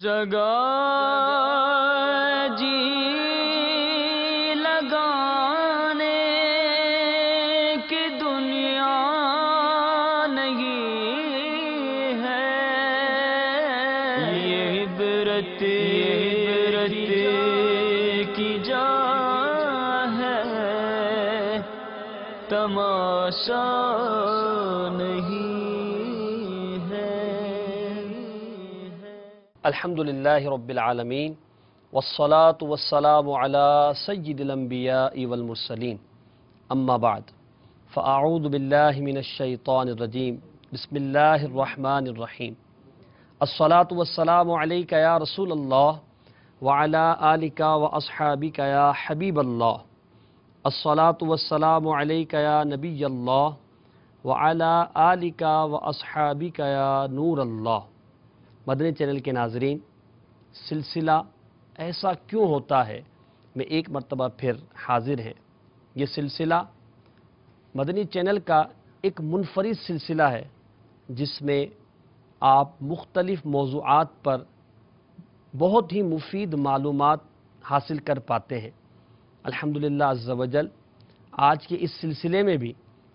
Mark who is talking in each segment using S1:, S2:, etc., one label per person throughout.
S1: جگہ جی لگانے کی دنیا نہیں ہے، یہ عبرت کی جا ہے، تماشا نہیں ہے۔
S2: الحمدللہ رب العالمین والصلاة والسلام علی سید الانبیاء والمرسلین، اما بعد فاعوذ باللہ من الشیطان الرجیم، بسم اللہ الرحمن الرحیم۔ الصلاة والسلام علیک یا رسول اللہ وعلی آلک واصحابک یا حبیب اللہ۔ الصلاة والسلام علیک یا نبی اللہ وعلی آلک واصحابک یا نور اللہ۔ مدنی چینل کے ناظرین، سلسلہ ایسا کیوں ہوتا ہے میں ایک مرتبہ پھر حاضر ہیں۔ یہ سلسلہ مدنی چینل کا ایک منفرد سلسلہ ہے جس میں آپ مختلف موضوعات پر بہت ہی مفید معلومات حاصل کر پاتے ہیں۔ الحمدللہ عز و جل آج کے اس سلسلے میں بھی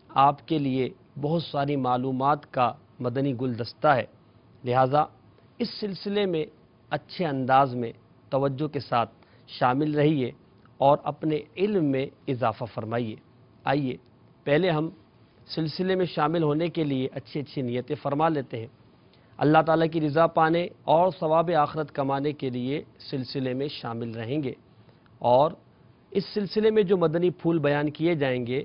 S2: آپ کے لیے بہت ساری معلومات کا مدنی گلدستہ ہے، لہٰذا اس سلسلے میں اچھے انداز میں توجہ کے ساتھ شامل رہیے اور اپنے علم میں اضافہ فرمائیے۔ آئیے پہلے ہم سلسلے میں شامل ہونے کے لیے اچھی اچھی نیتیں فرما لیتے ہیں۔ اللہ تعالیٰ کی رضا پانے اور ثواب آخرت کمانے کے لیے سلسلے میں شامل رہیں گے، اور اس سلسلے میں جو مدنی پھول بیان کیے جائیں گے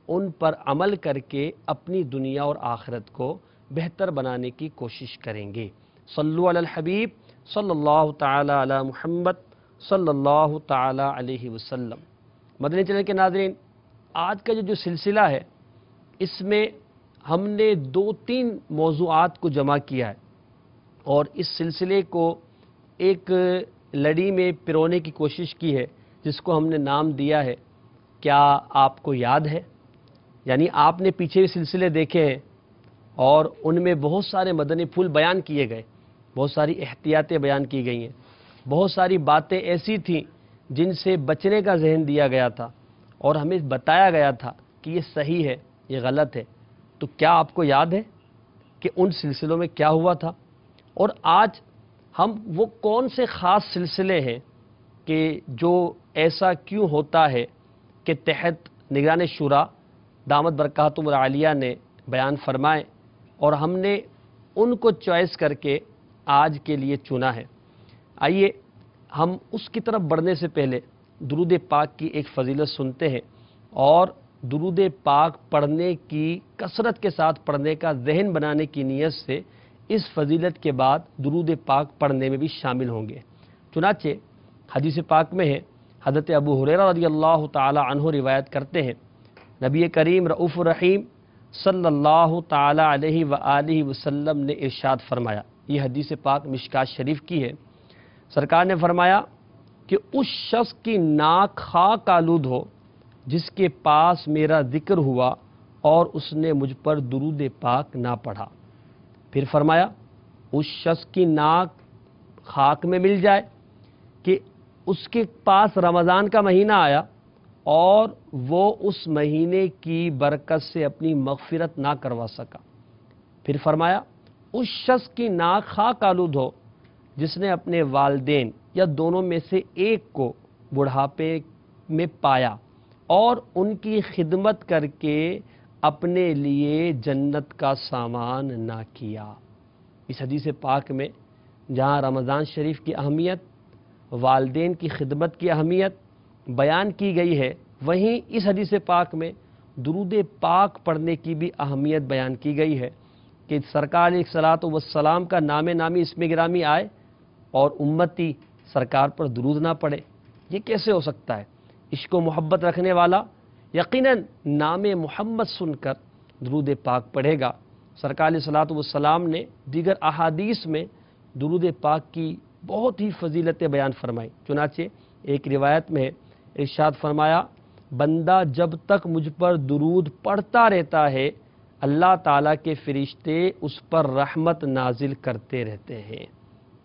S2: ان پر عمل کر کے اپنی دنیا اور آخرت کو بہتر بنانے کی کوشش کریں گے۔ صلو علی الحبیب صلی اللہ تعالی علی محمد صلی اللہ تعالی علیہ وسلم۔ مدنی چینل کے ناظرین، آج کا جو سلسلہ ہے اس میں ہم نے 2-3 موضوعات کو جمع کیا ہے، اور اس سلسلے کو ایک لڑی میں پرونے کی کوشش کی ہے جس کو ہم نے نام دیا ہے کیا آپ کو یاد ہے؟ یعنی آپ نے پیچھے بھی سلسلے دیکھے ہیں اور ان میں بہت سارے مدنی پھول بیان کیے گئے، بہت ساری احتیاطیں بیان کی گئی ہیں، بہت ساری باتیں ایسی تھیں جن سے بچنے کا ذہن دیا گیا تھا اور ہمیں بتایا گیا تھا کہ یہ صحیح ہے، یہ غلط ہے۔ تو کیا آپ کو یاد ہے کہ ان سلسلوں میں کیا ہوا تھا؟ اور آج ہم وہ کون سے خاص سلسلے ہیں کہ جو ایسا کیوں ہوتا ہے کہ تحت نگران شورا دامت برکاتہم العالیہ نے بیان فرمائے اور ہم نے ان کو چوائس کر کے آج کے لیے چنا ہے۔ آئیے ہم اس کی طرف بڑھنے سے پہلے درود پاک کی ایک فضیلت سنتے ہیں، اور درود پاک پڑھنے کی کثرت کے ساتھ پڑھنے کا ذہن بنانے کی نیت سے اس فضیلت کے بعد درود پاک پڑھنے میں بھی شامل ہوں گے۔ چنانچہ حدیث پاک میں ہے، حضرت ابو ہریرہ رضی اللہ تعالی عنہ روایت کرتے ہیں، نبی کریم رؤوف الرحیم صلی اللہ تعالی علیہ وآلہ وسلم نے ارشاد فرمایا، یہ حدیث پاک مشکات شریف کی ہے، سرکار نے فرمایا کہ اس شخص کی ناک خاک آلود ہو جس کے پاس میرا ذکر ہوا اور اس نے مجھ پر درود پاک نہ پڑھا۔ پھر فرمایا اس شخص کی ناک خاک میں مل جائے کہ اس کے پاس رمضان کا مہینہ آیا اور وہ اس مہینے کی برکت سے اپنی مغفرت نہ کروا سکا۔ پھر فرمایا اس شخص کی ناک خاک آلود ہو جس نے اپنے والدین یا دونوں میں سے ایک کو بڑھاپے میں پایا اور ان کی خدمت کر کے اپنے لیے جنت کا سامان نہ کیا۔ اس حدیث پاک میں جہاں رمضان شریف کی اہمیت، والدین کی خدمت کی اہمیت بیان کی گئی ہے، وہیں اس حدیث پاک میں درود پاک پڑھنے کی بھی اہمیت بیان کی گئی ہے کہ سرکار علیہ الصلوۃ والسلام کا نام نامی اسم گرامی آئے اور امتی سرکار پر درود نہ پڑھے۔ یہ کیسے ہو سکتا ہے؟ عشق و محبت رکھنے والا یقیناً نام محمد سن کر درود پاک پڑھے گا۔ سرکار علیہ الصلوۃ والسلام نے دیگر احادیث میں درود پاک کی بہت ہی فضیلتیں بیان فرمائی۔ چنانچہ ایک روایت میں ارشاد فرمایا، بندہ جب تک مجھ پر درود پڑھتا رہتا ہے اللہ تعالیٰ کے فرشتے اس پر رحمت نازل کرتے رہتے ہیں۔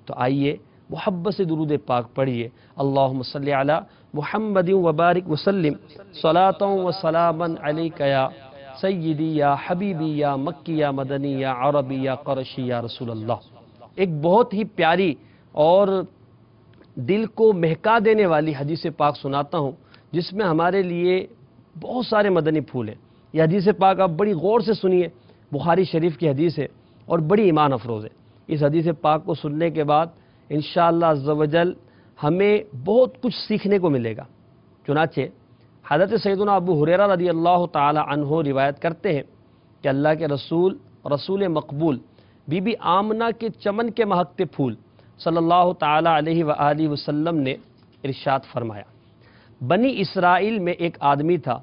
S2: تو آئیے محبت سے درود پاک پڑھیے۔ اللہم صلی علی محمد وبارک وسلم صلاۃ و سلاما علیک یا سیدی یا حبیبی یا مکی یا مدنی یا عربی یا قرشی یا رسول اللہ۔ ایک بہت ہی پیاری اور دل کو مہکا دینے والی حدیث پاک سناتا ہوں، جس میں ہمارے لیے بہت سارے مدنی پھول ہیں۔ یہ حدیث پاک آپ بڑی غور سے سنیے، بخاری شریف کی حدیث ہے اور بڑی ایمان افروز ہے۔ اس حدیث پاک کو سننے کے بعد انشاءاللہ عز و جل ہمیں بہت کچھ سیکھنے کو ملے گا۔ چنانچہ حضرت سیدنا ابو ہریرہ رضی اللہ تعالی عنہ روایت کرتے ہیں کہ اللہ کے رسول مقبول بی بی آمنہ کے چمن کے مہکتے پھول صلی اللہ تعالی علیہ وآلہ وسلم نے ارشاد فرمایا، بنی اسرائیل میں ایک آدمی تھا،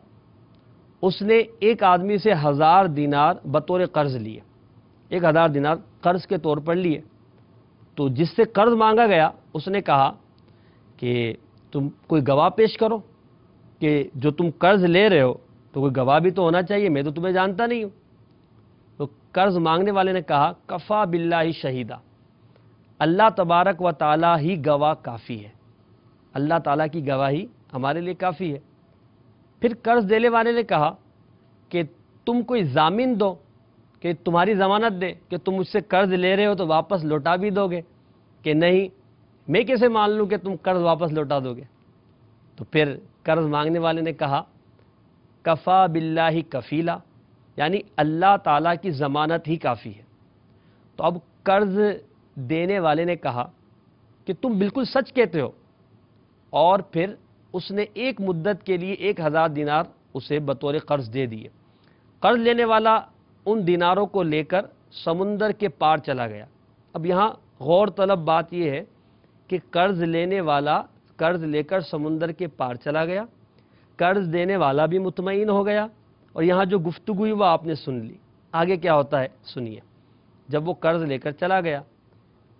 S2: اس نے ایک آدمی سے 1000 دینار بطور قرض لیے، 1000 دینار قرض کے طور پر لیے۔ تو جس سے قرض مانگا گیا اس نے کہا کہ تم کوئی گواہ پیش کرو کہ جو تم قرض لے رہے ہو تو کوئی گواہ بھی تو ہونا چاہیے، میں تو تمہیں جانتا نہیں ہوں۔ تو قرض مانگنے والے نے کہا کفا باللہ شہیدہ، اللہ تبارک و تعالی ہی گواہ کافی ہے، اللہ تعالیٰ کی گواہی ہمارے لیے کافی ہے۔ پھر قرض دینے والے نے کہا کہ تم کوئی ضامن دو کہ تمہاری ضمانت دے کہ تم مجھ سے قرض لے رہے ہو تو واپس لوٹا بھی دو گے، کہ نہیں میں کیسے مان لوں کہ تم قرض واپس لوٹا دو گے۔ تو پھر قرض مانگنے والے نے کہا کفا باللہ کفیلا، یعنی اللہ تعالیٰ کی ضمانت ہی کافی ہے۔ تو اب قرض دینے والے نے کہا کہ تم بالکل سچ کہتے ہو، اور پھر اس نے ایک مدت کے لیے 1000 دینار اسے بطور قرض دے دیے۔ قرض لینے والا ان دیناروں کو لے کر سمندر کے پار چلا گیا۔ اب یہاں غور طلب بات یہ ہے کہ قرض لینے والا قرض لے کر سمندر کے پار چلا گیا، قرض دینے والا بھی مطمئن ہو گیا، اور یہاں جو گفتگو ہوئی وہ آپ نے سن لی۔ آگے کیا ہوتا ہے سنیے۔ جب وہ قرض لے کر چلا گیا،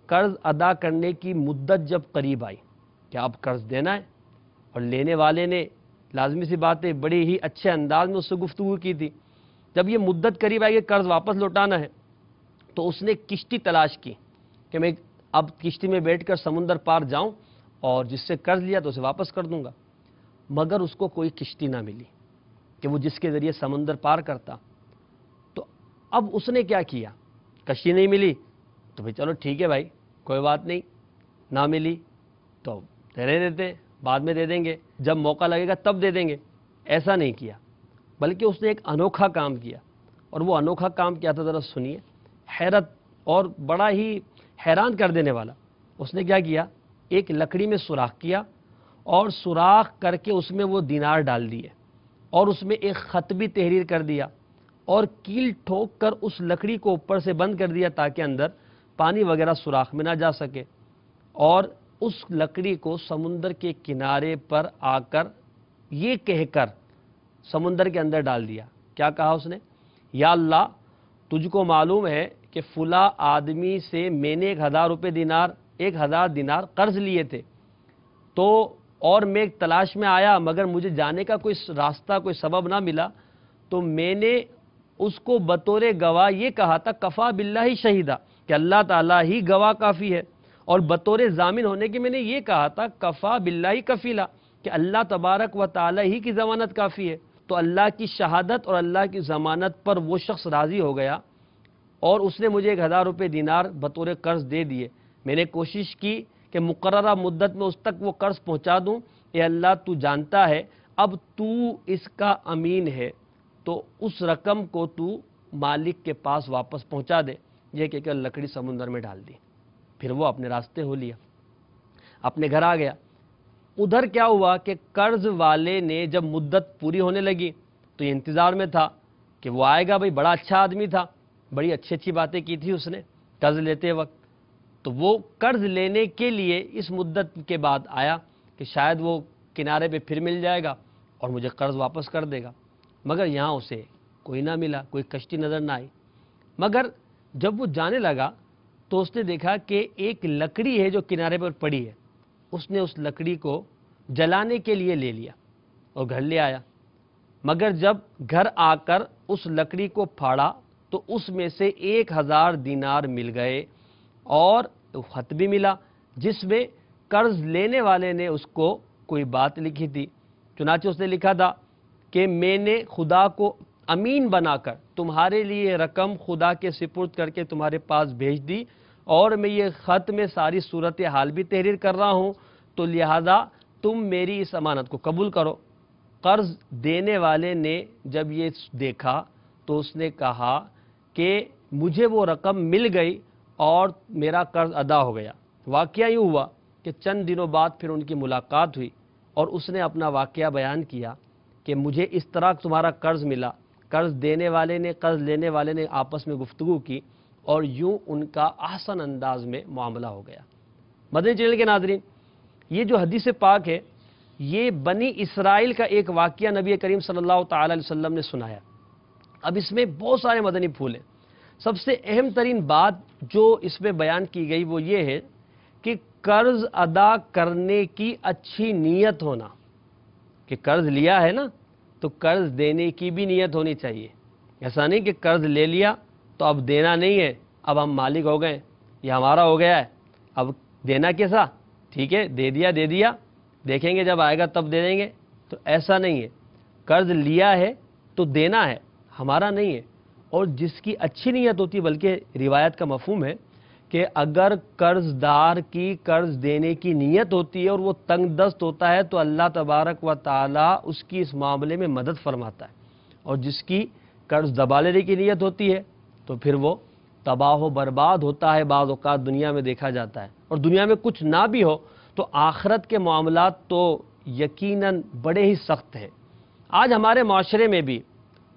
S2: قرض ادا کرنے کی مدت جب قریب آئی کہ اب قرض دینا ہے، اور لینے والے نے لازمی سی بات ہے بڑی ہی اچھے انداز میں اس سے گفتگو کی تھی، جب یہ مدت قریب آئی کہ قرض واپس لوٹانا ہے تو اس نے کشتی تلاش کی کہ میں اب کشتی میں بیٹھ کر سمندر پار جاؤں اور جس سے قرض لیا تو اسے واپس کر دوں گا، مگر اس کو کوئی کشتی نہ ملی کہ وہ جس کے ذریعے سمندر پار کرتا۔ تو اب اس نے کیا کیا، کشتی نہیں ملی تو بھئی چلو ٹھیک ہے بھائی کوئی بات نہیں، نہ ملی تو دے دیتے، بعد میں دے دیں گے، جب موقع لگے گا تب دے دیں گے۔ ایسا نہیں کیا، بلکہ اس نے ایک انوکھا کام کیا، اور وہ انوکھا کام کیا تھا ذرا سنیے، حیرت اور بڑا ہی حیران کر دینے والا۔ اس نے کیا کیا، ایک لکڑی میں سوراخ کیا اور سوراخ کر کے اس میں وہ دینار ڈال دیے، اور اس میں ایک خط بھی تحریر کر دیا، اور کیل ٹھوک کر اس لکڑی کو اوپر سے بند کر دیا تاکہ اندر پانی وغیرہ سوراخ میں نہ جا سکے، اور اس لکڑی کو سمندر کے کنارے پر آ کر یہ کہہ کر سمندر کے اندر ڈال دیا۔ کیا کہا اس نے، یا اللہ تجھ کو معلوم ہے کہ فلاں آدمی سے میں نے 1000 دینار قرض لیے تھے، تو اور میں ایک تلاش میں آیا مگر مجھے جانے کا کوئی راستہ کوئی سبب نہ ملا، تو میں نے اس کو بطور گواہ یہ کہا تھا کفا باللہ شہیدہ کہ اللہ تعالیٰ ہی گواہ کافی ہے، اور بطور ضامن ہونے کے میں نے یہ کہا تھا کفا باللہ کفیلا کہ اللہ تبارک و تعالی ہی کی ضمانت کافی ہے۔ تو اللہ کی شہادت اور اللہ کی ضمانت پر وہ شخص راضی ہو گیا، اور اس نے مجھے 1000 دینار بطور قرض دے دیے۔ میں نے کوشش کی کہ مقررہ مدت میں اس تک وہ قرض پہنچا دوں، اے اللہ تو جانتا ہے، اب تو اس کا امین ہے تو اس رقم کو تو مالک کے پاس واپس پہنچا دے۔ یہ کہہ کر لکڑی سمندر میں ڈال دی، پھر وہ اپنے راستے ہو لیا، اپنے گھر آ گیا۔ ادھر کیا ہوا کہ قرض والے نے جب مدت پوری ہونے لگی تو یہ انتظار میں تھا کہ وہ آئے گا، بھائی بڑا اچھا آدمی تھا، بڑی اچھی باتیں کی تھی اس نے قرض لیتے وقت، تو وہ قرض لینے کے لیے اس مدت کے بعد آیا کہ شاید وہ کنارے پہ پھر مل جائے گا اور مجھے قرض واپس کر دے گا، مگر یہاں اسے کوئی نہ ملا، کوئی کشتی نظر نہ آئی۔ مگر جب وہ جانے لگا تو اس نے دیکھا کہ ایک لکڑی ہے جو کنارے پر پڑی ہے، اس نے اس لکڑی کو جلانے کے لیے لے لیا اور گھر لے آیا، مگر جب گھر آ کر اس لکڑی کو پھاڑا تو اس میں سے 1000 دینار مل گئے، اور خط بھی ملا، جس میں قرض لینے والے نے اس کو کوئی بات لکھی تھی۔ چنانچہ اس نے لکھا تھا کہ میں نے خدا کو امین بنا کر تمہارے لیے رقم خدا کے سپرد کر کے تمہارے پاس بھیج دی، اور میں یہ خط میں ساری صورتحال بھی تحریر کر رہا ہوں، تو لہذا تم میری اس امانت کو قبول کرو۔ قرض دینے والے نے جب یہ دیکھا تو اس نے کہا کہ مجھے وہ رقم مل گئی اور میرا قرض ادا ہو گیا۔ واقعہ یوں ہوا کہ چند دنوں بعد پھر ان کی ملاقات ہوئی اور اس نے اپنا واقعہ بیان کیا کہ مجھے اس طرح تمہارا قرض ملا۔ قرض دینے والے نے قرض لینے والے نے آپس میں گفتگو کی اور یوں ان کا احسن انداز میں معاملہ ہو گیا۔ مدنی چینل کے ناظرین، یہ جو حدیث پاک ہے یہ بنی اسرائیل کا ایک واقعہ نبی کریم صلی اللہ تعالی علیہ وسلم نے سنایا۔ اب اس میں بہت سارے مدنی پھول ہیں۔ سب سے اہم ترین بات جو اس میں بیان کی گئی وہ یہ ہے کہ قرض ادا کرنے کی اچھی نیت ہونا، کہ قرض لیا ہے نا تو قرض دینے کی بھی نیت ہونی چاہیے۔ ایسا نہیں کہ قرض لے لیا تو اب دینا نہیں ہے، اب ہم مالک ہو گئے، یہ ہمارا ہو گیا ہے، اب دینا کیسا، ٹھیک ہے دے دیا، دیکھیں گے جب آئے گا تب دے دیں گے، تو ایسا نہیں ہے۔ قرض لیا ہے تو دینا ہے، ہمارا نہیں ہے۔ اور جس کی اچھی نیت ہوتی ہے، بلکہ روایت کا مفہوم ہے کہ اگر قرض دار کی قرض دینے کی نیت ہوتی ہے اور وہ تنگ دست ہوتا ہے تو اللہ تبارک و تعالی اس کی اس معاملے میں مدد فرماتا ہے، اور جس کی قرض دبا لینے کی نیت ہوتی ہے تو پھر وہ تباہ و برباد ہوتا ہے۔ بعض اوقات دنیا میں دیکھا جاتا ہے، اور دنیا میں کچھ نہ بھی ہو تو آخرت کے معاملات تو یقیناً بڑے ہی سخت ہیں۔ آج ہمارے معاشرے میں بھی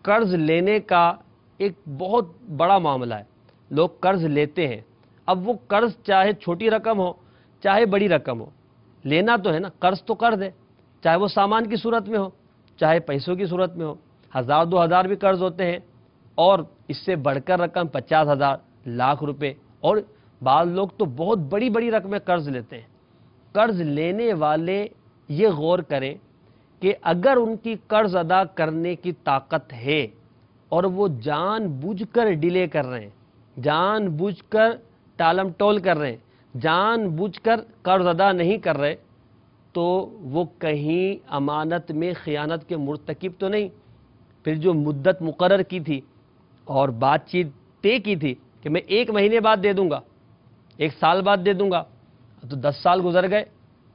S2: قرض لینے کا ایک بہت بڑا معاملہ ہے۔ لوگ قرض لیتے ہیں، اب وہ قرض چاہے چھوٹی رقم ہو چاہے بڑی رقم ہو، لینا تو ہے نا، قرض تو قرض ہے، چاہے وہ سامان کی صورت میں ہو چاہے پیسوں کی صورت میں ہو۔ 1000 2000 بھی قرض ہوتے ہیں، اور اس سے بڑھ کر رقم 50,000 لاکھ روپے، اور بعض لوگ تو بہت بڑی بڑی رقمیں قرض لیتے ہیں۔ قرض لینے والے یہ غور کریں کہ اگر ان کی قرض ادا کرنے کی طاقت ہے اور وہ جان بوجھ کر ڈیلے کر رہے ہیں، جان بوجھ کر ٹالم ٹول کر رہے ہیں، جان بوجھ کر قرض ادا نہیں کر رہے، تو وہ کہیں امانت میں خیانت کے مرتکب تو نہیں۔ پھر جو مدت مقرر کی تھی اور بات چیت طے کی تھی کہ میں 1 مہینے بعد دے دوں گا، 1 سال بعد دے دوں گا، تو 10 سال گزر گئے،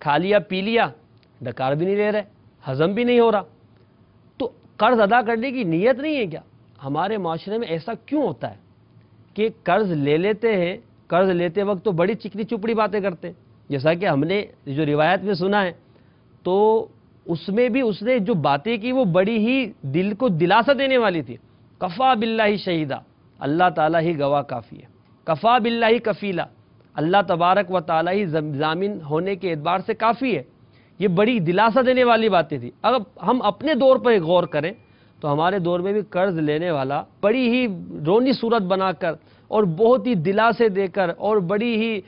S2: کھا لیا پی لیا، ڈکار بھی نہیں لے رہے، ہضم بھی نہیں ہو رہا، تو قرض ادا کرنے کی نیت نہیں ہے کیا؟ ہمارے معاشرے میں ایسا کیوں ہوتا ہے کہ قرض لے لیتے ہیں، قرض لیتے وقت تو بڑی چکنی چپڑی باتیں کرتے ہیں، جیسا کہ ہم نے جو روایت میں سنا ہے، تو اس میں بھی اس نے جو باتیں کی وہ بڑی ہی دل کو دلاسا دینے والی تھی۔ کفا باللہ شہیدہ، اللہ تعالیٰ ہی گواہ کافی ہے، کفا باللہ کفیلا، اللہ تبارک و تعالیٰ ہی ضامن ہونے کے اعتبار سے کافی ہے۔ یہ بڑی دلاسا دینے والی باتیں تھی۔ اگر ہم اپنے دور پر غور کریں تو ہمارے دور میں بھی قرض لینے والا بڑی ہی رونی صورت بنا کر اور بہت ہی دلاسے دے کر اور بڑی ہی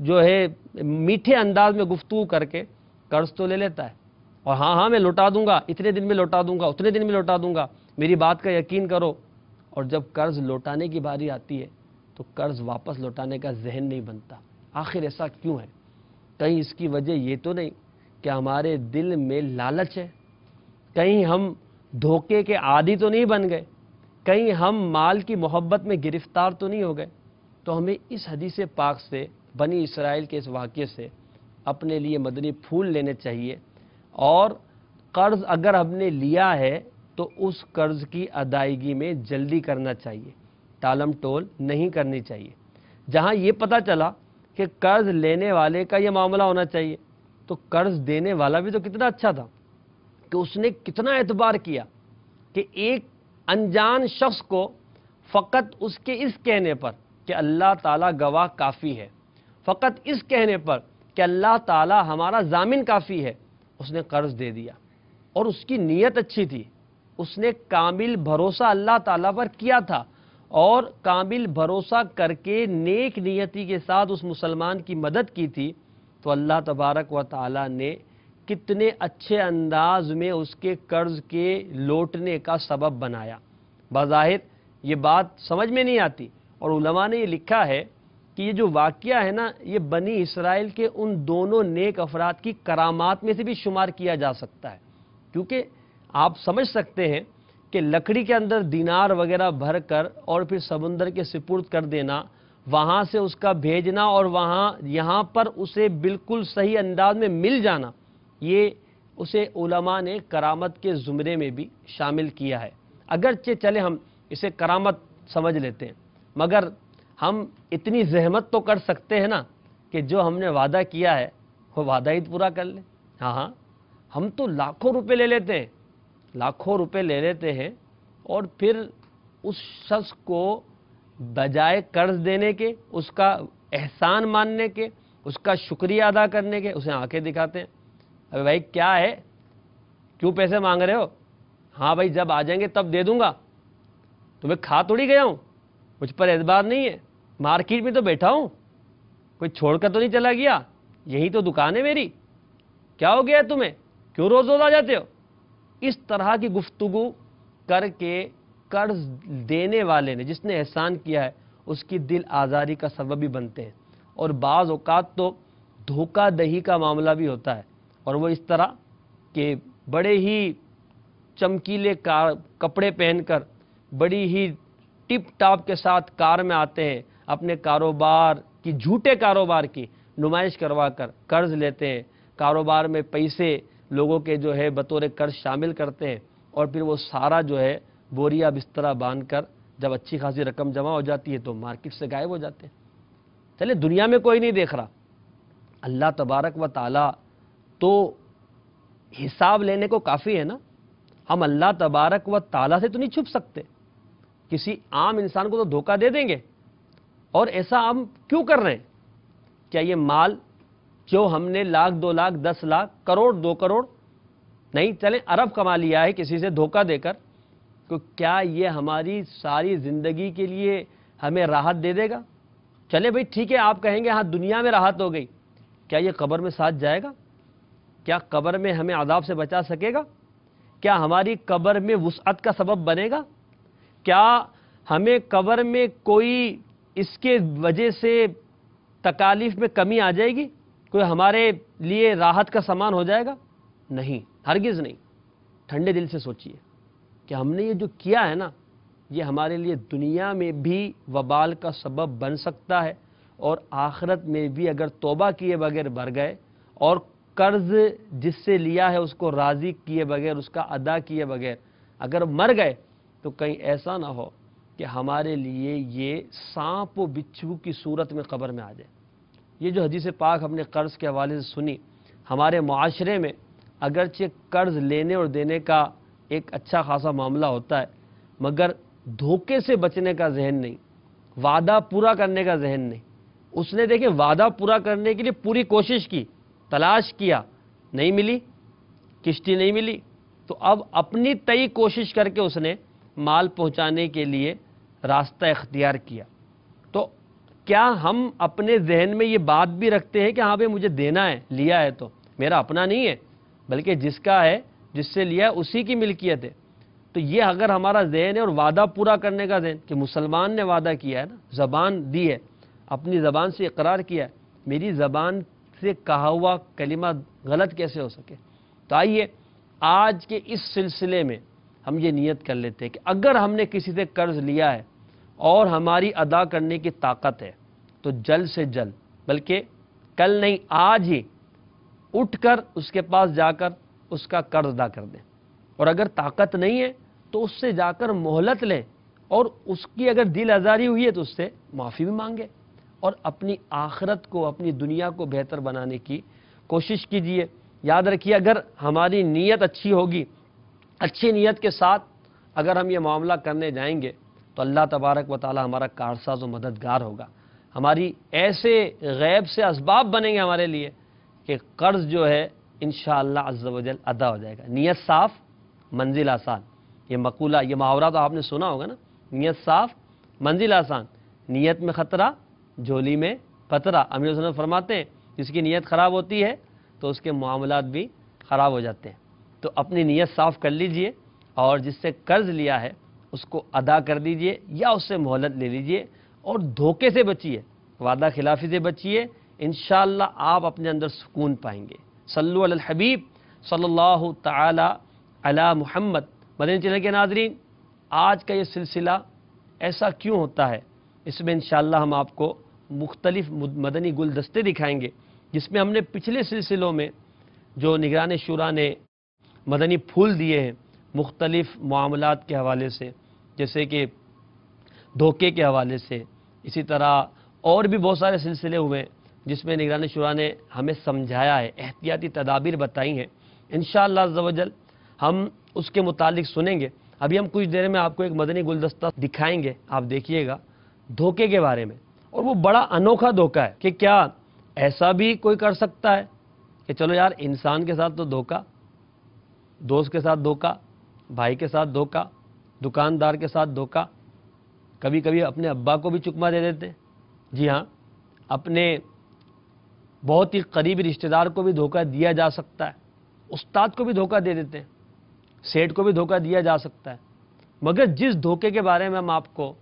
S2: جو ہے میٹھے انداز میں گفتگو کر کے قرض تو لے لیتا ہے، اور ہاں میں لوٹا دوں گا، اتنے دن میں لوٹا دوں گا، اتنے دن میں لوٹا دوں گا، میری بات کا یقین کرو، اور جب قرض لوٹانے کی باری آتی ہے تو قرض واپس لوٹانے کا ذہن نہیں بنتا۔ آخر ایسا کیوں ہے؟ کہیں اس کی وجہ یہ تو نہیں کہ ہمارے دل میں لالچ ہے، کہیں ہم دھوکے کے عادی تو نہیں بن گئے، کہیں ہم مال کی محبت میں گرفتار تو نہیں ہو گئے؟ تو ہمیں اس حدیث پاک سے، بنی اسرائیل کے اس واقعے سے اپنے لیے مدنی پھول لینے چاہیے، اور قرض اگر ہم نے لیا ہے تو اس قرض کی ادائیگی میں جلدی کرنا چاہیے، ٹالم ٹول نہیں کرنی چاہیے۔ جہاں یہ پتہ چلا کہ قرض لینے والے کا یہ معاملہ ہونا چاہیے، تو قرض دینے والا بھی تو کتنا اچھا تھا کہ اس نے کتنا اعتبار کیا کہ ایک انجان شخص کو فقط اس کے اس کہنے پر کہ اللہ تعالیٰ گواہ کافی ہے، فقط اس کہنے پر کہ اللہ تعالیٰ ہمارا ضامن کافی ہے، اس نے قرض دے دیا، اور اس کی نیت اچھی تھی، اس نے کامل بھروسہ اللہ تعالیٰ پر کیا تھا، اور کامل بھروسہ کر کے نیک نیتی کے ساتھ اس مسلمان کی مدد کی تھی، تو اللہ تبارک و تعالیٰ نے کتنے اچھے انداز میں اس کے قرض کے لوٹنے کا سبب بنایا۔ بظاہر یہ بات سمجھ میں نہیں آتی، اور علماء نے یہ لکھا ہے کہ یہ جو واقعہ ہے نا یہ بنی اسرائیل کے ان دونوں نیک افراد کی کرامات میں سے بھی شمار کیا جا سکتا ہے، کیونکہ آپ سمجھ سکتے ہیں کہ لکڑی کے اندر دینار وغیرہ بھر کر اور پھر سمندر کے سپرد کر دینا، وہاں سے اس کا بھیجنا اور یہاں پر اسے بالکل صحیح انداز میں مل جانا، یہ اسے علماء نے کرامت کے زمرے میں بھی شامل کیا ہے۔ اگرچہ چلے ہم اسے کرامت سمجھ لیتے ہیں، مگر ہم اتنی زحمت تو کر سکتے ہیں نا کہ جو ہم نے وعدہ کیا ہے وہ وعدہ ہی پورا کر لیں۔ ہاں ہم تو لاکھوں روپے لے لیتے ہیں، لاکھوں روپے لے لیتے ہیں اور پھر اس شخص کو بجائے قرض دینے کے، اس کا احسان ماننے کے، اس کا شکریہ ادا کرنے کے اسے آنکھیں دکھاتے ہیں۔ ابے بھائی کیا ہے، کیوں پیسے مانگ رہے ہو؟ ہاں بھائی جب آ جائیں گے تب دے دوں گا، تمہیں کھا توڑی گیا ہوں، مجھ پر اعتبار نہیں ہے، مارکیٹ میں تو بیٹھا ہوں، کوئی چھوڑ کر تو نہیں چلا گیا، یہی تو دکان ہے میری، کیا ہو گیا ہے تمہیں، کیوں روز روز آ جاتے ہو؟ اس طرح کی گفتگو کر کے قرض دینے والے نے، جس نے احسان کیا ہے، اس کی دل آزاری کا سبب بھی بنتے ہیں۔ اور بعض اوقات تو دھوکہ دہی کا معاملہ بھی ہوتا ہے، اور وہ اس طرح کہ بڑے ہی چمکیلے کپڑے پہن کر، بڑی ہی ٹپ ٹاپ کے ساتھ کار میں آتے ہیں، اپنے کاروبار کی، جھوٹے کاروبار کی نمائش کروا کر قرض لیتے ہیں، کاروبار میں پیسے لوگوں کے جو ہے بطور قرض شامل کرتے ہیں، اور پھر وہ سارا جو ہے بوریا بسترا باندھ کر جب اچھی خاصی رقم جمع ہو جاتی ہے تو مارکیٹ سے غائب ہو جاتے ہیں۔ چلے دنیا میں کوئی نہیں دیکھ رہا، اللہ تبارک و تعالی تو حساب لینے کو کافی ہے نا، ہم اللہ تبارک و تعالی سے تو نہیں چھپ سکتے، کسی عام انسان کو تو دھوکہ دے دیں گے، اور ایسا ہم کیوں کر رہے ہیں؟ کیا یہ مال جو ہم نے لاکھ 2 لاکھ 10 لاکھ کروڑ 2 کروڑ نہیں چلیں ارب کما لیا ہے کسی سے دھوکہ دے کر، تو کیا یہ ہماری ساری زندگی کے لیے ہمیں راحت دے دے گا؟ چلے بھئی ٹھیک ہے، آپ کہیں گے ہاں دنیا میں راحت ہو گئی، کیا یہ قبر میں ساتھ جائے گا؟ کیا قبر میں ہمیں عذاب سے بچا سکے گا؟ کیا ہماری قبر میں وسعت کا سبب بنے گا؟ کیا ہمیں قبر میں کوئی اس کے وجہ سے تکالیف میں کمی آ جائے گی؟ کوئی ہمارے لیے راحت کا سامان ہو جائے گا؟ نہیں، ہرگز نہیں۔ ٹھنڈے دل سے سوچئے کہ ہم نے یہ جو کیا ہے نا، یہ ہمارے لیے دنیا میں بھی وبال کا سبب بن سکتا ہے، اور آخرت میں بھی اگر توبہ کیے بغیر مر گئے اور قرض جس سے لیا ہے اس کو راضی کیے بغیر، اس کا ادا کیے بغیر اگر مر گئے تو کہیں ایسا نہ ہو کہ ہمارے لیے یہ سانپ و بچھو کی صورت میں قبر میں آ جائے۔ یہ جو حدیث پاک ہم نے قرض کے حوالے سے سنی، ہمارے معاشرے میں اگرچہ قرض لینے اور دینے کا ایک اچھا خاصا معاملہ ہوتا ہے، مگر دھوکے سے بچنے کا ذہن نہیں، وعدہ پورا کرنے کا ذہن نہیں۔ اس نے دیکھیں وعدہ پورا کرنے کے لیے پوری کوشش کی، تلاش کیا، نہیں ملی، کشتی نہیں ملی، تو اب اپنی تئی کوشش کر کے اس نے مال پہنچانے کے لیے راستہ اختیار کیا۔ تو کیا ہم اپنے ذہن میں یہ بات بھی رکھتے ہیں کہ ہاں بھئی مجھے دینا ہے، لیا ہے تو میرا اپنا نہیں ہے، بلکہ جس کا ہے، جس سے لیا ہے اسی کی ملکیت ہے؟ تو یہ اگر ہمارا ذہن ہے اور وعدہ پورا کرنے کا ذہن، کہ مسلمان نے وعدہ کیا ہے نا، زبان دی ہے، اپنی زبان سے اقرار کیا ہے، میری زبان سے کہا ہوا کلمہ غلط کیسے ہو سکے؟ تو آئیے آج کے اس سلسلے میں ہم یہ نیت کر لیتے ہیں کہ اگر ہم نے کسی سے قرض لیا ہے اور ہماری ادا کرنے کی طاقت ہے تو جلد سے جلد، بلکہ کل نہیں آج ہی اٹھ کر اس کے پاس جا کر اس کا قرض ادا کر دیں، اور اگر طاقت نہیں ہے تو اس سے جا کر مہلت لیں، اور اس کی اگر دل آزاری ہوئی ہے تو اس سے معافی بھی مانگے، اور اپنی آخرت کو، اپنی دنیا کو بہتر بنانے کی کوشش کیجیے۔ یاد رکھیے اگر ہماری نیت اچھی ہوگی، اچھی نیت کے ساتھ اگر ہم یہ معاملہ کرنے جائیں گے تو اللہ تبارک و تعالی ہمارا کارساز و مددگار ہوگا، ہماری ایسے غیب سے اسباب بنیں گے ہمارے لیے کہ قرض جو ہے انشاءاللہ عز و جل ادا ہو جائے گا۔ نیت صاف منزل آسان، یہ مقولہ، یہ محاورہ تو آپ نے سنا ہوگا نا، نیت صاف منزل آسان، نیت میں خطرہ جھولی میں پترا۔ امیر حسن فرماتے ہیں جس کی نیت خراب ہوتی ہے تو اس کے معاملات بھی خراب ہو جاتے ہیں۔ تو اپنی نیت صاف کر لیجئے، اور جس سے قرض لیا ہے اس کو ادا کر دیجئے یا اس سے مہلت لے لیجئے، اور دھوکے سے بچیے۔ وعدہ خلافی سے بچیے، انشاءاللہ آپ اپنے اندر سکون پائیں گے۔ صلو علی الحبیب صلی اللہ تعالی علی محمد۔ مدنی چینل کے ناظرین، آج کا یہ سلسلہ ایسا کیوں ہوتا ہے، اس میں انشاءاللہ ہم آپ کو مختلف مدنی گلدستے دکھائیں گے، جس میں ہم نے پچھلے سلسلوں میں جو نگران شورا نے مدنی پھول دیے ہیں مختلف معاملات کے حوالے سے، جیسے کہ دھوکے کے حوالے سے، اسی طرح اور بھی بہت سارے سلسلے ہوئے ہیں جس میں نگران شورا نے ہمیں سمجھایا ہے، احتیاطی تدابیر بتائی ہیں۔ انشاءاللہ عز و جل ہم اس کے متعلق سنیں گے۔ ابھی ہم کچھ دیر میں آپ کو ایک مدنی گلدستہ دکھائیں گے، آپ دیکھیے گا دھوکے کے بارے میں، اور وہ بڑا انوکھا دھوکا ہے کہ کیا ایسا بھی کوئی کر سکتا ہے کہ چلو یار انسان کے ساتھ تو دھوکا، دوست کے ساتھ دھوکا، بھائی کے ساتھ دھوکا، دکاندار کے ساتھ دھوکا، کبھی کبھی اپنے ابا کو بھی چکما دے دیتے ہیں، جی ہاں، اپنے بہت ہی قریبی رشتہ دار کو بھی دھوکا دیا جا سکتا ہے، استاد کو بھی دھوکا دے دیتے ہیں، سیٹ کو بھی دھوکا دیا جا سکتا ہے۔ مگر جس دھوکے کے بارے میں ہم آپ کو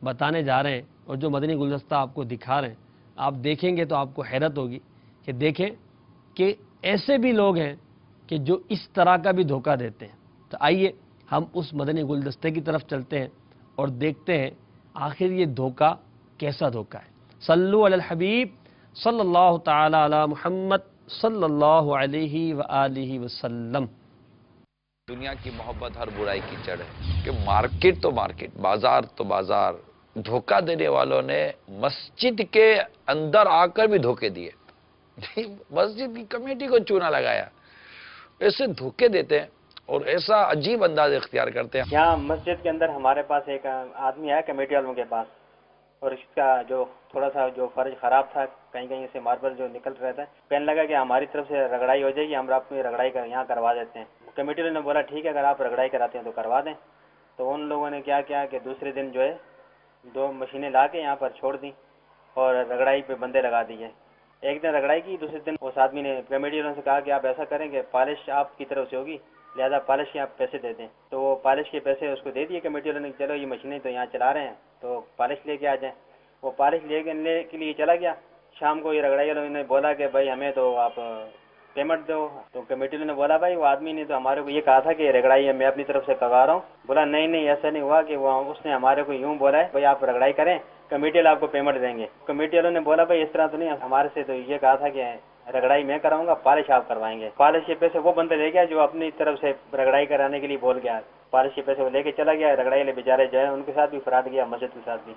S2: بتانے جا رہے ہیں اور جو مدنی گلدستہ آپ کو دکھا رہے ہیں، آپ دیکھیں گے تو آپ کو حیرت ہوگی کہ دیکھیں کہ ایسے بھی لوگ ہیں کہ جو اس طرح کا بھی دھوکا دیتے ہیں۔ تو آئیے ہم اس مدنی گلدستے کی طرف چلتے ہیں اور دیکھتے ہیں آخر یہ دھوکا کیسا دھوکا ہے۔ صلو علی الحبیب صلی اللہ تعالی علی محمد صلی اللہ علیہ وآلہ وسلم۔
S3: دنیا کی محبت ہر برائی کی جڑ ہے کہ مارکیٹ تو مارکیٹ، بازار تو بازار، دھوکہ دینے والوں نے مسجد کے اندر آ کر بھی دھوکے دیے، مسجد کی کمیٹی کو چونا لگایا، ایسے دھوکے دیتے ہیں اور ایسا عجیب انداز اختیار کرتے ہیں۔
S4: یہاں مسجد کے اندر ہمارے پاس ایک آدمی آیا کمیٹی والوں کے پاس، اور اس کا جو تھوڑا سا جو فرج خراب تھا، کہیں کہیں سے ماربل جو نکل رہا تھا، کہنے لگا کہ ہماری طرف سے رگڑائی ہو جائے گی، ہم آپ کو رگڑائی یہاں کروا دیتے ہیں۔ کمیٹی والوں نے بولا ٹھیک ہے، اگر آپ رگڑائی کراتے ہیں تو کروا دیں۔ تو ان لوگوں نے کیا کیا کہ دوسرے دن جو ہے 2 مشینیں لا کے یہاں پر چھوڑ دیں اور رگڑائی پہ بندے لگا دیے۔ ایک دن رگڑائی کی، دوسرے دن اس آدمی نے کمیٹی والوں سے کہا کہ آپ ایسا کریں کہ پالش آپ کی طرف سے ہوگی، لہذا پالش کے آپ پیسے دے دیں۔ تو وہ پالش کے پیسے اس کو دے دیے کمیٹی والوں نے، چلو یہ مشینیں تو یہاں چلا رہے ہیں تو پالش لے کے آ جائیں۔ وہ پالش لے کے لیے چلا گیا۔ شام کو یہ رگڑائی والوں نے بولا کہ بھائی ہمیں تو آپ پیمنٹ دو۔ تو کمیٹی والوں نے بولا بھائی وہ آدمی نے تو ہمارے کو یہ کہا تھا کہ رگڑائی میں اپنی طرف سے کروا رہا ہوں۔ بولا نہیں ایسا نہیں ہوا، کہ وہ اس نے ہمارے کو یوں بولا ہے بھائی آپ رگڑائی کریں، کمیٹی والے آپ کو پیمنٹ دیں گے۔ کمیٹی والوں نے بولا بھائی اس طرح تو نہیں، ہمارے سے تو یہ کہا تھا کہ رگڑائی میں کراؤں گا، پالش آپ کروائیں گے۔ پالش کے پیسے وہ بندہ لے گیا جو اپنی طرف سے رگڑائی کرانے کے لیے بول گیا، پالش کے پیسے وہ لے کے چلا گیا۔ رگڑائی والے بیچارے جو ہے ان کے ساتھ بھی فراد گیا، مسجد کے ساتھ بھی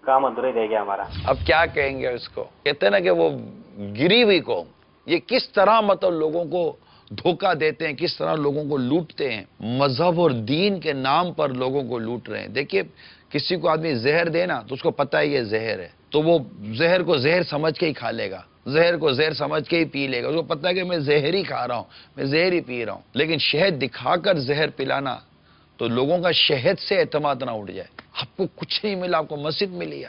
S4: کام ادھورا ہی رہ گیا ہمارا۔
S3: اب کیا کہیں گے اس کو، کہتے ہیں نا کہ وہ گری ہوئی قوم، یہ کس طرح مطلب لوگوں کو دھوکہ دیتے ہیں، کس طرح لوگوں کو لوٹتے ہیں، مذہب اور دین کے نام پر لوگوں کو لوٹ رہے ہیں۔ دیکھیے کسی کو آدمی زہر دے نا تو اس کو پتہ ہے یہ زہر ہے، تو وہ زہر کو زہر سمجھ کے ہی کھا لے گا، زہر کو زہر سمجھ کے ہی پی لے گا، اس کو پتہ ہے کہ میں زہر ہی کھا رہا ہوں، میں زہر ہی پی رہا ہوں۔ لیکن شہد دکھا کر زہر پلانا تو لوگوں کا شہد سے اعتماد نہ اٹھ جائے۔ آپ کو کچھ نہیں ملا، آپ کو مسجد ملی،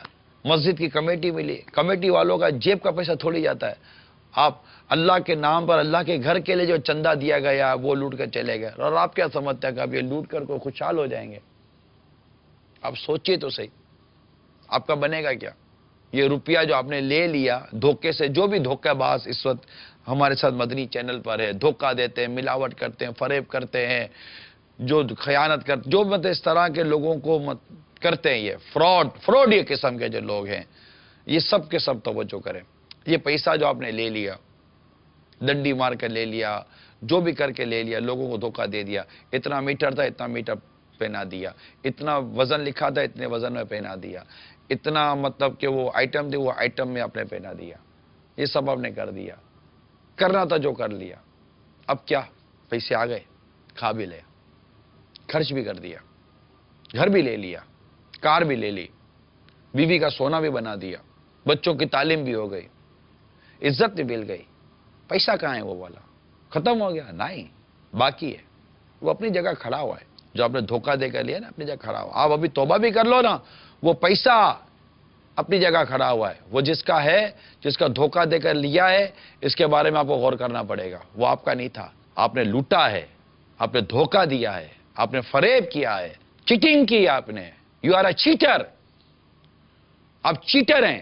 S3: مسجد کی کمیٹی ملی، کمیٹی والوں کا جیب کا پیسہ تھوڑی جاتا ہے۔ آپ اللہ کے نام پر اللہ کے گھر کے لیے جو چندہ دیا گیا وہ لوٹ کر چلے گئے، اور آپ کیا سمجھتے ہیں کہ آپ یہ لوٹ کر کوئی خوشحال ہو جائیں گے؟ آپ سوچئے تو صحیح، آپ کا بنے گا کیا؟ یہ روپیہ جو آپ نے لے لیا دھوکے سے، جو بھی دھوکہ باز اس وقت ہمارے ساتھ مدنی چینل پر ہے، دھوکہ دیتے ہیں، ملاوٹ کرتے ہیں، فریب کرتے ہیں، جو خیانت کرتے، جو مطلب اس طرح کے لوگوں کو کرتے ہیں، یہ فراڈ یہ قسم کے جو لوگ ہیں، یہ سب کے سب توجہ کریں۔ یہ پیسہ جو آپ نے لے لیا، ڈنڈی مار کر لے لیا، جو بھی کر کے لے لیا، لوگوں کو دھوکہ دے دیا، اتنا میٹر تھا اتنا میٹر پہنا دیا، اتنا وزن لکھا تھا اتنے وزن میں پہنا دیا، اتنا مطلب کہ وہ آئٹم تھی وہ آئٹم میں آپ نے پہنا دیا، یہ سب آپ نے کر دیا، کرنا تھا جو کر لیا۔ اب کیا، پیسے آ گئے، کھا بھی لیا، خرچ بھی کر دیا، گھر بھی لے لیا، کار بھی لے لی، بیوی کا سونا بھی بنا دیا، بچوں کی تعلیم بھی ہو گئی، عزت بھی مل گئی، پیسہ کہاں ہے وہ والا؟ ختم ہو گیا؟ نہیں، باقی ہے، وہ اپنی جگہ کھڑا ہوا ہے، جو آپ نے دھوکہ دے کر لیا نا اپنی جگہ کھڑا ہوا۔ آپ ابھی توبہ بھی کر لو نا، وہ پیسہ اپنی جگہ کھڑا ہوا ہے، وہ جس کا ہے، جس کا دھوکہ دے کر لیا ہے، اس کے بارے میں آپ کو غور کرنا پڑے گا، وہ آپ کا نہیں تھا، آپ نے لوٹا ہے، آپ نے دھوکہ دیا ہے، آپ نے فریب کیا ہے، چیٹنگ کی آپ نے، یو آر اے چیٹر، آپ چیٹر ہیں،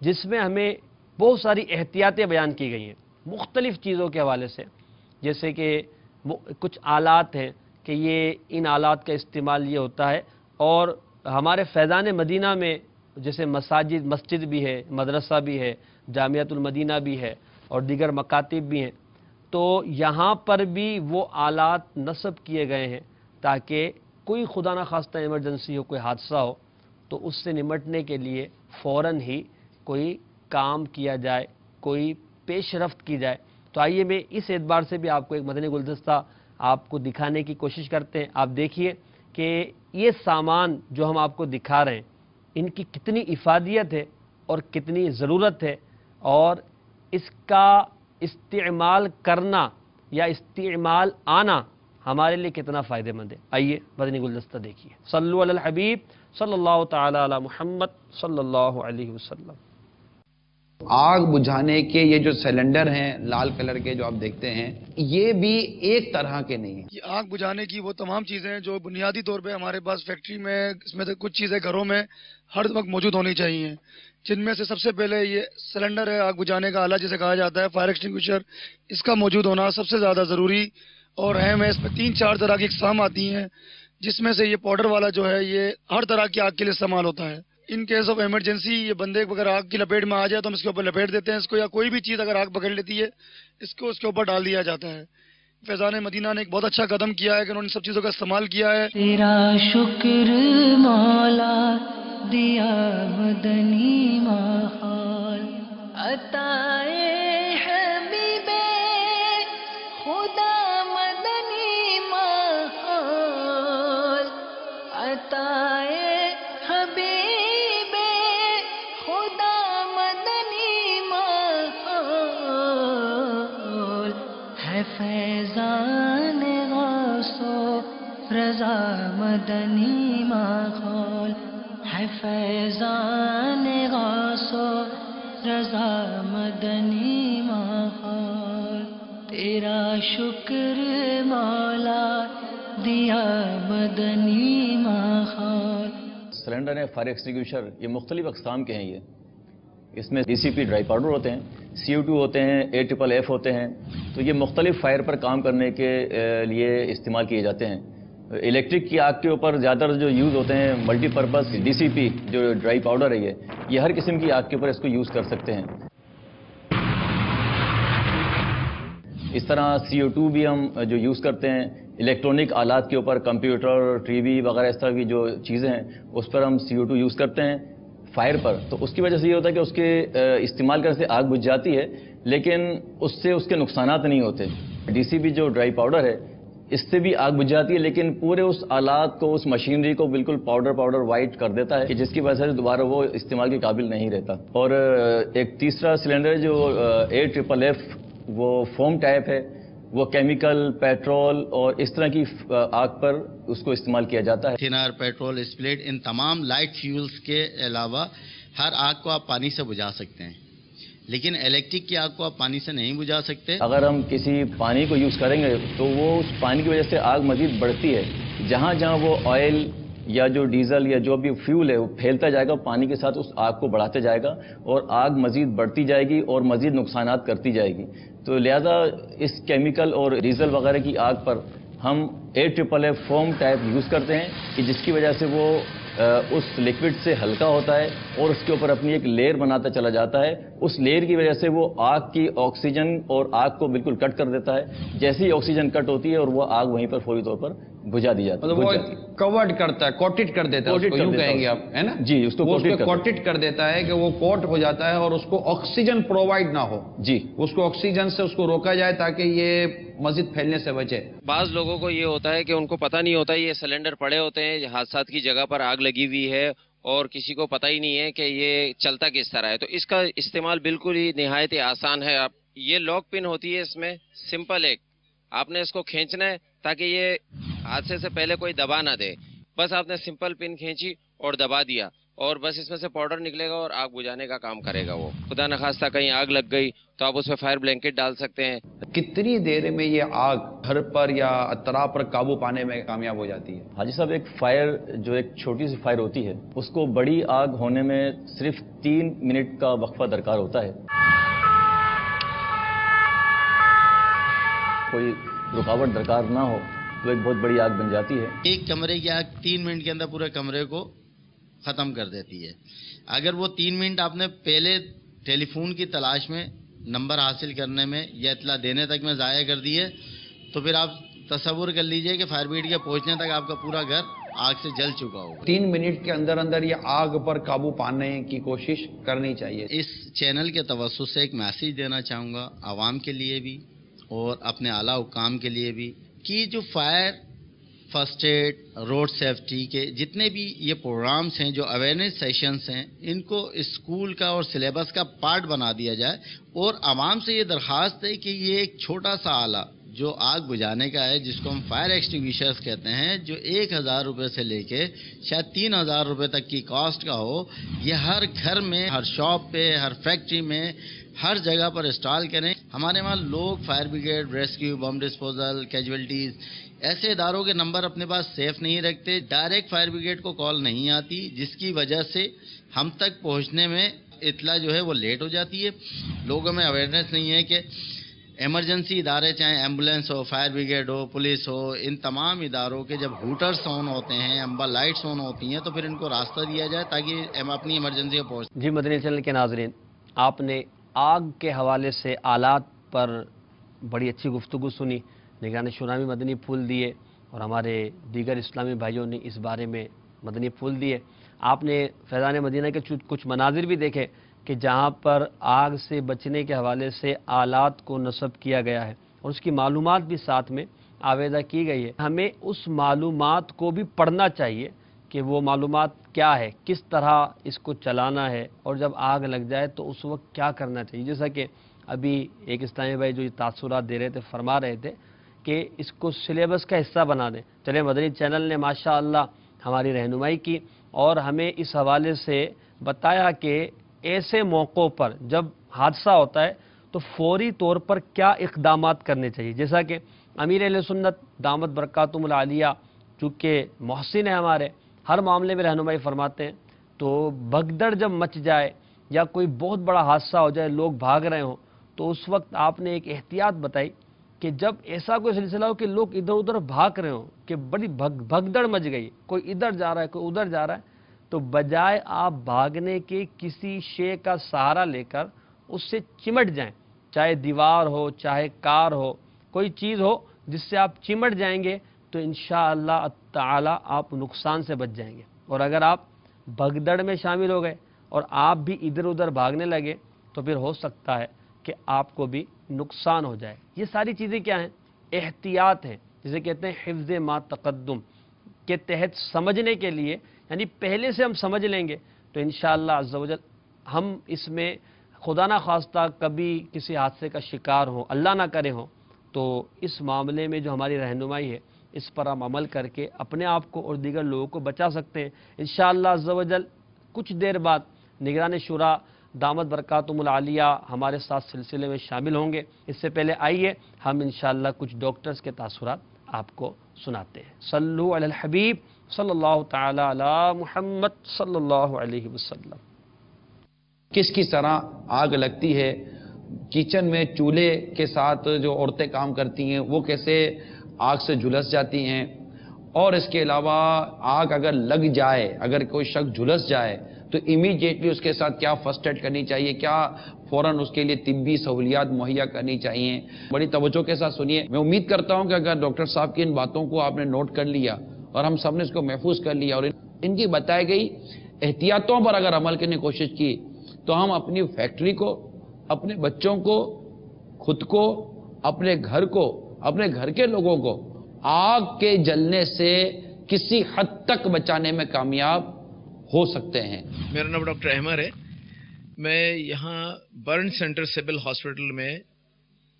S2: جس میں ہمیں بہت ساری احتیاطیں بیان کی گئی ہیں مختلف چیزوں کے حوالے سے، جیسے کہ کچھ آلات ہیں کہ یہ ان آلات کا استعمال یہ ہوتا ہے، اور ہمارے فیضان مدینہ میں جیسے مسجد بھی ہے، مدرسہ بھی ہے، جامعۃ المدینہ بھی ہے اور دیگر مکاتب بھی ہیں، تو یہاں پر بھی وہ آلات نصب کیے گئے ہیں تاکہ کوئی خدا نخواستہ ایمرجنسی ہو، کوئی حادثہ ہو تو اس سے نمٹنے کے لیے فوراً ہی کوئی کام کیا جائے، کوئی پیش رفت کی جائے۔ تو آئیے میں اس اعتبار سے بھی آپ کو ایک مدنی گلدستہ آپ کو دکھانے کی کوشش کرتے ہیں۔ آپ دیکھیے کہ یہ سامان جو ہم آپ کو دکھا رہے ہیں ان کی کتنی افادیت ہے اور کتنی ضرورت ہے، اور اس کا استعمال کرنا یا استعمال آنا ہمارے لیے کتنا فائدہ مند ہے۔ آئیے مدنی گلدستہ دیکھیے۔ صلو علی الحبیب صلی اللہ تعالی علی محمد صلی اللہ علیہ وسلم۔
S3: آگ بجھانے کے یہ جو سلنڈر ہیں لال کلر کے جو آپ دیکھتے ہیں، یہ بھی ایک طرح کے نہیں ہیں۔
S5: یہ آگ بجھانے کی وہ تمام چیزیں ہیں جو بنیادی طور پہ ہمارے پاس فیکٹری میں، اس میں سے کچھ چیزیں گھروں میں ہر وقت موجود ہونی چاہیے، جن میں سے سب سے پہلے یہ سلنڈر ہے، آگ بجھانے کا آلہ جسے کہا جاتا ہے، فائر ایکسٹنگوشر، اس کا موجود ہونا سب سے زیادہ ضروری اور اہم ہے۔ اس میں 3-4 طرح کی اقسام آتی ہیں، جس میں سے یہ پاؤڈر والا جو ہے یہ ہر طرح کی آگ کے لیے استعمال ہوتا ہے۔ ان کیس آف ایمرجنسی یہ بندے اگر آگ کی لپیٹ میں آ جائے تو ہم اس کے اوپر لپیٹ دیتے ہیں اس کو، یا کوئی بھی چیز اگر آگ پکڑ لیتی ہے اس کو اس کے اوپر ڈال دیا جاتا ہے۔ فیضان مدینہ نے ایک بہت اچھا قدم کیا ہے کہ انہوں نے ان سب چیزوں کا استعمال کیا ہے۔
S1: تیرا شکر مولا دیا مدنی ماحول، عطائے حبیب خدا مدنی ماحول، عطائے حبیب خدا مدنی ماحول، ہے فیضان غوث و رضا مدنی ماحول، ہے فیضان غوث و رضا مدنی ماحول، تیرا شکر مولا دیا مدنی ماحول۔
S6: سلنڈر ہے، فائر ایکسٹنگوشر، یہ مختلف اقسام کے ہیں۔ یہ اس میں ڈی سی پی ڈرائی پاؤڈر ہوتے ہیں، CO2 ہوتے ہیں، AFFF ہوتے ہیں، تو یہ مختلف فائر پر کام کرنے کے لیے استعمال کیے جاتے ہیں۔ الیکٹرک کی آگ کے اوپر زیادہ تر جو یوز ہوتے ہیں ملٹی پرپز DCP جو ڈرائی پاؤڈر ہے، یہ ہر قسم کی آگ کے اوپر اس کو یوز کر سکتے ہیں۔ اس طرح CO2 بھی ہم جو یوز کرتے ہیں الیکٹرانک آلات کے اوپر، کمپیوٹر، ٹی وی وغیرہ اس طرح کی جو چیزیں ہیں اس پر ہم CO2 یوز کرتے ہیں فائر پر، تو اس کی وجہ سے یہ ہوتا ہے کہ اس کے استعمال کرنے سے آگ بجھ جاتی ہے، لیکن اس سے اس کے نقصانات نہیں ہوتے۔ DCP جو ڈرائی پاؤڈر ہے اس سے بھی آگ بجھ جاتی ہے، لیکن پورے اس آلات کو، اس مشینری کو بالکل پاؤڈر وائٹ کر دیتا ہے، کہ جس کی وجہ سے دوبارہ وہ استعمال کے قابل نہیں رہتا۔ اور ایک تیسرا سلنڈر جو AFFF وہ فوم ٹائپ ہے، وہ کیمیکل، پیٹرول اور اس طرح کی آگ پر اس کو استعمال کیا جاتا ہے۔
S7: تھنر، پیٹرول، اسپلٹ، ان تمام لائٹ فیولز کے علاوہ ہر آگ کو آپ پانی سے بجھا سکتے ہیں، لیکن الیکٹرک کی آگ کو آپ پانی سے نہیں بجھا سکتے۔
S6: اگر ہم کسی پانی کو یوز کریں گے تو وہ اس پانی کی وجہ سے آگ مزید بڑھتی ہے، جہاں جہاں وہ آئل یا جو ڈیزل یا جو بھی فیول ہے وہ پھیلتا جائے گا، پانی کے ساتھ اس آگ کو بڑھاتے جائے گا اور آگ مزید بڑھتی جائے گی اور مزید نقصانات کرتی جائے گی۔ تو لہذا اس کیمیکل اور ڈیزل وغیرہ کی آگ پر ہم AFFF فوم ٹائپ یوز کرتے ہیں، کہ جس کی وجہ سے وہ اس لیکوڈ سے ہلکا ہوتا ہے اور اس کے اوپر اپنی ایک لیئر بناتا چلا جاتا ہے۔ اس لیئر کی وجہ سے وہ آگ کی آکسیجن اور آگ کو بالکل کٹ کر دیتا ہے، جیسے ہی آکسیجن کٹ ہوتی ہے اور وہ آگ وہیں پر فوری طور پر بجھا دی جاتی ہے۔
S3: مطلب وہ کورڈ کرتا ہے، کوٹڈ کر دیتا ہے، اس کو یوں کہیں گے آپ، ہے نا؟
S6: جی، اس کو
S3: کوٹڈ کر دیتا ہے کہ وہ کوٹ ہو جاتا ہے اور اس کو آکسیجن پرووائڈ نہ ہو،
S6: جی،
S3: اس کو آکسیجن سے اس کو روکا جائے تاکہ یہ مزید پھیلنے سے بچے۔
S8: بعض لوگوں کو یہ ہوتا ہے کہ ان کو پتہ نہیں ہوتا، یہ سلنڈر پڑے ہوتے ہیں، حادثات کی جگہ پر آگ لگی ہوئی ہے اور کسی کو پتہ ہی نہیں ہے کہ یہ چلتا کس طرح ہے، تو اس کا استعمال بالکل ہی نہایت آسان ہے۔ آپ یہ لاک پن ہوتی ہے، اس میں سمپل ایک آپ نے اس کو کھینچنا ہے تاکہ یہ حادثے سے پہلے کوئی دبا نہ دے، بس آپ نے سمپل پن کھینچی اور دبا دیا اور بس اس میں سے پاؤڈر نکلے گا اور آگ بجھانے کا کام کرے گا وہ. خدا نخواستہ کہیں آگ لگ گئی تو آپ اس میں فائر بلینکٹ ڈال سکتے ہیں.
S3: کتنی دیر میں یہ آگ گھر پر یا اطراف پر قابو پانے میں کامیاب ہو جاتی ہے؟
S6: حاجی صاحب، ایک فائر جو ایک چھوٹی سی فائر ہوتی ہے اس کو بڑی آگ ہونے میں صرف 3 منٹ کا وقفہ درکار ہوتا ہے. کوئی رکاوٹ درکار نہ ہو تو ایک بہت بڑی آگ بن جاتی ہے.
S7: ایک کمرے کی آگ 3 منٹ کے اندر پورے کمرے کو ختم کر دیتی ہے. اگر وہ 3 منٹ آپ نے پہلے ٹیلی فون کی تلاش میں نمبر حاصل کرنے میں یا اطلاع دینے تک میں ضائع کر دیے تو پھر آپ تصور کر لیجئے کہ فائر بریگیڈ کے پہنچنے تک آپ کا پورا گھر آگ سے جل چکا ہوگا.
S3: 3 منٹ کے اندر اندر یہ آگ پر قابو پانے کی کوشش کرنی چاہیے.
S7: اس چینل کے توسط سے ایک میسیج دینا چاہوں گا عوام کے لیے بھی اور اپنے اعلیٰ حکام کے لیے بھی کہ جو fire first aid road safety کے جتنے بھی یہ پروگرامز ہیں، جو اویئرنیس سیشنز ہیں، ان کو اسکول کا اور سلیبس کا پارٹ بنا دیا جائے. اور عوام سے یہ درخواست ہے کہ یہ ایک چھوٹا سا آلہ جو آگ بجھانے کا ہے، جس کو ہم فائر ایکسٹنگویشرز کہتے ہیں، جو 1000 روپے سے لے کے شاید 3000 روپے تک کی کاسٹ کا ہو، یہ ہر گھر میں، ہر شاپ پہ، ہر فیکٹری میں، ہر جگہ پر انسٹال کریں. ہمارے وہاں لوگ fire brigade, rescue, bomb disposal, casualties ایسے اداروں کے نمبر اپنے پاس سیف نہیں رکھتے. ڈائریکٹ فائر بریگیڈ کو کال نہیں آتی، جس کی وجہ سے ہم تک پہنچنے میں اطلاع جو ہے وہ لیٹ ہو جاتی ہے. لوگوں میں اویئرنیس نہیں ہے کہ ایمرجنسی ادارے، چاہے ایمبولینس ہو، فائر بریگیڈ ہو، پولیس ہو، ان تمام اداروں کے جب ہوٹرز آن ہوتے ہیں، امبر لائٹس آن ہوتی ہیں، تو پھر ان کو راستہ دیا جائے تاکہ ہم اپنی ایمرجنسی کو پہنچ.
S2: جی، مدنی چینل کے ناظرین، آپ نے آگ کے حوالے سے آلات پر بڑی اچھی گفتگو سنی. نگران شورا میں مدنی پھول دیے اور ہمارے دیگر اسلامی بھائیوں نے اس بارے میں مدنی پھول دیے. آپ نے فیضان مدینہ کے کچھ مناظر بھی دیکھے کہ جہاں پر آگ سے بچنے کے حوالے سے آلات کو نصب کیا گیا ہے اور اس کی معلومات بھی ساتھ میں آویزہ کی گئی ہے. ہمیں اس معلومات کو بھی پڑھنا چاہیے کہ وہ معلومات کیا ہے، کس طرح اس کو چلانا ہے، اور جب آگ لگ جائے تو اس وقت کیا کرنا چاہیے. جیسا کہ ابھی ایک اسلامی بھائی جو یہ تاثرات دے رہے تھے فرما رہے تھے کہ اس کو سلیبس کا حصہ بنا دیں. چلے، مدنی چینل نے ماشاءاللہ ہماری رہنمائی کی اور ہمیں اس حوالے سے بتایا کہ ایسے موقعوں پر جب حادثہ ہوتا ہے تو فوری طور پر کیا اقدامات کرنے چاہیے. جیسا کہ امیر اہل سنت دامت برکاتہم العالیہ چونکہ محسن ہے ہمارے، ہر معاملے میں رہنمائی فرماتے ہیں. تو بھگدڑ جب مچ جائے یا کوئی بہت بڑا حادثہ ہو جائے، لوگ بھاگ رہے ہوں، تو اس وقت آپ نے ایک احتیاط بتائی کہ جب ایسا کوئی سلسلہ ہو کہ لوگ ادھر ادھر بھاگ رہے ہوں، کہ بڑی بھگدڑ مچ گئی، کوئی ادھر جا رہا ہے، کوئی ادھر جا رہا ہے، تو بجائے آپ بھاگنے کے کسی شے کا سہارا لے کر اس سے چمٹ جائیں. چاہے دیوار ہو، چاہے کار ہو، کوئی چیز ہو جس سے آپ چمٹ جائیں گے تو انشاءاللہ تعالی آپ نقصان سے بچ جائیں گے. اور اگر آپ بھگدڑ میں شامل ہو گئے اور آپ بھی ادھر ادھر بھاگنے لگے تو پھر ہو سکتا ہے کہ آپ کو بھی نقصان ہو جائے. یہ ساری چیزیں کیا ہیں؟ احتیاط ہیں، جسے کہتے ہیں حفظ ما تقدم کے تحت سمجھنے کے لیے، یعنی پہلے سے ہم سمجھ لیں گے تو انشاءاللہ عز و جل ہم اس میں خدا نہ خواستہ کبھی کسی حادثے کا شکار ہوں، اللہ نہ کرے ہوں، تو اس معاملے میں جو ہماری رہنمائی ہے اس پر ہم عمل کر کے اپنے آپ کو اور دیگر لوگوں کو بچا سکتے ہیں. انشاءاللہ عز و جل کچھ دیر بعد نگران شورا دامت برکاتہم العالیہ ہمارے ساتھ سلسلے میں شامل ہوں گے. اس سے پہلے آئیے ہم انشاءاللہ کچھ ڈاکٹرز کے تاثرات آپ کو سناتے ہیں. صلو علی الحبیب صلی اللہ تعالی علی محمد صلی اللہ علیہ وسلم.
S3: کس طرح آگ لگتی ہے، کچن میں چولہے کے ساتھ جو عورتیں کام کرتی ہیں وہ کیسے آگ سے جھلس جاتی ہیں، اور اس کے علاوہ آگ اگر لگ جائے، اگر کوئی شخص جھلس جائے تو امیڈیٹلی اس کے ساتھ کیا فرسٹ ایڈ کرنی چاہیے، کیا فوراً اس کے لیے طبی سہولیات مہیا کرنی چاہیے. بڑی توجہ کے ساتھ سنیے. میں امید کرتا ہوں کہ اگر ڈاکٹر صاحب کی ان باتوں کو آپ نے نوٹ کر لیا اور ہم سب نے اس کو محفوظ کر لیا اور ان کی بتائی گئی احتیاطوں پر اگر عمل کرنے کی کوشش کی تو ہم اپنی فیکٹری کو، اپنے بچوں کو، خود کو، اپنے گھر کو، اپنے گھر کے لوگوں کو آگ کے جلنے سے کسی حد تک بچانے میں کامیاب ہو سکتے ہیں.
S9: میرا نام ڈاکٹر احمد ہے. میں یہاں برن سینٹر سول ہاسپٹل میں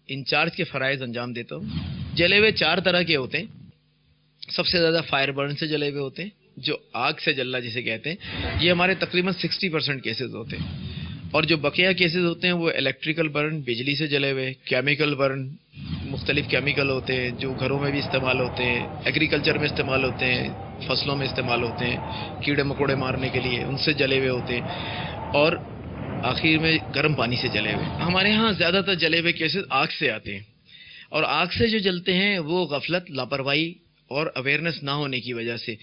S9: انچارج کے فرائض انجام دیتا ہوں. جلے ہوئے 4 طرح کے ہوتے ہیں. سب سے زیادہ فائر برن سے جلے ہوئے ہوتے ہیں، جو آگ سے جلنا جسے کہتے ہیں، یہ ہمارے تقریباً 60% کیسز ہوتے ہیں. اور جو بقیہ کیسز ہوتے ہیں وہ الیکٹریکل برن، بجلی سے جلے ہوئے، کیمیکل برن، مختلف کیمیکل ہوتے ہیں جو گھروں میں بھی استعمال ہوتے ہیں، ایگریکلچر میں استعمال ہوتے ہیں، فصلوں میں استعمال ہوتے ہیں، کیڑے مکوڑے مارنے کے لیے ان سے جلے ہوئے ہوتے ہیں، اور آخر میں گرم پانی سے جلے ہوئے. ہمارے ہاں زیادہ تر جلے ہوئے کیسز آگ سے آتے ہیں، اور آگ سے جو جلتے ہیں وہ غفلت، لاپرواہی اور اویئرنیس نہ ہونے کی وجہ سے.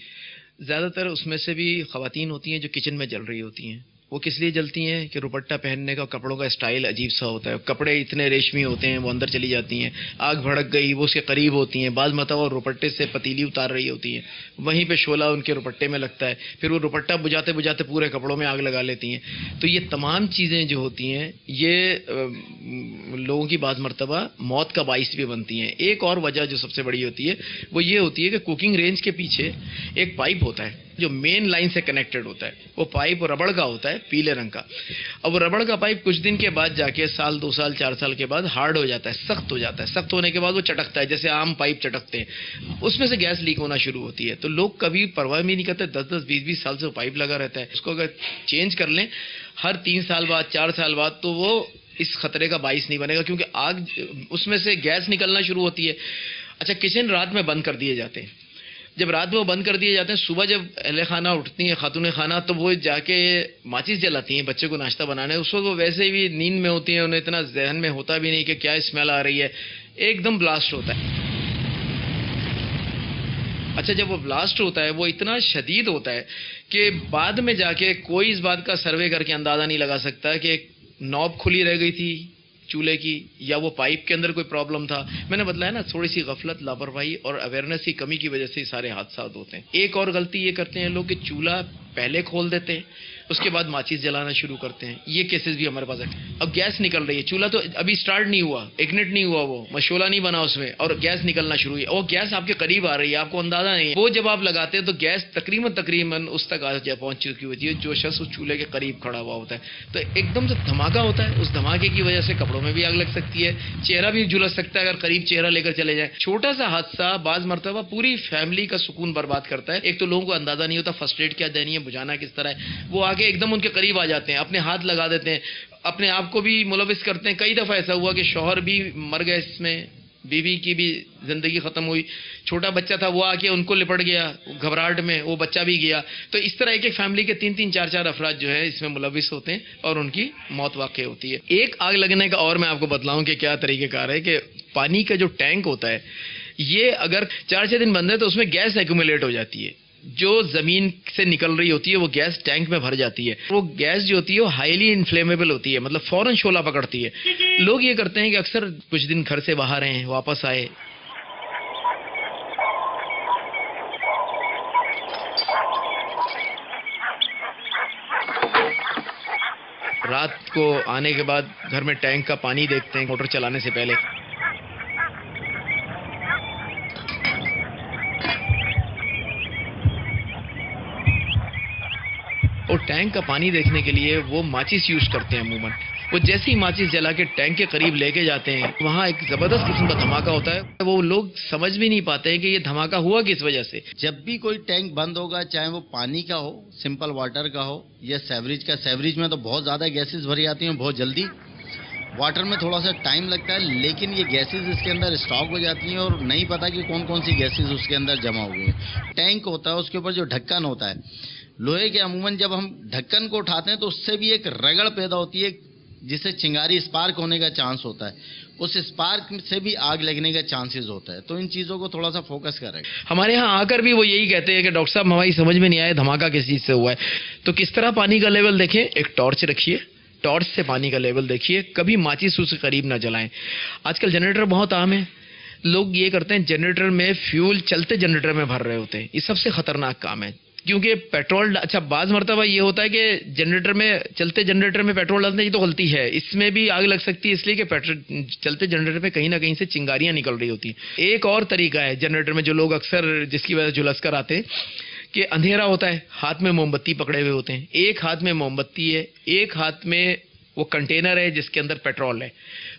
S9: زیادہ تر اس میں سے بھی خواتین ہوتی ہیں جو کچن میں جل رہی ہوتی ہیں. وہ کس لیے جلتی ہیں کہ دوپٹہ پہننے کا، کپڑوں کا اسٹائل عجیب سا ہوتا ہے، کپڑے اتنے ریشمی ہوتے ہیں، وہ اندر چلی جاتی ہیں، آگ بھڑک گئی، وہ اس کے قریب ہوتی ہیں، بعض مرتبہ وہ دوپٹے سے پتیلی اتار رہی ہوتی ہیں، وہیں پہ شعلہ ان کے دوپٹے میں لگتا ہے، پھر وہ دوپٹہ بجھاتے بجھاتے پورے کپڑوں میں آگ لگا لیتی ہیں. تو یہ تمام چیزیں جو ہوتی ہیں یہ لوگوں کی بعض مرتبہ موت کا باعث بھی بنتی ہیں. ایک اور وجہ جو سب سے بڑی ہوتی ہے وہ یہ ہوتی ہے کہ کوکنگ رینج کے پیچھے ایک پائپ ہوتا ہے جو مین لائن سے کنیکٹڈ ہوتا ہے. وہ پائپ ربڑ کا ہوتا ہے، پیلے رنگ کا. اب وہ ربڑ کا پائپ کچھ دن کے بعد جا کے سال، 2 سال، 4 سال کے بعد ہارڈ ہو جاتا ہے، سخت ہو جاتا ہے. سخت ہونے کے بعد وہ چٹکتا ہے جیسے عام پائپ چٹکتے ہیں، اس میں سے گیس لیک ہونا شروع ہوتی ہے. تو لوگ کبھی پرواہ بھی نہیں کرتے، 10-10، 20-20 سال سے وہ پائپ لگا رہتا ہے. اس کو اگر چینج کر لیں ہر 3 سال بعد، 4 سال بعد، تو وہ اس خطرے کا باعث نہیں بنے گا، کیونکہ آگ اس میں سے گیس نکلنا شروع ہوتی ہے. اچھا، کچن رات میں بند کر دیے جاتے ہیں. جب رات میں وہ بند کر دیے جاتے ہیں، صبح جب اہل خانہ اٹھتی ہیں، خاتون خانہ، تو وہ جا کے ماچس جلاتی ہیں بچے کو ناشتہ بنانے. اس وقت وہ ویسے بھی نیند میں ہوتی ہیں، انہیں اتنا ذہن میں ہوتا بھی نہیں کہ کیا اسمیل آ رہی ہے، ایک دم بلاسٹ ہوتا ہے. اچھا، جب وہ بلاسٹ ہوتا ہے وہ اتنا شدید ہوتا ہے کہ بعد میں جا کے کوئی اس بات کا سروے کر کے اندازہ نہیں لگا سکتا کہ ایک نوب کھلی رہ گئی تھی چولہے کی یا وہ پائپ کے اندر کوئی پرابلم تھا. میں نے بتلایا نا، تھوڑی سی غفلت، لاپرواہی اور اویئرنیس کی کمی کی وجہ سے یہ سارے حادثات ہوتے ہیں. ایک اور غلطی یہ کرتے ہیں لوگ کہ چولہا پہلے کھول دیتے ہیں، اس کے بعد ماچس جلانا شروع کرتے ہیں. یہ کیسز بھی ہمارے پاس ہے. اب گیس نکل رہی ہے، چولہا تو ابھی سٹارٹ نہیں ہوا، اگنٹ نہیں ہوا، وہ مشعلہ نہیں بنا اس میں، اور گیس نکلنا شروع ہوئی. اور گیس آپ کے قریب آ رہی ہے، آپ کو اندازہ نہیں ہے. وہ جب آپ لگاتے ہیں تو گیس تقریباً اس تک پہنچ چکی ہوتی ہے جو شخص اس چولہے کے قریب کھڑا ہوا ہوتا ہے. تو ایک دم سے دھماکہ ہوتا ہے، اس دھماکے کی وجہ سے کپڑوں میں بھی آگ لگ سکتی ہے، چہرہ بھی جھلس سکتا ہے اگر قریب چہرہ لے کر چلے جائیں. چھوٹا سا حادثہ بعض مرتبہ پوری فیملی کا سکون برباد کرتا ہے. ایک تو لوگوں کو اندازہ نہیں ہوتا فرسٹ ایڈ کیا دینی ہے، بجھانا کس طرح ہے. وہ آگے ایک دم ان کے قریب آ جاتے ہیں، اپنے ہاتھ لگا دیتے ہیں، اپنے آپ کو بھی ملوث کرتے ہیں. کئی دفعہ ایسا ہوا کہ شوہر بھی مر گئے اس میں، بیوی کی بھی زندگی ختم ہوئی، چھوٹا بچہ تھا وہ آ کے ان کو لپٹ گیا گھبراہٹ میں، وہ بچہ بھی گیا. تو اس طرح ایک فیملی کے 3-3، 4-4 افراد جو ہے اس میں ملوث ہوتے ہیں اور ان کی موت واقع ہوتی ہے. ایک آگ لگنے کا اور میں آپ کو بتلاؤں کہ کیا طریقہ کار ہے کہ پانی کا جو ٹینک ہوتا ہے یہ اگر 4-6 دن بند ہے تو اس میں گیس ایکومولیٹ ہو جاتی ہے، جو زمین سے نکل رہی ہوتی ہے وہ گیس ٹینک میں بھر جاتی ہے. وہ گیس جو ہوتی ہے وہ ہائیلی انفلیمیبل ہوتی ہے، مطلب فوراً شعلہ پکڑتی ہے. لوگ یہ کرتے ہیں کہ اکثر کچھ دن گھر سے باہر ہیں، واپس آئے، رات کو آنے کے بعد گھر میں ٹینک کا پانی دیکھتے ہیں موٹر چلانے سے پہلے. اور ٹینک کا پانی دیکھنے کے لیے وہ ماچس یوز کرتے ہیں عموماً. وہ جیسے ہی ماچس جلا کے ٹینک کے قریب لے کے جاتے ہیں وہاں ایک زبردست قسم کا دھماکہ ہوتا ہے. وہ لوگ سمجھ بھی نہیں پاتے ہیں کہ یہ دھماکہ ہوا کس وجہ سے.
S7: جب بھی کوئی ٹینک بند ہوگا، چاہے وہ پانی کا ہو، سمپل واٹر کا ہو یا سیوریج کا، سیوریج میں تو بہت زیادہ گیسز بھری آتی ہیں بہت جلدی، واٹر میں تھوڑا سا ٹائم لگتا ہے، لیکن یہ گیسز اس کے اندر اسٹاک ہو جاتی ہیں اور نہیں پتہ کہ کون کون سی گیسز اس کے اندر جمع ہو گئی ہیں. ٹینک ہوتا ہے، اس کے اوپر جو ڈھکن ہوتا ہے لوہے کے، عموماً جب ہم ڈھکن کو اٹھاتے ہیں تو اس سے بھی ایک رگڑ پیدا ہوتی ہے جسے چنگاری اسپارک ہونے کا چانس ہوتا ہے. اس اسپارک سے بھی آگ لگنے کا چانسز ہوتا ہے. تو ان چیزوں کو تھوڑا سا فوکس کریں.
S9: ہمارے ہاں آ کر بھی وہ یہی کہتے ہیں کہ ڈاکٹر صاحب ہماری سمجھ میں نہیں آیا دھماکہ کس چیز سے ہوا ہے. تو کس طرح پانی کا لیول دیکھیں، ایک ٹارچ رکھیے، ٹارچ سے پانی کا لیول دیکھیے، کبھی ماچس اس کے قریب نہ جلائیں. آج کل جنریٹر بہت عام ہے، لوگ یہ کرتے ہیں جنریٹر میں فیول چلتے جنریٹر میں بھر رہے ہوتے ہیں. یہ سب سے خطرناک کام ہے کیونکہ پیٹرول، اچھا بعض مرتبہ یہ ہوتا ہے کہ جنریٹر میں، چلتے جنریٹر میں پیٹرول ڈالتے ہیں، یہ تو غلطی ہے، اس میں بھی آگ لگ سکتی ہے اس لیے کہ چلتے جنریٹر میں کہیں نہ کہیں سے چنگاریاں نکل رہی ہوتی ہیں. ایک اور طریقہ ہے جنریٹر میں جو لوگ اکثر جس کی وجہ سے جھلس کر آتے ہیں کہ اندھیرا ہوتا ہے، ہاتھ میں موم بتی پکڑے ہوئے ہوتے ہیں. ایک ہاتھ میں موم بتی ہے، ایک ہاتھ میں وہ کنٹینر ہے جس کے اندر پیٹرول ہے،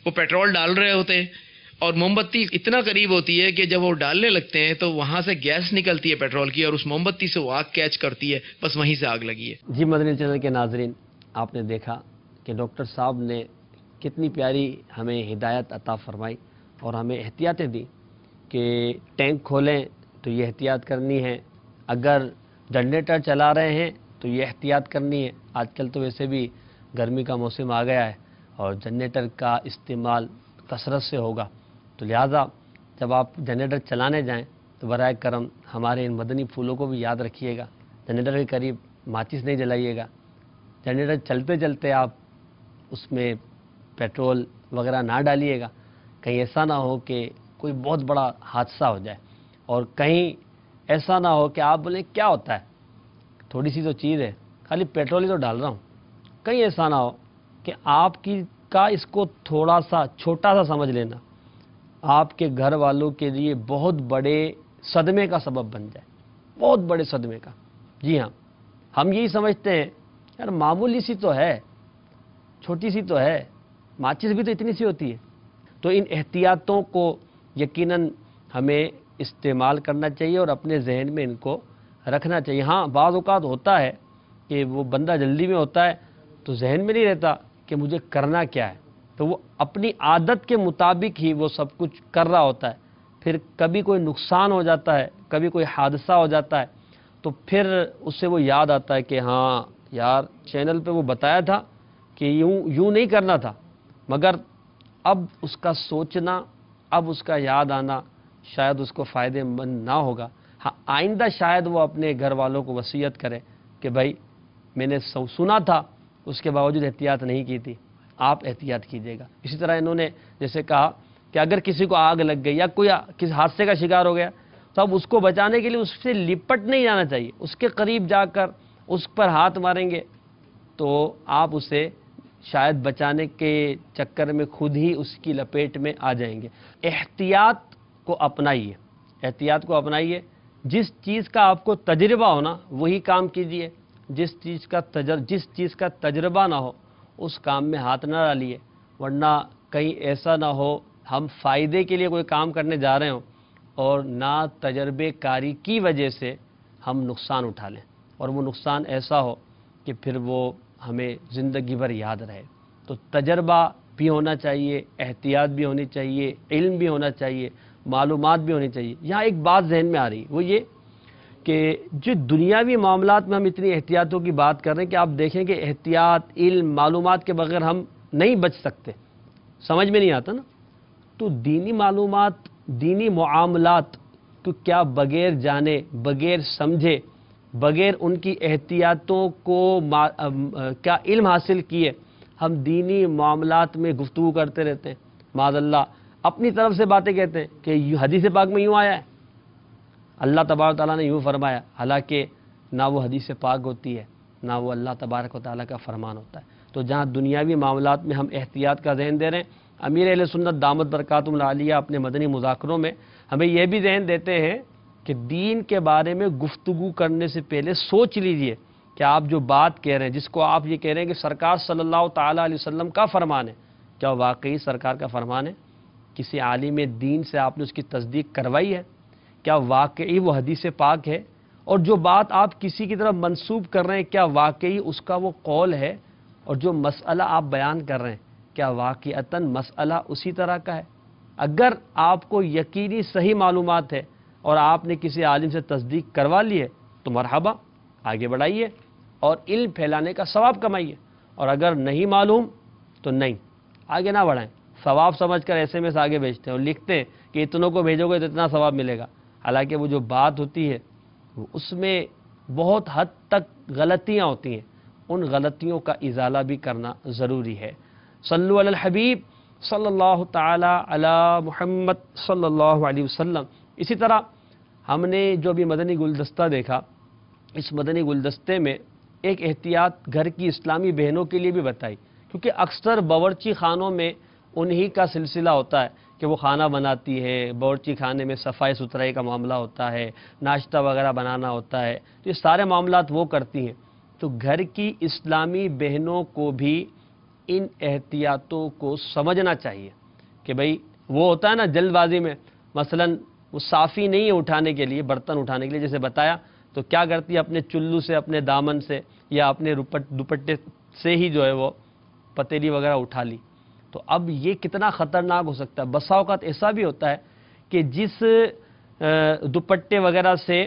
S9: وہ پیٹرول ڈال رہے ہوتے ہیں اور موم بتی اتنا قریب ہوتی ہے کہ جب وہ ڈالنے لگتے ہیں تو وہاں سے گیس نکلتی ہے پیٹرول کی، اور اس موم بتی سے وہ آگ کیچ کرتی ہے، بس وہیں سے آگ لگی ہے۔
S2: جی مدنی چینل کے ناظرین، آپ نے دیکھا کہ ڈاکٹر صاحب نے کتنی پیاری ہمیں ہدایت عطا فرمائی اور ہمیں احتیاطیں دی کہ ٹینک کھولیں تو یہ احتیاط کرنی ہے، اگر جنریٹر چلا رہے ہیں تو یہ احتیاط کرنی ہے۔ آج کل تو ویسے بھی گرمی کا موسم آ گیا ہے اور جنریٹر کا استعمال کثرت سے ہوگا، تو لہٰذا جب آپ جنریٹر چلانے جائیں تو برائے کرم ہمارے ان مدنی پھولوں کو بھی یاد رکھیے گا، جنریٹر کے قریب ماچس نہیں جلائیے گا، جنریٹر چلتے چلتے آپ اس میں پیٹرول وغیرہ نہ ڈالیے گا، کہیں ایسا نہ ہو کہ کوئی بہت بڑا حادثہ ہو جائے، اور کہیں ایسا نہ ہو کہ آپ بولیں کیا ہوتا ہے، تھوڑی سی تو چیز ہے، خالی پیٹرول ہی تو ڈال رہا ہوں، کہیں ایسا نہ ہو کہ آپ کا اس کو تھوڑا سا چھوٹا سا سمجھ لینا آپ کے گھر والوں کے لیے بہت بڑے صدمے کا سبب بن جائے، بہت بڑے صدمے کا۔ جی ہاں، ہم یہی سمجھتے ہیں یار معمولی سی تو ہے، چھوٹی سی تو ہے، ماچس بھی تو اتنی سی ہوتی ہے۔ تو ان احتیاطوں کو یقیناً ہمیں استعمال کرنا چاہیے اور اپنے ذہن میں ان کو رکھنا چاہیے۔ ہاں بعض اوقات ہوتا ہے کہ وہ بندہ جلدی میں ہوتا ہے تو ذہن میں نہیں رہتا کہ مجھے کرنا کیا ہے، تو وہ اپنی عادت کے مطابق ہی وہ سب کچھ کر رہا ہوتا ہے، پھر کبھی کوئی نقصان ہو جاتا ہے، کبھی کوئی حادثہ ہو جاتا ہے، تو پھر اس سے وہ یاد آتا ہے کہ ہاں یار چینل پہ وہ بتایا تھا کہ یوں نہیں کرنا تھا، مگر اب اس کا سوچنا، اب اس کا یاد آنا شاید اس کو فائدے مند نہ ہوگا۔ ہاں آئندہ شاید وہ اپنے گھر والوں کو وصیت کرے کہ بھائی میں نے سنا تھا، اس کے باوجود احتیاط نہیں کی تھی، آپ احتیاط کیجیے گا۔ اسی طرح انہوں نے جیسے کہا کہ اگر کسی کو آگ لگ گئی یا کوئی کسی حادثے کا شکار ہو گیا تو اب اس کو بچانے کے لیے اس سے لپٹ نہیں جانا چاہیے، اس کے قریب جا کر اس پر ہاتھ ماریں گے تو آپ اسے شاید بچانے کے چکر میں خود ہی اس کی لپیٹ میں آ جائیں گے۔ احتیاط کو اپنائیے، احتیاط کو اپنائیے، جس چیز کا آپ کو تجربہ ہونا وہی کام کیجیے، جس چیز کا تجربہ نہ ہو اس کام میں ہاتھ نہ ڈالیے، ورنہ کہیں ایسا نہ ہو ہم فائدے کے لیے کوئی کام کرنے جا رہے ہوں اور نہ تجربے کاری کی وجہ سے ہم نقصان اٹھا لیں، اور وہ نقصان ایسا ہو کہ پھر وہ ہمیں زندگی بھر یاد رہے۔ تو تجربہ بھی ہونا چاہیے، احتیاط بھی ہونی چاہیے، علم بھی ہونا چاہیے، معلومات بھی ہونی چاہیے۔ یہاں ایک بات ذہن میں آ رہی ہے، وہ یہ کہ جو دنیاوی معاملات میں ہم اتنی احتیاطوں کی بات کر رہے ہیں کہ آپ دیکھیں کہ احتیاط، علم، معلومات کے بغیر ہم نہیں بچ سکتے، سمجھ میں نہیں آتا نا۔ تو دینی معلومات، دینی معاملات کو کیا بغیر جانے، بغیر سمجھے، بغیر ان کی احتیاطوں کو کیا علم حاصل کیے ہم دینی معاملات میں گفتگو کرتے رہتے ہیں، معاذ اللہ اپنی طرف سے باتیں کہتے ہیں کہ حدیث پاک میں یوں آیا ہے، اللہ تبارک و تعالیٰ نے یوں فرمایا، حالانکہ نہ وہ حدیث پاک ہوتی ہے نہ وہ اللہ تبارک و تعالیٰ کا فرمان ہوتا ہے۔ تو جہاں دنیاوی معاملات میں ہم احتیاط کا ذہن دے رہے ہیں، امیر اہل سنت دامت برکاتہم العالیہ اپنے مدنی مذاکروں میں ہمیں یہ بھی ذہن دیتے ہیں کہ دین کے بارے میں گفتگو کرنے سے پہلے سوچ لیجئے کہ آپ جو بات کہہ رہے ہیں، جس کو آپ یہ کہہ رہے ہیں کہ سرکار صلی اللہ تعالیٰ علیہ وسلم کا فرمان ہے، کیا واقعی سرکار کا فرمان ہے؟ کسی عالم دین سے آپ نے اس کی تصدیق کروائی ہے؟ کیا واقعی وہ حدیث پاک ہے؟ اور جو بات آپ کسی کی طرف منسوب کر رہے ہیں کیا واقعی اس کا وہ قول ہے؟ اور جو مسئلہ آپ بیان کر رہے ہیں کیا واقعتاً مسئلہ اسی طرح کا ہے؟ اگر آپ کو یقینی صحیح معلومات ہے اور آپ نے کسی عالم سے تصدیق کروا لی ہے تو مرحبا، آگے بڑھائیے اور علم پھیلانے کا ثواب کمائیے، اور اگر نہیں معلوم تو نہیں، آگے نہ بڑھائیں، ثواب سمجھ کر ایس ایم ایس آگے بھیجتے ہیں اور لکھتے ہیں کہ اتنوں کو بھیجو گے تو اتنا ثواب ملے گا، حالانکہ وہ جو بات ہوتی ہے اس میں بہت حد تک غلطیاں ہوتی ہیں، ان غلطیوں کا ازالہ بھی کرنا ضروری ہے۔ صلو علی الحبیب صلی اللہ تعالی علی محمد صلی اللہ علیہ وسلم۔ اسی طرح ہم نے جو بھی مدنی گلدستہ دیکھا، اس مدنی گلدستے میں ایک احتیاط گھر کی اسلامی بہنوں کے لیے بھی بتائی، کیونکہ اکثر باورچی خانوں میں انہی کا سلسلہ ہوتا ہے کہ وہ کھانا بناتی ہے، باورچی خانے میں صفائی ستھرائی کا معاملہ ہوتا ہے، ناشتہ وغیرہ بنانا ہوتا ہے، تو یہ سارے معاملات وہ کرتی ہیں۔ تو گھر کی اسلامی بہنوں کو بھی ان احتیاطوں کو سمجھنا چاہیے کہ بھئی وہ ہوتا ہے نا جلد بازی میں، مثلا وہ صافی نہیں ہے اٹھانے کے لیے، برتن اٹھانے کے لیے جیسے بتایا، تو کیا کرتی ہے اپنے چلو سے، اپنے دامن سے یا اپنے دوپٹے سے ہی جو ہے وہ پتیلی وغیرہ اٹھا لی. تو اب یہ کتنا خطرناک ہو سکتا ہے. بسا اوقات ایسا بھی ہوتا ہے کہ جس دوپٹے وغیرہ سے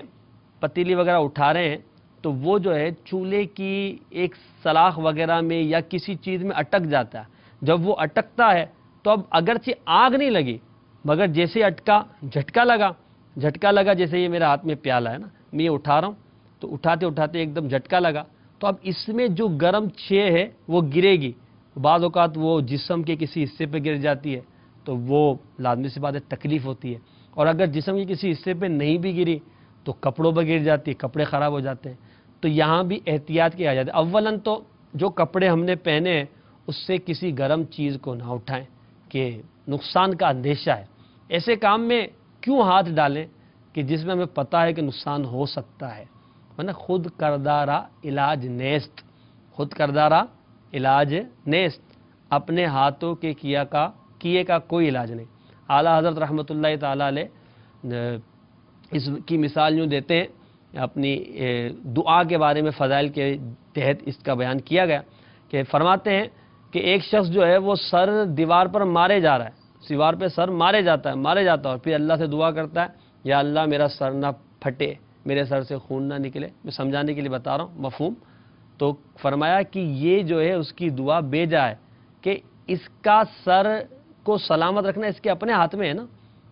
S2: پتیلی وغیرہ اٹھا رہے ہیں تو وہ جو ہے چولہے کی ایک سلاخ وغیرہ میں یا کسی چیز میں اٹک جاتا ہے. جب وہ اٹکتا ہے تو اب اگرچہ آگ نہیں لگی مگر جیسے اٹکا جھٹکا لگا، جیسے یہ میرے ہاتھ میں پیالہ ہے نا، میں یہ اٹھا رہا ہوں تو اٹھاتے اٹھاتے ایک دم جھٹکا لگا، تو اب اس میں جو گرم چھ ہے وہ گرے گی. بعض اوقات وہ جسم کے کسی حصے پہ گر جاتی ہے تو وہ لازمی سی بات ہے تکلیف ہوتی ہے، اور اگر جسم کے کسی حصے پہ نہیں بھی گری تو کپڑوں پہ گر جاتی ہے، کپڑے خراب ہو جاتے ہیں. تو یہاں بھی احتیاط کیا جاتا ہے. اولاً تو جو کپڑے ہم نے پہنے ہیں اس سے کسی گرم چیز کو نہ اٹھائیں کہ نقصان کا اندیشہ ہے. ایسے کام میں کیوں ہاتھ ڈالیں کہ جس میں ہمیں پتہ ہے کہ نقصان ہو سکتا ہے. ورنہ خود کردارہ علاج نیست، خود کردارہ علاج نیست، اپنے ہاتھوں کے کیے کا کوئی علاج نہیں. اعلیٰ حضرت رحمۃ اللہ تعالیٰ علیہ اس کی مثال یوں دیتے ہیں، اپنی دعا کے بارے میں فضائل کے تحت اس کا بیان کیا گیا کہ فرماتے ہیں کہ ایک شخص جو ہے وہ سر دیوار پر مارے جا رہا ہے، دیوار پہ سر مارے جاتا ہے اور پھر اللہ سے دعا کرتا ہے یا اللہ میرا سر نہ پھٹے، میرے سر سے خون نہ نکلے. میں سمجھانے کے لیے بتا رہا ہوں مفہوم. تو فرمایا کہ یہ جو ہے اس کی دعا بے جا ہے کہ اس کا سر کو سلامت رکھنا اس کے اپنے ہاتھ میں ہے نا،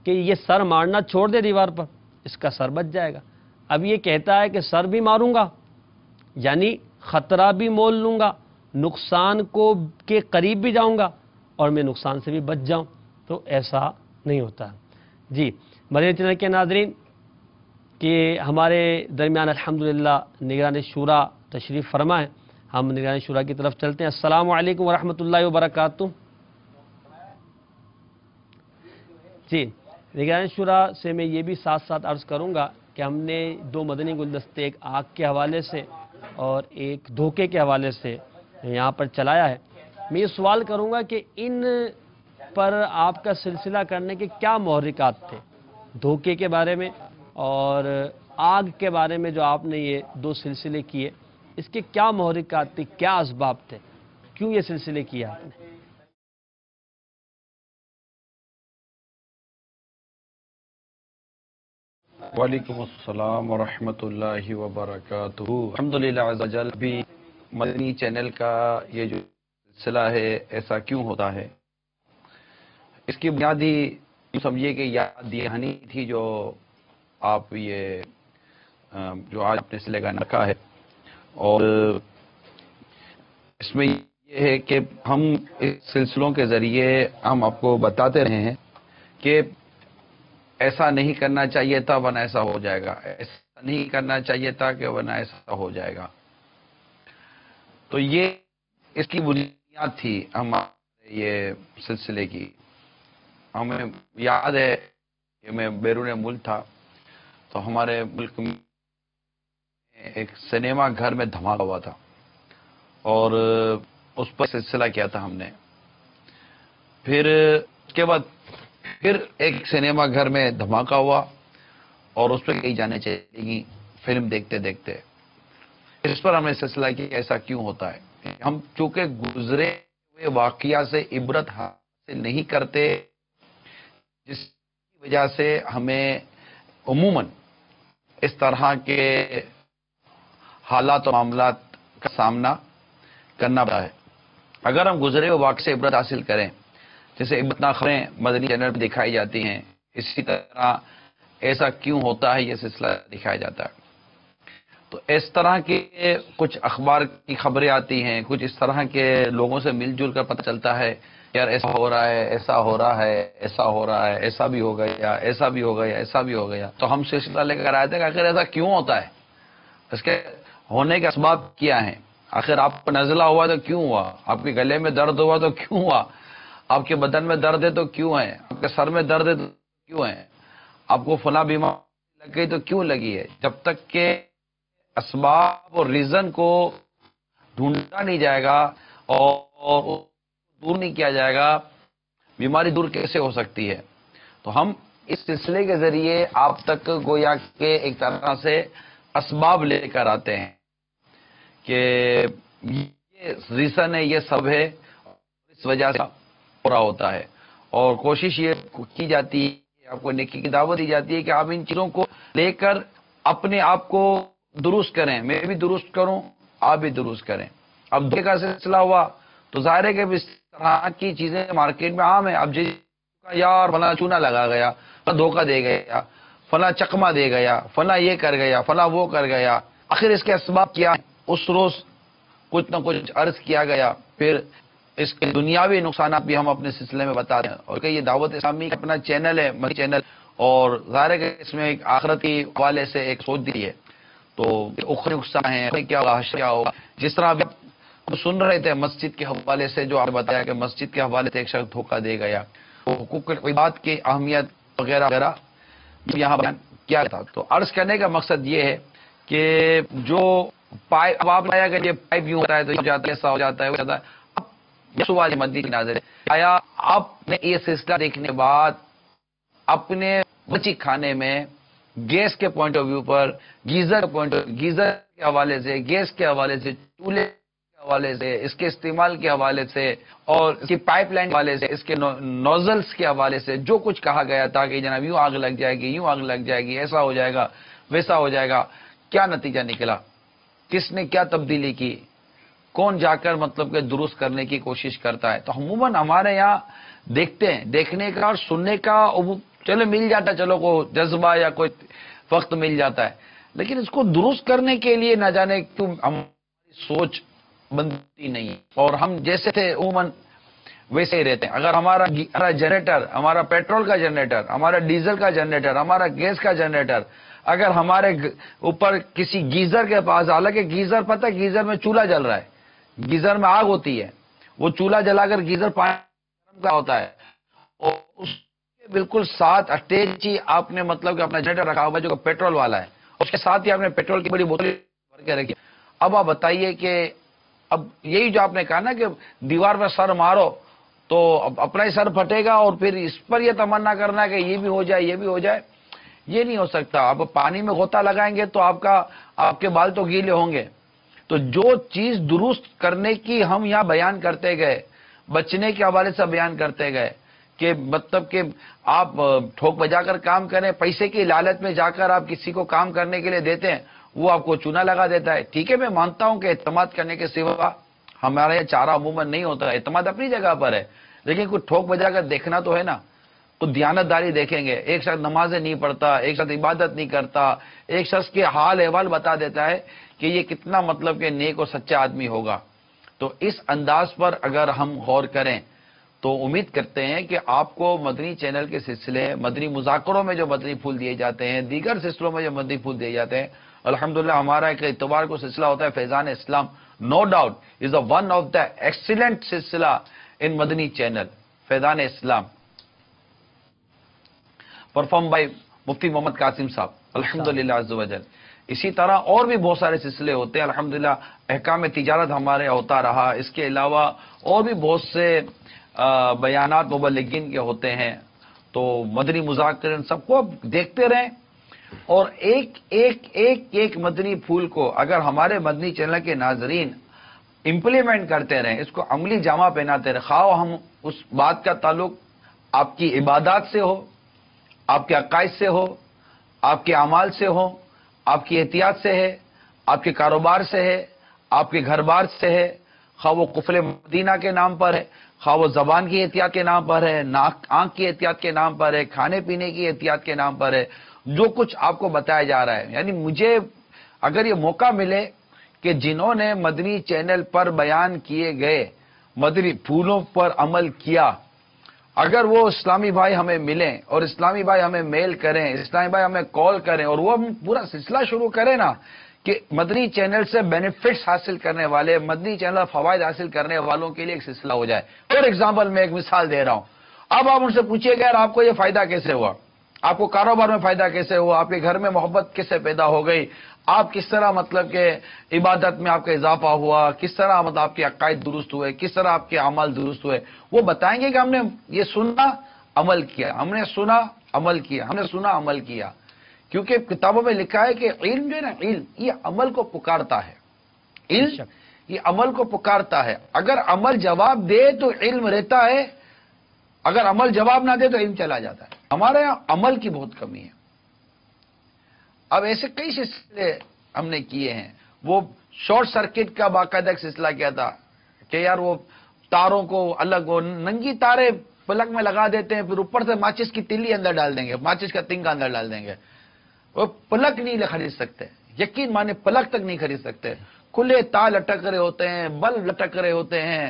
S2: کہ یہ سر مارنا چھوڑ دے دیوار پر، اس کا سر بچ جائے گا. اب یہ کہتا ہے کہ سر بھی ماروں گا یعنی خطرہ بھی مول لوں گا، نقصان کو کے قریب بھی جاؤں گا اور میں نقصان سے بھی بچ جاؤں، تو ایسا نہیں ہوتا. جی مدنی چینل کے ناظرین کہ ہمارے درمیان الحمدللہ نگران شورا تشریف فرما ہے. ہم نگران شورا کی طرف چلتے ہیں. السلام علیکم ورحمۃ اللہ وبرکاتہ. جی نگران شورا سے میں یہ بھی ساتھ ساتھ عرض کروں گا کہ ہم نے دو مدنی گلدستے، ایک آگ کے حوالے سے اور ایک دھوکے کے حوالے سے یہاں پر چلایا ہے. میں یہ سوال کروں گا کہ ان پر آپ کا سلسلہ کرنے کے کیا محرکات تھے، دھوکے کے بارے میں اور آگ کے بارے میں جو آپ نے یہ دو سلسلے کیے، اس کے کیا محرکات تھے، کیا اسباب تھے، کیوں یہ سلسلے کیے آپ نے؟
S3: وعلیکم السلام ورحمۃ اللہ وبرکاتہ. الحمدللہ عز و جل. ابھی مدنی چینل کا یہ جو سلسلہ ہے ایسا کیوں ہوتا ہے، اس کی بنیادی سمجھیے کہ یاد دہانی تھی جو آپ یہ جو آج اپنے سلسلے کا رکھا ہے. اور اس میں یہ ہے کہ ہم اس سلسلوں کے ذریعے ہم آپ کو بتاتے رہے ہیں کہ ایسا نہیں کرنا چاہیے تھا ورنہ ایسا ہو جائے گا، ایسا نہیں کرنا چاہیے تھا کہ ورنہ ایسا ہو جائے گا. تو یہ اس کی بنیاد تھی ہمارے یہ سلسلے کی. ہمیں یاد ہے کہ میں بیرون ملک تھا تو ہمارے ملک میں ایک سنیما گھر میں دھماکہ ہوا تھا اور اس پر سلسلہ کیا تھا ہم نے. پھر اس کے بعد پھر ایک سنیما گھر میں دھماکہ ہوا اور اس پہ کئی جانے چلی گئیں فلم دیکھتے دیکھتے. اس پر ہم نے سلسلہ کیا ایسا کیوں ہوتا ہے. ہم چونکہ گزرے ہوئے واقعہ سے عبرت حاصل نہیں کرتے، جس کی وجہ سے ہمیں عموماً اس طرح کے حالات و معاملات کا سامنا کرنا پڑا ہے. اگر ہم گزرے ہوئے واقعے سے عبرت حاصل کریں، جیسے عبرتناک خبریں مدنی چینل پہ دکھائی جاتی ہیں، اسی طرح ایسا کیوں ہوتا ہے یہ سلسلہ دکھایا جاتا ہے. تو اس طرح کے کچھ اخبار کی خبریں آتی ہیں، کچھ اس طرح کے لوگوں سے مل جل کر پتہ چلتا ہے یار ایسا ہو رہا ہے، ایسا ہو رہا ہے، ایسا ہو رہا ہے، ایسا بھی ہو گیا، ایسا بھی ہو گیا، ایسا بھی ہو گیا. تو ہم سلسلہ لے کر آئے تھے کہ آخر ایسا کیوں ہوتا ہے، اس کے ہونے کے اسباب کیا ہیں. آخر آپ کو نزلہ ہوا تو کیوں ہوا، آپ کے گلے میں درد ہوا تو کیوں ہوا، آپ کے بدن میں درد ہے تو کیوں ہے، آپ کے سر میں درد ہے تو کیوں ہے، آپ کو فلاں بیماری لگ گئی تو کیوں لگی ہے. جب تک کہ اسباب اور ریزن کو ڈھونڈا نہیں جائے گا اور دور نہیں کیا جائے گا بیماری دور کیسے ہو سکتی ہے؟ تو ہم اس سلسلے کے ذریعے آپ تک گویا کہ ایک طرح سے اسباب لے کر آتے ہیں کہ یہ ریزن ہے، یہ سب ہے، اس وجہ سے پورا ہوتا ہے، اور کوشش یہ کی جاتی ہے، آپ کو نیکی کی دعوت دی جاتی ہے کہ آپ ان چیزوں کو لے کر اپنے آپ کو درست کریں، میں بھی درست کروں، آپ بھی درست کریں۔ اب دھوکے کا سلسلہ ہوا تو ظاہر ہے کہ اس طرح کی چیزیں مارکیٹ میں عام ہیں۔ اب یار فلاں چونا لگا گیا، فلاں دھوکہ دے گیا، فلاں چکما دے گیا، فلاں یہ کر گیا، فلاں وہ کر گیا، آخر اس کے اسباب کیا ہیں؟ اس روز کچھ نہ کچھ عرض کیا گیا، پھر اس کے دنیاوی نقصانات بھی ہم اپنے سلسلے میں بتاتے ہیں، اور کہ یہ دعوت اسلامی کا اپنا چینل ہے، مدنی چینل، اور ظاہر ہے کہ اس میں ایک آخرت کی حوالے سے ایک سوچ دی ہے، تو اخروی نقصان ہے، کیا ہوگا، حشر کیا ہوگا۔ جس طرح اب سن رہے تھے مسجد کے حوالے سے، جو آپ نے بتایا کہ مسجد کے حوالے سے ایک شخص دھوکہ دے گیا، حقوق العباد کی اہمیت وغیرہ وغیرہ یہاں بیان کیا تھا۔ تو عرض کرنے کا مقصد یہ ہے کہ جو پائپ، اب آپ نے کہ یہ پائپ یوں ہوتا ہے تو یہ ہو جاتا ہے، ایسا ہو جاتا ہے، وہ جاتا ہے۔ اب یہ سوال مدنی کی ناظر ہے، آیا آپ نے یہ سلسلہ دیکھنے کے بعد اپنے بچی کھانے میں گیس کے پوائنٹ آف ویو پر، گیزر کے حوالے سے، گیس کے حوالے سے، چولہے کے حوالے سے، اس کے استعمال کے حوالے سے، اور اس کی پائپ لائن کے حوالے سے، اس کے نوزلز کے حوالے سے جو کچھ کہا گیا تھا کہ جناب یوں آگ لگ جائے گی، یوں آگ لگ جائے گی، ایسا ہو جائے گا، ویسا ہو جائے گا، کیا نتیجہ نکلا؟ کس نے کیا تبدیلی کی؟ کون جا کر مطلب کہ درست کرنے کی کوشش کرتا ہے؟ تو عموماً ہمارے یہاں دیکھتے ہیں، دیکھنے کا اور سننے کا چلو مل جاتا، چلو کوئی جذبہ یا کوئی وقت مل جاتا ہے، لیکن اس کو درست کرنے کے لیے نہ جانے کیوں ہماری سوچ بنتی نہیں، اور ہم جیسے تھے عموماً ویسے ہی رہتے ہیں۔ اگر ہمارا جنریٹر، ہمارا پیٹرول کا جنریٹر، ہمارا ڈیزل کا جنریٹر، ہمارا گیس کا جنریٹر، اگر ہمارے اوپر کسی گیزر کے پاس، حالانکہ گیزر پتہ ہے گیزر میں چولہا جل رہا ہے، گیزر میں آگ ہوتی ہے، وہ چولہا جلا کر گیزر پانی گرم کا ہوتا ہے، اور اس کے بالکل ساتھ اٹیچ ہی آپ نے مطلب کہ اپنا جنریٹر رکھا ہوا جو کہ پیٹرول والا ہے، اس کے ساتھ ہی آپ نے پیٹرول کی بڑی بوتل بھر کے رکھی۔ اب آپ بتائیے کہ اب یہی جو آپ نے کہا نا کہ دیوار میں سر مارو تو اپنا ہی سر پھٹے گا، اور پھر اس پر یہ تمنا کرنا کہ یہ بھی ہو جائے، یہ بھی ہو جائے، یہ نہیں ہو سکتا۔ آپ پانی میں غوطہ لگائیں گے تو آپ کے بال تو گیلے ہوں گے۔ تو جو چیز درست کرنے کی ہم یہاں بیان کرتے گئے، بچنے کے حوالے سے بیان کرتے گئے کہ مطلب کہ آپ ٹھوک بجا کر کام کریں، پیسے کی لالچ میں جا کر آپ کسی کو کام کرنے کے لیے دیتے ہیں، وہ آپ کو چونا لگا دیتا ہے۔ ٹھیک ہے، میں مانتا ہوں کہ اعتماد کرنے کے سوا ہمارا یہ چارہ عموماً نہیں ہوتا، اعتماد اپنی جگہ پر ہے، لیکن کوئی ٹھوک بجا کر دیکھنا تو ہے نا۔ تو دیانت داری دیکھیں گے، ایک شخص نمازیں نہیں پڑھتا، ایک شخص عبادت نہیں کرتا، ایک شخص کے حال احوال بتا دیتا ہے کہ یہ کتنا مطلب کہ نیک اور سچا آدمی ہوگا۔ تو اس انداز پر اگر ہم غور کریں تو امید کرتے ہیں کہ آپ کو مدنی چینل کے سلسلے، مدنی مذاکروں میں جو مدنی پھول دیے جاتے ہیں، دیگر سلسلوں میں جو مدنی پھول دیے جاتے ہیں، الحمدللہ ہمارا ایک اتوار کو سلسلہ ہوتا ہے Faizan Islam, no doubt is one of the excellent سلسلہ in Madani channel, Faizan Islam, perform by Mufti Muhammad Qasim صاحب، الحمدللہ عز و جل۔ اسی طرح اور بھی بہت سارے سلسلے ہوتے ہیں، الحمدللہ احکام تجارت ہمارے ہوتا رہا، اس کے علاوہ اور بھی بہت سے بیانات مبلغین کے ہوتے ہیں۔ تو مدنی مذاکرے سب کو دیکھتے رہیں، اور ایک مدنی پھول کو اگر ہمارے مدنی چینل کے ناظرین امپلیمنٹ کرتے رہیں، اس کو عملی جامہ پہناتے رہیں، خواہ ہم اس بات کا تعلق آپ کی عبادات سے ہو، آپ کے عقائد سے ہو، آپ کے اعمال سے ہو، آپ کی احتیاط سے ہے، آپ کے کاروبار سے ہے، آپ کے گھر بار سے ہے، خواہ وہ قفل مدینہ کے نام پر ہے، خواہ وہ زبان کی احتیاط کے نام پر ہے، آنکھ کی احتیاط کے نام پر ہے، کھانے پینے کی احتیاط کے نام پر ہے، جو کچھ آپ کو بتایا جا رہا ہے۔ یعنی مجھے اگر یہ موقع ملے کہ جنہوں نے مدنی چینل پر بیان کیے گئے مدنی پھولوں پر عمل کیا، اگر وہ اسلامی بھائی ہمیں ملیں اور اسلامی بھائی ہمیں میل کریں، اسلامی بھائی ہمیں کال کریں، اور وہ پورا سلسلہ شروع کریں نا کہ مدنی چینل سے بینیفٹس حاصل کرنے والے، مدنی چینل فوائد حاصل کرنے والوں کے لیے ایک سلسلہ ہو جائے۔ فور ایگزامپل میں ایک مثال دے رہا ہوں، اب آپ ان سے پوچھیے گا آپ کو یہ فائدہ کیسے ہوا، آپ کو کاروبار میں فائدہ کیسے ہوا، آپ کے گھر میں محبت کیسے پیدا ہو گئی، آپ کس طرح مطلب کہ عبادت میں آپ کا اضافہ ہوا، کس طرح مطلب آپ کے عقائد درست ہوئے، کس طرح آپ کے اعمال درست ہوئے، وہ بتائیں گے کہ ہم نے یہ سنا عمل کیا، ہم نے سنا عمل کیا، ہم نے سنا عمل کیا. کیونکہ کتابوں میں لکھا ہے کہ علم جو ہے نا، علم یہ عمل کو پکارتا ہے، علم یہ عمل کو پکارتا ہے. اگر عمل جواب دے تو علم رہتا ہے، اگر عمل جواب نہ دے تو علم چلا جاتا ہے. ہمارے یہاں عمل کی بہت کمی ہے. اب ایسے کئی سلسلے ہم نے کیے ہیں. وہ شارٹ سرکٹ کا باقاعدہ ایک سلسلہ کیا تھا کہ یار وہ تاروں کو الگ، وہ ننگی تارے پلک میں لگا دیتے ہیں، پھر اوپر سے ماچس کی تلی اندر ڈال دیں گے، ماچس کا تنگا اندر ڈال دیں گے. وہ پلک نہیں خرید سکتے، یقین مانے پلک تک نہیں خرید سکتے. کھلے تار لٹک رہے ہوتے ہیں، بلب لٹک رہے ہوتے ہیں،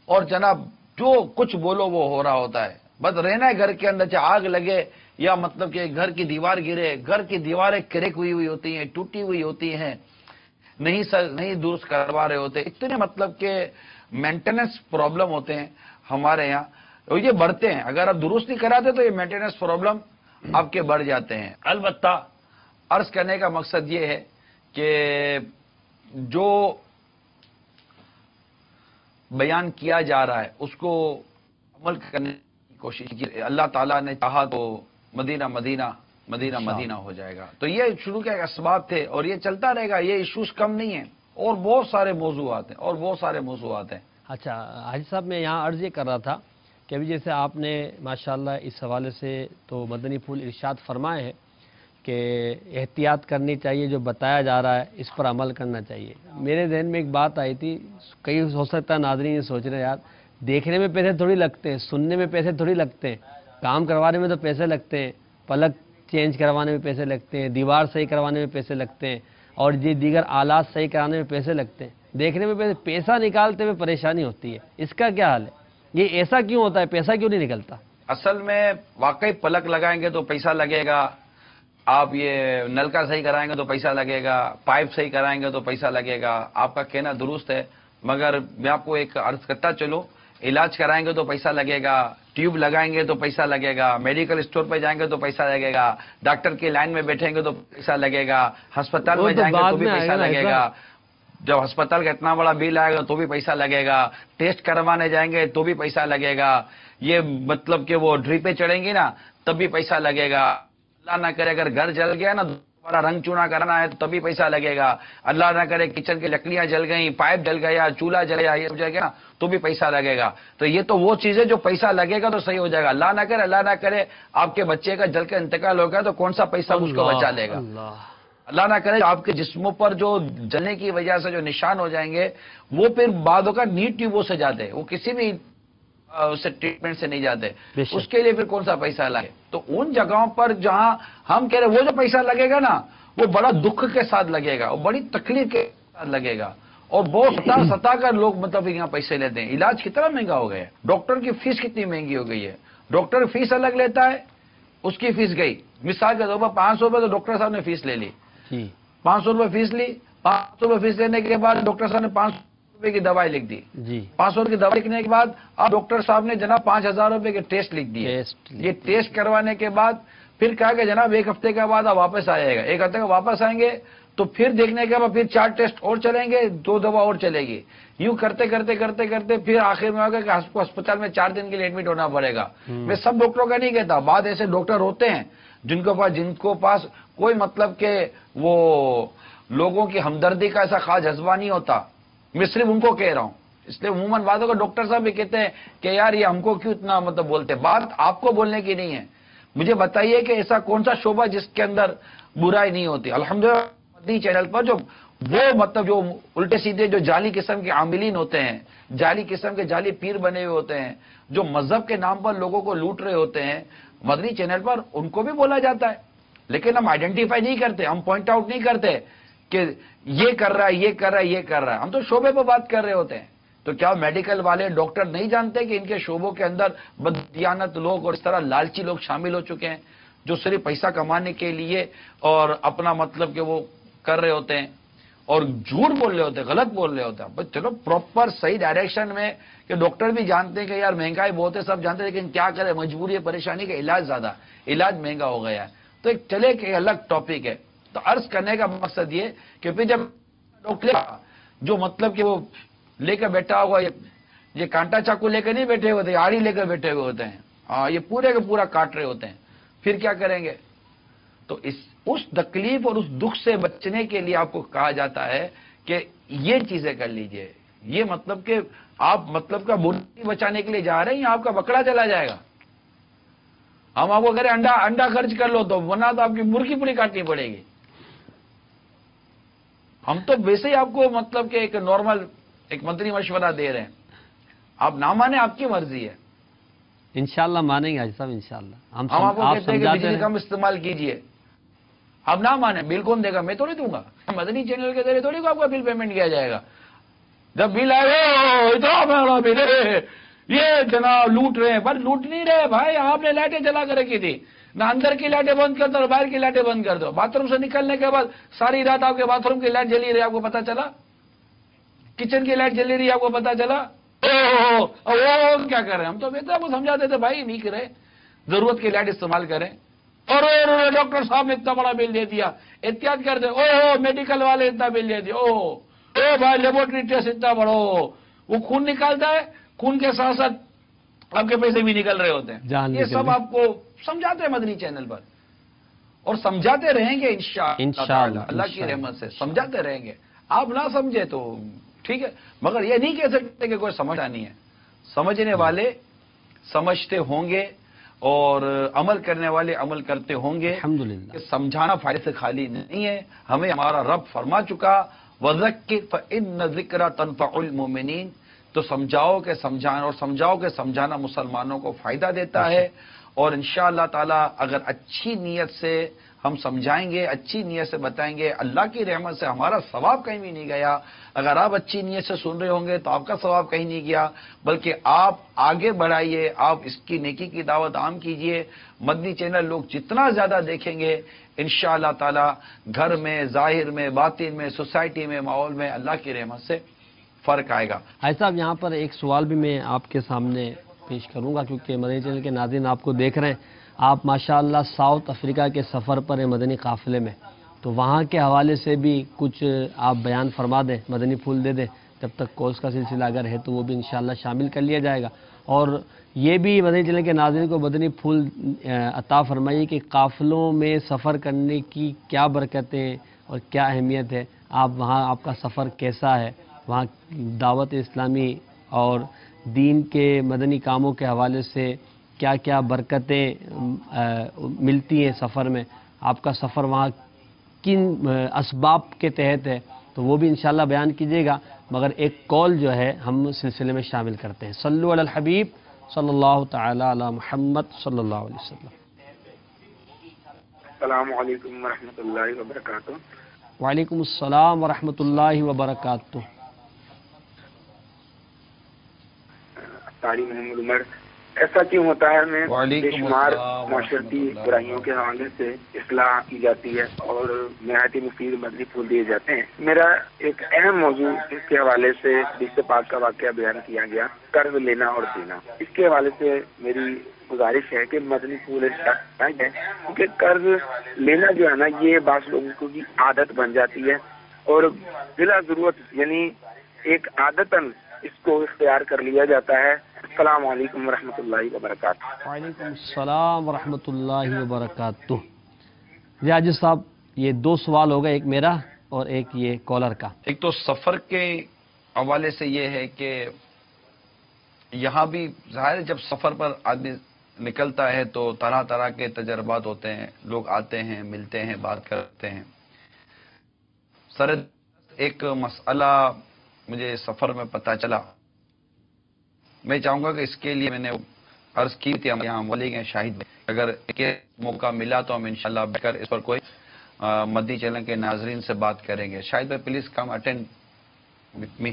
S3: اور جناب جو کچھ بولو وہ ہو رہا ہوتا ہے. بس رہنا ہے گھر کے اندر، چاہے آگ لگے یا مطلب کہ گھر کی دیوار گرے. گھر کی دیواریں کریک ہوئی ہوتی ہیں، ٹوٹی ہوئی ہوتی ہیں، نہیں درست کروا رہے ہوتے. اتنے مطلب کہ مینٹیننس پرابلم ہوتے ہیں ہمارے یہاں، اور یہ بڑھتے ہیں. اگر آپ درست نہیں کراتے تو یہ مینٹیننس پرابلم آپ کے بڑھ جاتے ہیں. البتہ عرض کرنے کا مقصد یہ ہے کہ جو بیان کیا جا رہا ہے اس کو عمل کرنے کی کوشش کی. اللہ تعالیٰ نے چاہا تو مدینہ مدینہ مدینہ مدینہ ہو جائے گا. تو یہ شروع کے اسباب تھے اور یہ چلتا رہے گا. یہ ایشوز کم نہیں ہیں، اور بہت سارے موضوعات ہیں.
S2: اچھا حاجی صاحب، میں یہاں عرض یہ کر رہا تھا کہ ابھی جیسے آپ نے ماشاءاللہ اس حوالے سے تو مدنی پھول ارشاد فرمائے ہیں کہ احتیاط کرنی چاہیے، جو بتایا جا رہا ہے اس پر عمل کرنا چاہیے. میرے ذہن میں ایک بات آئی تھی، کئی ہو سکتا ہے ناظرین یہ سوچ رہے ہیں یار دیکھنے میں پیسے تھوڑی لگتے ہیں، سننے میں پیسے تھوڑی لگتے ہیں، کام کروانے میں تو پیسے لگتے ہیں، پلک چینج کروانے میں پیسے لگتے ہیں، دیوار صحیح کروانے میں پیسے لگتے ہیں، اور یہ دیگر آلات صحیح کرانے میں پیسے لگتے ہیں. دیکھنے میں پیسہ نکالتے ہوئے پریشانی ہوتی ہے، اس کا کیا حال ہے؟ یہ ایسا کیوں ہوتا ہے؟ پیسہ کیوں نہیں نکلتا؟
S3: اصل میں واقعی پلک لگائیں گے تو پیسہ لگے گا، آپ یہ نلکا صحیح کرائیں گے تو پیسہ لگے گا، پائپ صحیح کرائیں گے تو پیسہ لگے گا. آپ کا کہنا درست ہے، مگر میں آپ کو ایک عرض کرتا چلوں، علاج کرائیں گے تو پیسہ لگے گا، ٹیوب لگائیں گے تو پیسہ لگے گا، میڈیکل اسٹور پہ جائیں گے تو پیسہ لگے گا، ڈاکٹر کی لائن میں بیٹھیں گے تو پیسہ لگے گا، ہسپتال میں جائیں گے تو بھی پیسہ لگے گا. جب ہسپتال کا اتنا بڑا بل آئے گا تو بھی پیسہ لگے گا، ٹیسٹ کروانے جائیں گے تو بھی پیسہ لگے گا، یہ مطلب کہ وہ ڈریپیں چڑھیں گی نا تب بھی پیسہ لگے گا. اللہ نہ کرے اگر گھر جل گیا نا دوبارہ رنگ چونا کرنا ہے تو تبھی پیسہ لگے گا. اللہ نہ کرے کچن کی لکڑیاں جل گئیں، پائپ جل گیا، چولہا جل گیا، یہ ہو جائے گا نا تو بھی پیسہ لگے گا. تو یہ تو وہ چیزیں جو پیسہ لگے گا تو صحیح ہو جائے گا. اللہ نہ کرے آپ کے بچے کا جل کے انتقال ہو گیا تو کون سا پیسہ اس کو بچا لے گا. اللہ نہ کرے آپ کے جسموں پر جو جلنے کی وجہ سے جو نشان ہو جائیں گے وہ پھر بعدوں کا نیٹ ٹیوبوں سے جاتے ہیں، وہ کسی بھی اسے ٹریٹمنٹ سے نہیں جاتے، اس کے لیے پھر کون سا پیسہ لگے. تو ان جگہوں پر جہاں ہم کہہ رہے وہ جو پیسہ لگے گا نا وہ بڑا دکھ کے ساتھ لگے گا، وہ بڑی تکلیف کے ساتھ لگے گا، اور بہت ستا کر لوگ مطلب یہاں پیسے لیتے ہیں. علاج کتنا مہنگا ہو گیا ہے، ڈاکٹر کی فیس کتنی مہنگی ہو گئی ہے. ڈاکٹر فیس الگ لیتا ہے، اس کی فیس گئی مثال کے طور پر 500 روپے تو ڈاکٹر صاحب نے فیس لے لی، 500 روپے فیس لی. 500 روپے فیس لینے کے بعد ڈاکٹر صاحب نے 500 روپے کی دوائی لکھ دی. 500 روپے کی دوائی لکھنے کے بعد اب ڈاکٹر صاحب نے جناب 5000 روپے کے ٹیسٹ لکھ دیے. یہ ٹیسٹ کروانے کے بعد پھر کہا کہ جناب 1 ہفتے کے بعد آپ واپس آئے گا. 1 ہفتے کے واپس آئیں گے تو پھر دیکھنے کے بعد پھر 4 ٹیسٹ اور چلیں گے، 2 دوا اور چلے گی. یوں کرتے کرتے پھر آخر میں ہوگا کہ آپ کو ہسپتال میں 4 دن کے لیے ایڈمٹ ہونا پڑے گا. میں سب ڈاکٹروں کا نہیں کہتا، بعض ایسے ڈاکٹر ہوتے ہیں جن کو پاس کوئی مطلب کہ وہ لوگوں کی ہمدردی کا ایسا خاص جذبہ نہیں ہوتا. میں صرف ان کو کہہ رہا ہوں، اس لیے عموماً بعضوں کو ڈاکٹر صاحب بھی کہتے ہیں کہ یار یہ ہم کو کیوں اتنا مطلب بولتے. بات آپ کو بولنے کی نہیں ہے، مجھے بتائیے کہ ایسا کون سا شعبہ جس کے اندر برائی نہیں ہوتی. الحمدللہ مدنی چینل پر جو وہ مطلب جو الٹے سیدھے جو جعلی قسم کے عاملین ہوتے ہیں، جعلی قسم کے جعلی پیر بنے ہوئے ہوتے ہیں، جو مذہب کے نام پر لوگوں کو لوٹ رہے ہوتے ہیں، مدنی چینل پر ان کو بھی بولا جاتا ہے. لیکن ہم آئیڈینٹیفائی نہیں کرتے، ہم پوائنٹ آؤٹ نہیں کرتے کہ یہ کر رہا ہے، یہ کر رہا ہے، یہ کر رہا ہے. ہم تو شعبے پہ بات کر رہے ہوتے ہیں. تو کیا میڈیکل والے ڈاکٹر نہیں جانتے کہ ان کے شعبوں کے اندر بددیانت لوگ اور اس طرح لالچی لوگ شامل ہو چکے ہیں جو صرف پیسہ کمانے کے لیے اور اپنا مطلب کہ وہ کر رہے ہوتے ہیں اور جھوٹ بول رہے ہوتے ہیں، غلط بول رہے ہوتے ہیں. بس چلو پراپر صحیح ڈائریکشن میں کہ ڈاکٹر بھی جانتے ہیں کہ یار مہنگائی بہت ہے، سب جانتے ہیں، لیکن کیا کرے مجبوری ہے، پریشانی کا علاج زیادہ، علاج مہنگا ہو گیا ہے. تو ایک چلے کہ الگ ٹاپک ہے. تو عرض کرنے کا مقصد یہ کہ پھر جب جو مطلب کہ وہ لے کر بیٹھا ہوا یہ کانٹا چاقو لے کر نہیں بیٹھے ہوتے، آڑی لے کر بیٹھے ہوئے ہوتے ہیں، یہ پورے کا پورا کاٹ رہے ہوتے ہیں، پھر کیا کریں گے؟ تو اس تکلیف اور اس دکھ سے بچنے کے لیے آپ کو کہا جاتا ہے کہ یہ چیزیں کر لیجئے. یہ مطلب کہ آپ مطلب کا مرغی بچانے کے لیے جا رہے ہیں، آپ کا بکرا چلا جائے گا. ہم آپ کو کریں انڈا خرچ کر لو تو ورنہ تو آپ کی مرغی پوری کاٹنی پڑے گی. ہم تو ویسے ہی آپ کو مطلب کہ ایک نارمل ایک منتری مشورہ دے رہے ہیں، آپ نہ مانیں آپ کی مرضی ہے.
S2: انشاءاللہ مانیں گے حاجی صاحب انشاءاللہ.
S3: ہم آپ کو کہتے ہیں کہ بجلی کم استعمال کیجئے، آپ نہ مانیں، بل کون دے گا؟ میں تھوڑی دوں گا. مدنی چینل کے ذریعے تھوڑی کو آپ کا بل پیمنٹ کیا جائے گا. جب بل آئے اتنا بڑا بل ہے، یہ جناب لوٹ رہے ہیں. پر لوٹ نہیں رہے بھائی، آپ نے لائٹیں جلا کر رکھی تھی. نہ اندر کی لائٹیں بند کر دو اور باہر کی لائٹیں بند کر دو. باتھ روم سے نکلنے کے بعد ساری رات آپ کے باتھ روم کی لائٹ جلی رہی، آپ کو پتا چلا؟ کچن کی لائٹ جلی رہی، آپ کو پتا چلا؟ وہ کیا کر رہے ہیں؟ ہم تو بہتر آپ کو سمجھاتے تھے بھائی نہیں کرے، ضرورت کی لائٹ استعمال کریں. اور ڈاکٹر صاحب نے اتنا بڑا بل دے دیا، احتیاط کر دے. میڈیکل والے اتنا بل دے دیا. بھائی لیبورٹری ٹیسٹ اتنا بڑا، وہ خون نکالتا ہے، خون کے ساتھ ساتھ آپ کے پیسے بھی نکل رہے ہوتے ہیں. یہ سب آپ کو سمجھاتے ہیں مدنی چینل پر، اور سمجھاتے رہیں گے انشاءاللہ اللہ کی رحمت سے سمجھاتے رہیں گے. آپ نہ سمجھے تو ٹھیک ہے، مگر یہ نہیں کہہ سکتے کہ کوئی سمجھا نہیں ہے. سمجھنے والے سمجھتے ہوں گے اور عمل کرنے والے عمل کرتے ہوں گے.
S2: الحمدللہ.
S3: سمجھانا فائدے سے خالی نہیں ہے. ہمیں ہمارا رب فرما چکا وَذَكِّرْ فَإِنَّ الذِّكْرَ تَنفَعُ الْمُؤْمِنِينَ. تو سمجھاؤ کہ سمجھانا، اور سمجھاؤ کہ سمجھانا مسلمانوں کو فائدہ دیتا ہے. اور انشاءاللہ تعالی اگر اچھی نیت سے ہم سمجھائیں گے، اچھی نیت سے بتائیں گے، اللہ کی رحمت سے ہمارا ثواب کہیں بھی نہیں گیا. اگر آپ اچھی نیت سے سن رہے ہوں گے تو آپ کا ثواب کہیں نہیں گیا، بلکہ آپ آگے بڑھائیے، آپ اس کی نیکی کی دعوت عام کیجئے. مدنی چینل لوگ جتنا زیادہ دیکھیں گے انشاءاللہ تعالی گھر میں، ظاہر میں، باطن میں، سوسائٹی میں، ماحول میں اللہ کی رحمت سے فرق آئے گا.
S2: حاجی صاحب یہاں پر ایک سوال بھی میں آپ کے سامنے پیش کروں گا، کیونکہ مدنی چینل کے ناظرین آپ کو دیکھ رہے ہیں. آپ ماشاءاللہ ساؤتھ افریقہ کے سفر پر ہیں مدنی قافلے میں، تو وہاں کے حوالے سے بھی کچھ آپ بیان فرما دیں، مدنی پھول دے دیں. جب تک کورس کا سلسلہ اگر ہے تو وہ بھی انشاءاللہ شامل کر لیا جائے گا. اور یہ بھی مدنی چینل کے ناظرین کو مدنی پھول عطا فرمائیے کہ قافلوں میں سفر کرنے کی کیا برکتیں اور کیا اہمیت ہے. آپ وہاں آپ کا سفر کیسا ہے، وہاں دعوت اسلامی اور دین کے مدنی کاموں کے حوالے سے کیا کیا برکتیں ملتی ہیں سفر میں، آپ کا سفر وہاں کن اسباب کے تحت ہے، تو وہ بھی انشاءاللہ بیان کیجیے گا. مگر ایک کال جو ہے ہم سلسلے میں شامل کرتے ہیں. صلو علی الحبیب صلی اللہ تعالی علی محمد صلی اللہ علیہ وسلم.
S10: السلام علیکم ورحمۃ اللہ وبرکاتہ.
S2: وعلیکم السلام ورحمۃ اللہ وبرکاتہ.
S10: طاری محمد عمر. ایسا کیوں ہوتا ہے؟ میں بے شمار معاشرتی برائیوں کے حوالے سے اصلاح کی جاتی ہے اور نہایت مفید مدنی پھول دیے جاتے ہیں. میرا ایک اہم موضوع اس کے حوالے سے حدیث پاک کا واقعہ بیان کیا گیا، قرض لینا اور دینا. اس کے حوالے سے میری گزارش ہے کہ مدنی پھول ہے، کیونکہ قرض لینا جو ہے نا یہ بعض لوگوں کو بھی عادت بن جاتی ہے اور بلا ضرورت یعنی ایک عادتاً اس کو اختیار کر لیا جاتا ہے. السلام علیکم ورحمۃ اللہ وبرکاتہ.
S2: وعلیکم السلام ورحمۃ اللہ وبرکاتہ. جی حاجی صاحب یہ دو سوال ہوگا، ایک میرا اور ایک یہ کالر کا.
S3: ایک تو سفر کے حوالے سے یہ ہے کہ یہاں بھی ظاہر ہے جب سفر پر آدمی نکلتا ہے تو طرح طرح کے تجربات ہوتے ہیں، لوگ آتے ہیں، ملتے ہیں، بات کرتے ہیں. سر ایک مسئلہ مجھے سفر میں پتہ چلا، میں چاہوں گا کہ اس کے لیے میں نے عرض کی تھی یہاں مولی کے شاہد میں، اگر ایک موقع ملا تو ہم انشاءاللہ بیٹھ کر اس پر کوئی مدنی چینل کے ناظرین سے بات کریں گے. شاہد بھائی please come attend with me.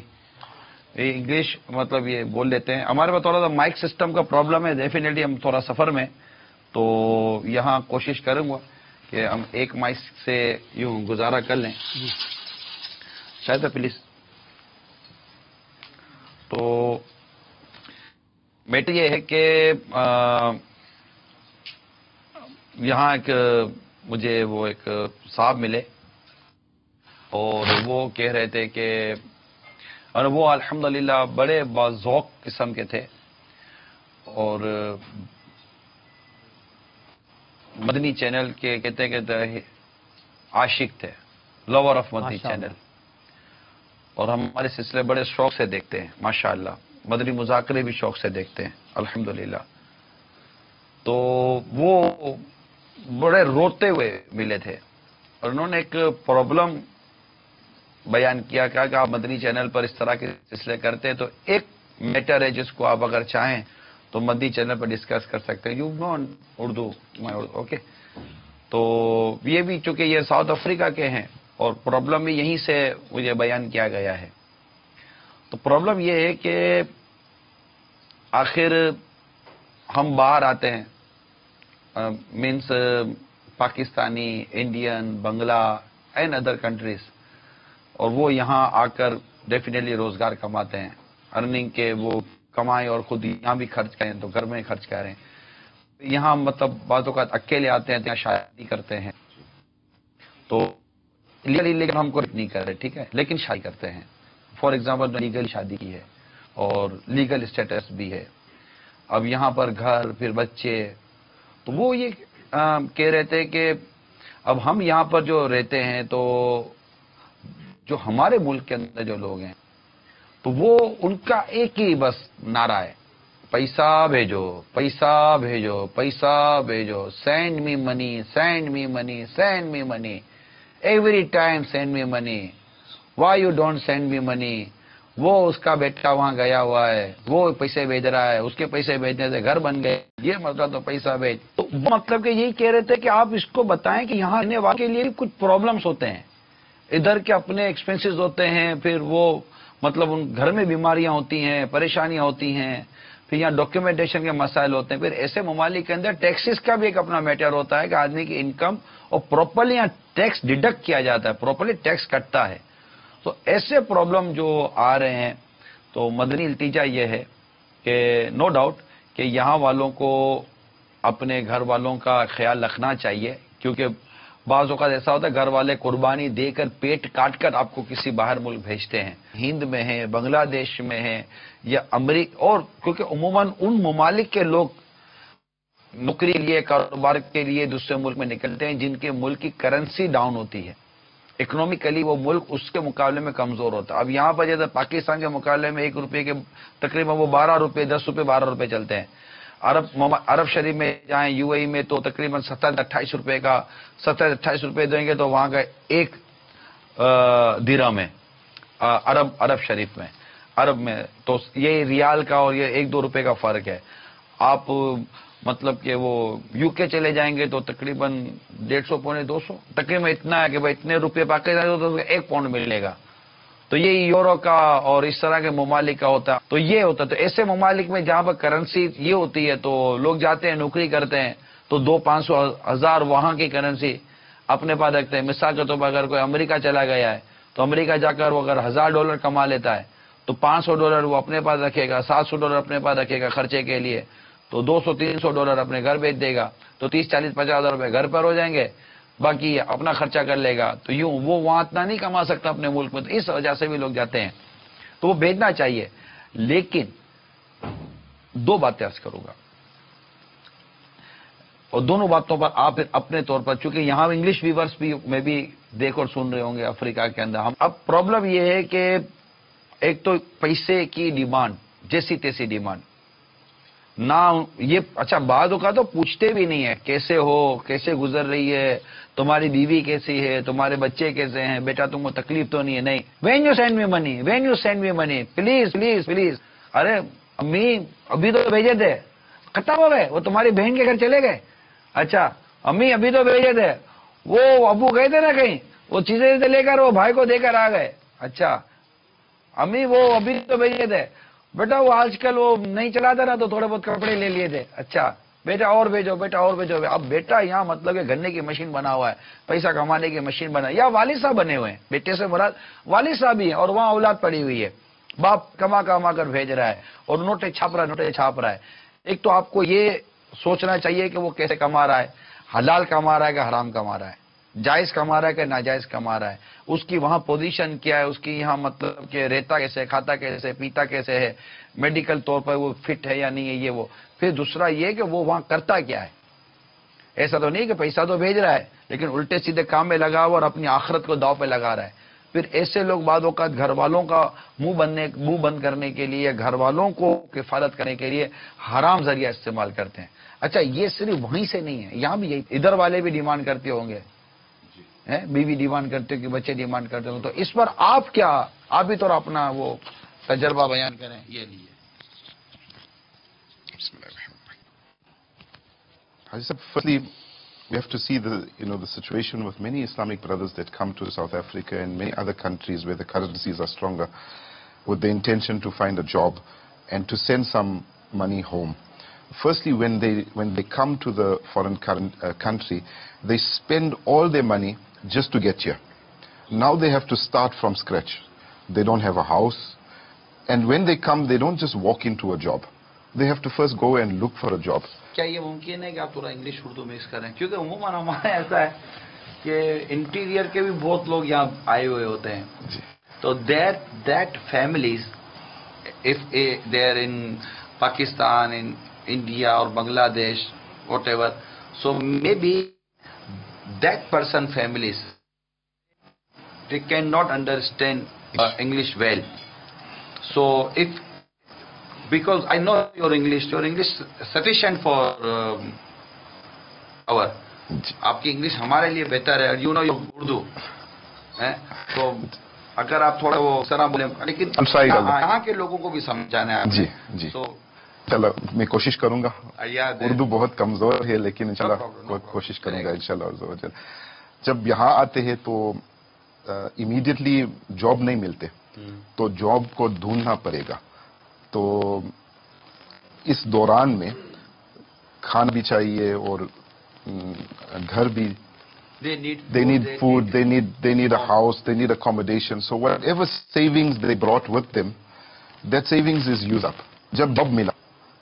S3: یہ انگلش مطلب یہ بول لیتے ہیں، ہمارے پاس تھوڑا سا مائک سسٹم کا پرابلم ہے. ڈیفینیٹلی ہم تھوڑا سفر میں تو یہاں کوشش کروں گا کہ ہم ایک مائک سے یوں گزارا کر لیں. شاہد بھائی پلیز. تو بیٹی یہ ہے کہ یہاں ایک مجھے وہ ایک صاحب ملے اور وہ کہہ رہے تھے کہ اور وہ الحمدللہ بڑے باذوق قسم کے تھے اور مدنی چینل کے کہتے کہ عاشق تھے، لور آف مدنی چینل، اور ہم ہمارے سلسلے بڑے شوق سے دیکھتے ہیں ماشاءاللہ، مدنی مذاکرے بھی شوق سے دیکھتے ہیں الحمدللہ۔ تو وہ بڑے روتے ہوئے ملے تھے اور انہوں نے ایک پرابلم بیان کیا کہ آپ مدنی چینل پر اس طرح کے سلسلے کرتے ہیں تو ایک میٹر ہے جس کو آپ اگر چاہیں تو مدنی چینل پر ڈسکس کر سکتے ہیں۔ You know Urdu, okay. تو یہ بھی چونکہ یہ ساؤتھ افریقہ کے ہیں اور پرابلم بھی یہیں سے مجھے بیان کیا گیا ہے۔ تو پرابلم یہ ہے کہ آخر ہم باہر آتے ہیں، means Pakistani, Indian, Bangla and other countries, اور وہ یہاں آ کر ڈیفینیٹلی روزگار کماتے ہیں، ارننگ کے وہ کمائیں اور خود یہاں بھی خرچ کریں تو گھر میں خرچ کریں۔ یہاں مطلب بعض اوقات اکیلے آتے ہیں، یہاں شادی کرتے ہیں، تو لیکن ہم کو نہیں کر رہے، ٹھیک ہے، لیکن شادی کرتے ہیں۔ فار ایگزامپل لیگل شادی کی ہے اور لیگل اسٹیٹس بھی ہے، اب یہاں پر گھر پھر بچے، تو وہ یہ کہہ رہے تھے کہ اب ہم یہاں پر جو رہتے ہیں تو جو ہمارے ملک کے اندر جو لوگ ہیں تو وہ ان کا ایک ہی بس نعرہ ہے، پیسہ بھیجو، پیسہ بھیجو، پیسہ بھیجو، send me money, send me money, send me money, every time send me money, why you don't send me money. وہ اس کا بیٹا وہاں گیا ہوا ہے، وہ پیسے بھیج رہا ہے، اس کے پیسے بھیجنے سے گھر بن گئے، یہ مطلب تو پیسہ بھیج۔ تو مطلب کہ یہی کہہ رہے تھے کہ آپ اس کو بتائیں کہ یہاں رہنے والے کے لیے بھی کچھ پرابلمس ہوتے ہیں، ادھر کے اپنے ایکسپینسز ہوتے ہیں، پھر وہ مطلب ان گھر میں بیماریاں ہوتی ہیں، پریشانیاں ہوتی ہیں، پھر یہاں ڈاکیومنٹیشن کے مسائل ہوتے ہیں، پھر ایسے ممالک کے اندر ٹیکسز کا بھی ایک اپنا میٹر ہوتا ہے کہ آدمی کی انکم اور پراپرلی یہاں ٹیکس ڈیڈکٹ کیا جاتا ہے، پراپرلی ٹیکس کٹتا ہے۔ تو ایسے پرابلم جو آ رہے ہیں، تو مدنی التجا یہ ہے کہ نو ڈاؤٹ کہ یہاں والوں کو اپنے گھر والوں کا خیال رکھنا چاہیے، کیونکہ بعض اوقات ایسا ہوتا ہے گھر والے قربانی دے کر پیٹ کاٹ کر آپ کو کسی باہر ملک بھیجتے ہیں، ہند میں ہیں، بنگلہ دیش میں ہیں یا امریکہ، اور کیونکہ عموماً ان ممالک کے لوگ نوکری کے لیے، کاروبار کے لیے دوسرے ملک میں نکلتے ہیں جن کے ملک کی کرنسی ڈاؤن ہوتی ہے، اکنومیکلی وہ ملک اس کے مقابلے میں کمزور ہوتا ہے۔ اب یہاں پر جیسے پاکستان کے مقابلے میں 1 روپے کے تقریباً وہ 12 روپے، 10 روپے، 12 روپے چلتے ہیں۔ عرب شریف میں جائیں، یو اے ای میں تو تقریباً 27-28 روپے کا، 27-28 روپے دیں گے تو وہاں کا 1 درہم ہے عرب شریف میں، عرب میں تو یہ ریال کا اور یہ 1-2 روپے کا فرق ہے۔ آپ مطلب کہ وہ یو کے چلے جائیں گے تو تقریباً 150 پونے 200، تقریباً اتنا ہے کہ بھائی اتنے روپے پاکستان تو 1 پاؤنڈ ملے گا۔ تو یہ یورو کا اور اس طرح کے ممالک کا ہوتا ہے، تو یہ ہوتا ہے۔ تو ایسے ممالک میں جہاں پر کرنسی یہ ہوتی ہے تو لوگ جاتے ہیں، نوکری کرتے ہیں، تو 200-500 ہزار وہاں کی کرنسی اپنے پاس رکھتے ہیں۔ مثال کے طور پر اگر کوئی امریکہ چلا گیا ہے تو امریکہ جا کر وہ اگر $1000 کما لیتا ہے تو $500 وہ اپنے پاس رکھے گا، $700 اپنے پاس رکھے گا خرچے کے لیے، تو $200-300 اپنے گھر بھیج دے گا، تو 30-40-50 ہزار روپے گھر پر ہو جائیں گے، باقی اپنا خرچہ کر لے گا۔ تو یوں وہ وہاں اتنا نہیں کما سکتا اپنے ملک میں، تو اس وجہ سے بھی لوگ جاتے ہیں، تو وہ بھیجنا چاہیے۔ لیکن 2 باتیں عرض کروں گا، اور دونوں باتوں پر آپ اپنے طور پر، چونکہ یہاں انگلش ویورز بھی میں بھی دیکھ اور سن رہے ہوں گے افریقہ کے اندر، ہم اب پرابلم یہ ہے کہ ایک تو پیسے کی ڈیمانڈ، جیسی تیسی ڈیمانڈ نہ یہ، اچھا بعض اوقات تو پوچھتے بھی نہیں ہے کیسے ہو، کیسے گزر رہی ہے، تمہاری بیوی کیسی ہے، تمہارے بچے کیسے ہیں، بیٹا تم کو تکلیف تو نہیں ہے، نہیں، when you send me money, when you send me money, please please please, ارے امی ابھی تو بھیجے تھے، ختم ہو گئے، وہ تمہاری بہن کے گھر چلے گئے، اچھا امی ابھی تو بھیجے تھے، وہ ابو گئے تھے نا کہیں، وہ چیزیں لے کر وہ بھائی کو دے کر آ گئے، اچھا امی وہ ابھی تو بھیجے تھے، بیٹا وہ آج کل وہ نہیں چلاتا نا تو تھوڑے بہت کپڑے لے لیے تھے، اچھا بیٹا اور بھیجو، بیٹا اور بھیجو۔ اب بیٹا یہاں مطلب کہ گھرنے کی مشین بنا ہوا ہے، پیسہ کمانے کی مشین بنا، یا والد صاحب بنے ہوئے ہیں، بیٹے سے مراد والد صاحب ہی ہیں، اور وہاں اولاد پڑی ہوئی ہے، باپ کما کر بھیج رہا ہے اور نوٹیں چھاپ رہا ہے۔ ایک تو آپ کو یہ سوچنا چاہیے کہ وہ کیسے کما رہا ہے، حلال کما رہا ہے کہ حرام کما رہا ہے، جائز کما رہا ہے کہ ناجائز کما رہا ہے، اس کی وہاں پوزیشن کیا ہے، اس کی یہاں مطلب کہ رہتا کیسے، کھاتا کیسے، پیتا کیسے ہے، میڈیکل طور پر وہ فٹ ہے یا نہیں ہے، یہ وہ. پھر دوسرا یہ کہ وہ وہاں کرتا کیا ہے. ایسا تو نہیں کہ پیسہ تو بھیج رہا ہے لیکن الٹے سیدھے کام میں لگا ہوا اور اپنی آخرت کو داؤ پہ لگا رہا ہے. پھر ایسے لوگ بعض اوقات گھر والوں کا منہ بند کرنے کے لیے، گھر والوں کو کفالت کرنے کے لیے حرام ذریعہ استعمال کرتے ہیں. اچھا یہ صرف وہیں سے نہیں ہے، یہاں بھی ادھر والے بھی ڈیمانڈ کرتے ہوں گے، بیوی ڈیمانڈ کرتے ہو کہ بچے ڈیمانڈ کرتے ہوں. تو اس پر آپ کیا، آپ بھی تو اپنا وہ تجربہ بیان کریں. یہ لیے
S11: Firstly, we have to see the situation with many Islamic brothers that come to South Africa and many other countries where the currencies are stronger, with the intention to find a job and to send some money home. Firstly, when they come to the foreign country, they spend all their money just to get here. Now they have to start from scratch. They don't have a house, and when they come, they don't just walk into a job. They have to first go and look for a job.
S3: کیا یہ ممکن ہے کہ آپ تھوڑا English Urdu mix کریں؟ کیونکہ عموماً ہمارا ایسا ہے کہ انٹیریئر کے بھی بہت لوگ یہاں آئے ہوئے ہوتے ہیں. تو that families if they are in Pakistan, in India or Bangladesh, whatever, so maybe that person families, they cannot understand English well. So because I know your English sufficient for our. آپ کی English ہمارے لیے بہتر ہے، you know Urdu, تو اگر آپ تھوڑا وہ سرا بولیں، لیکن یہاں کے لوگوں کو بھی سمجھانا ہے.
S11: جی چلو میں کوشش کروں گا. اردو بہت کمزور ہے لیکن انشاءاللہ کوشش کروں گا انشاءاللہ. جب یہاں آتے ہیں تو امیڈیٹلی جاب نہیں ملتے، تو جاب کو ڈھونڈنا پڑے گا. تو اس دوران میں کھانا بھی چاہیے اور گھر بھی. They need food, they need a house, they need accommodation. So whatever savings they brought with them, that savings is used up. جب جاب ملا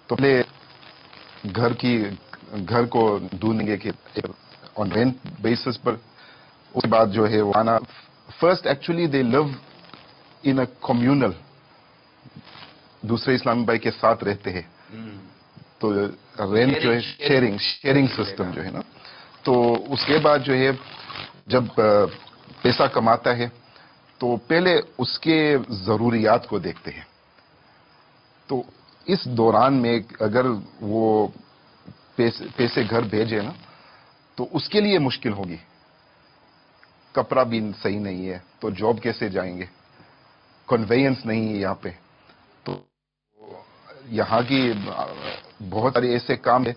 S11: تو پہلے گھر کو ڈھونڈیں گے کہ on rent basis پر، اس کے بعد جو ہے وہ آنا. First actually they live in a communal، دوسرے اسلامی بھائی کے ساتھ رہتے ہیں، تو رینٹ جو ہے شیئرنگ سسٹم جو ہے نا. تو اس کے بعد جو ہے جب پیسہ کماتا ہے تو پہلے اس کے ضروریات کو دیکھتے ہیں. تو اس دوران میں اگر وہ پیسے گھر بھیجے نا تو اس کے لیے مشکل ہوگی. کپڑا بھی صحیح نہیں ہے تو جاب کیسے جائیں گے، کنویئنس نہیں ہے یہاں پہ. تو یہاں کی بہت سارے ایسے کام ہیں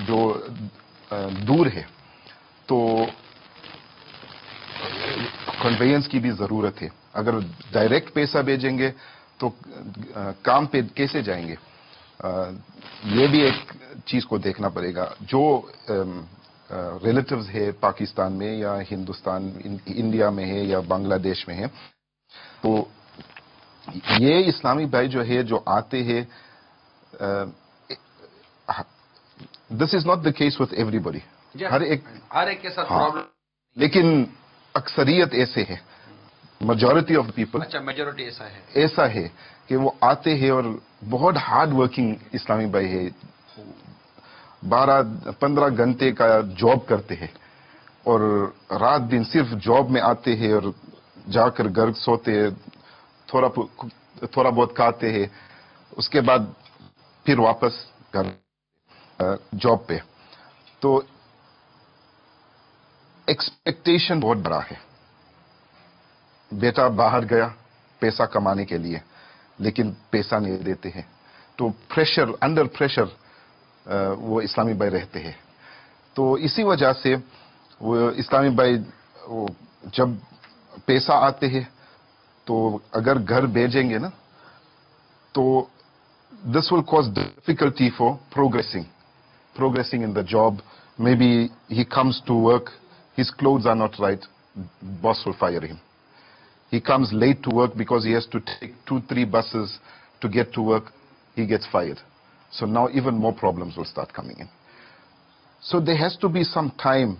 S11: جو دور ہے، تو کنویئنس کی بھی ضرورت ہے. اگر ڈائریکٹ پیسہ بھیجیں گے تو کام پہ کیسے جائیں گے، یہ بھی ایک چیز کو دیکھنا پڑے گا. جو ریلیٹیوز ہے پاکستان میں یا ہندوستان انڈیا میں ہے یا بنگلہ دیش میں ہے، تو یہ اسلامی بھائی جو ہے جو آتے ہیں، this is not the case with ایوری بڈی. ہر ایک کے ساتھ پرابلم، لیکن اکثریت ایسے ہے، میجورٹی آف پیپل. اچھا میجورٹی ایسا ہے کہ وہ آتے ہیں اور بہت ہارڈ ورکنگ اسلامی بھائی ہے، 12-15 گھنٹے کا جاب کرتے ہیں اور رات دن صرف جاب میں آتے ہیں اور جا کر گھر سوتے ہیں، تھوڑا بہت کھاتے ہیں، اس کے بعد پھر واپس گھر جاب پہ. تو ایکسپیکٹیشن بہت بڑا ہے. بیٹا باہر گیا پیسہ کمانے کے لیے لیکن پیسہ نہیں دیتے ہیں، تو انڈر پریشر وہ اسلامی بھائی رہتے ہیں. تو اسی وجہ سے وہ اسلامی بھائی جب پیسہ آتے ہیں تو اگر گھر بھیجیں گے نا تو this will cause difficulty for progressing in the job. Maybe he comes to work, his clothes are not right, boss will fire him. He comes late to work because he has to take 2-3 buses to get to work, he gets fired. So now even more problems will start coming in. So there has to be some time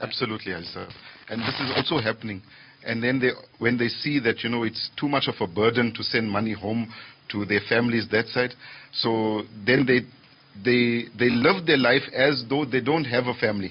S11: Absolutely, sir. And this is also happening. And then when they see that, it's too much of a burden to send money home to their families that side, so then they live their life as though they don't have a family.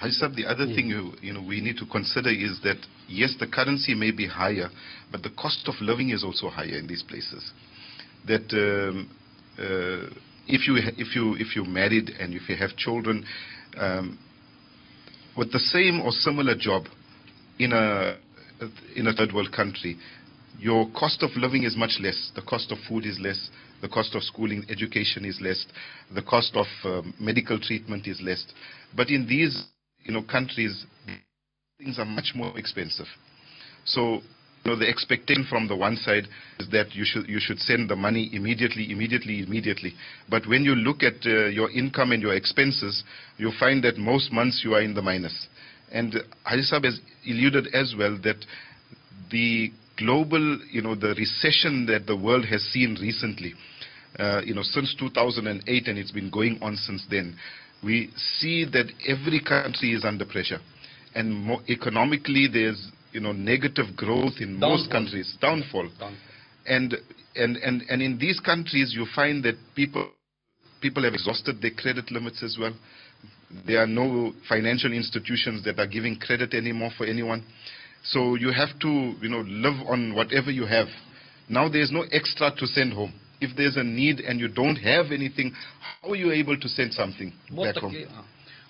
S11: Haji Sahab, the other thing we need to consider is that yes, the currency may be higher, but the cost of living is also higher in these places. That if you married and if you have children with the same or similar job in a third world country, your cost of living is much less. The cost of food is less. The cost of schooling, education is less. The cost of medical treatment is less. But in these countries, things are much more expensive. So, the expectation from the one side is that you should send the money immediately. But when you look at your income and your expenses, you find that most months you are in the minus. And Haji Sahab has alluded as well that the global, the recession that the world has seen recently, since 2008, and it's been going on since then, we see that every country is under pressure, and more economically there's negative growth in most countries, downfall. And in these countries you find that people have exhausted their credit limits as well. There are no financial institutions that are giving credit anymore for anyone. So you have to live on whatever you have. Now there's no extra to send home. If there's a need and you don't have anything, how are you able to send something back home?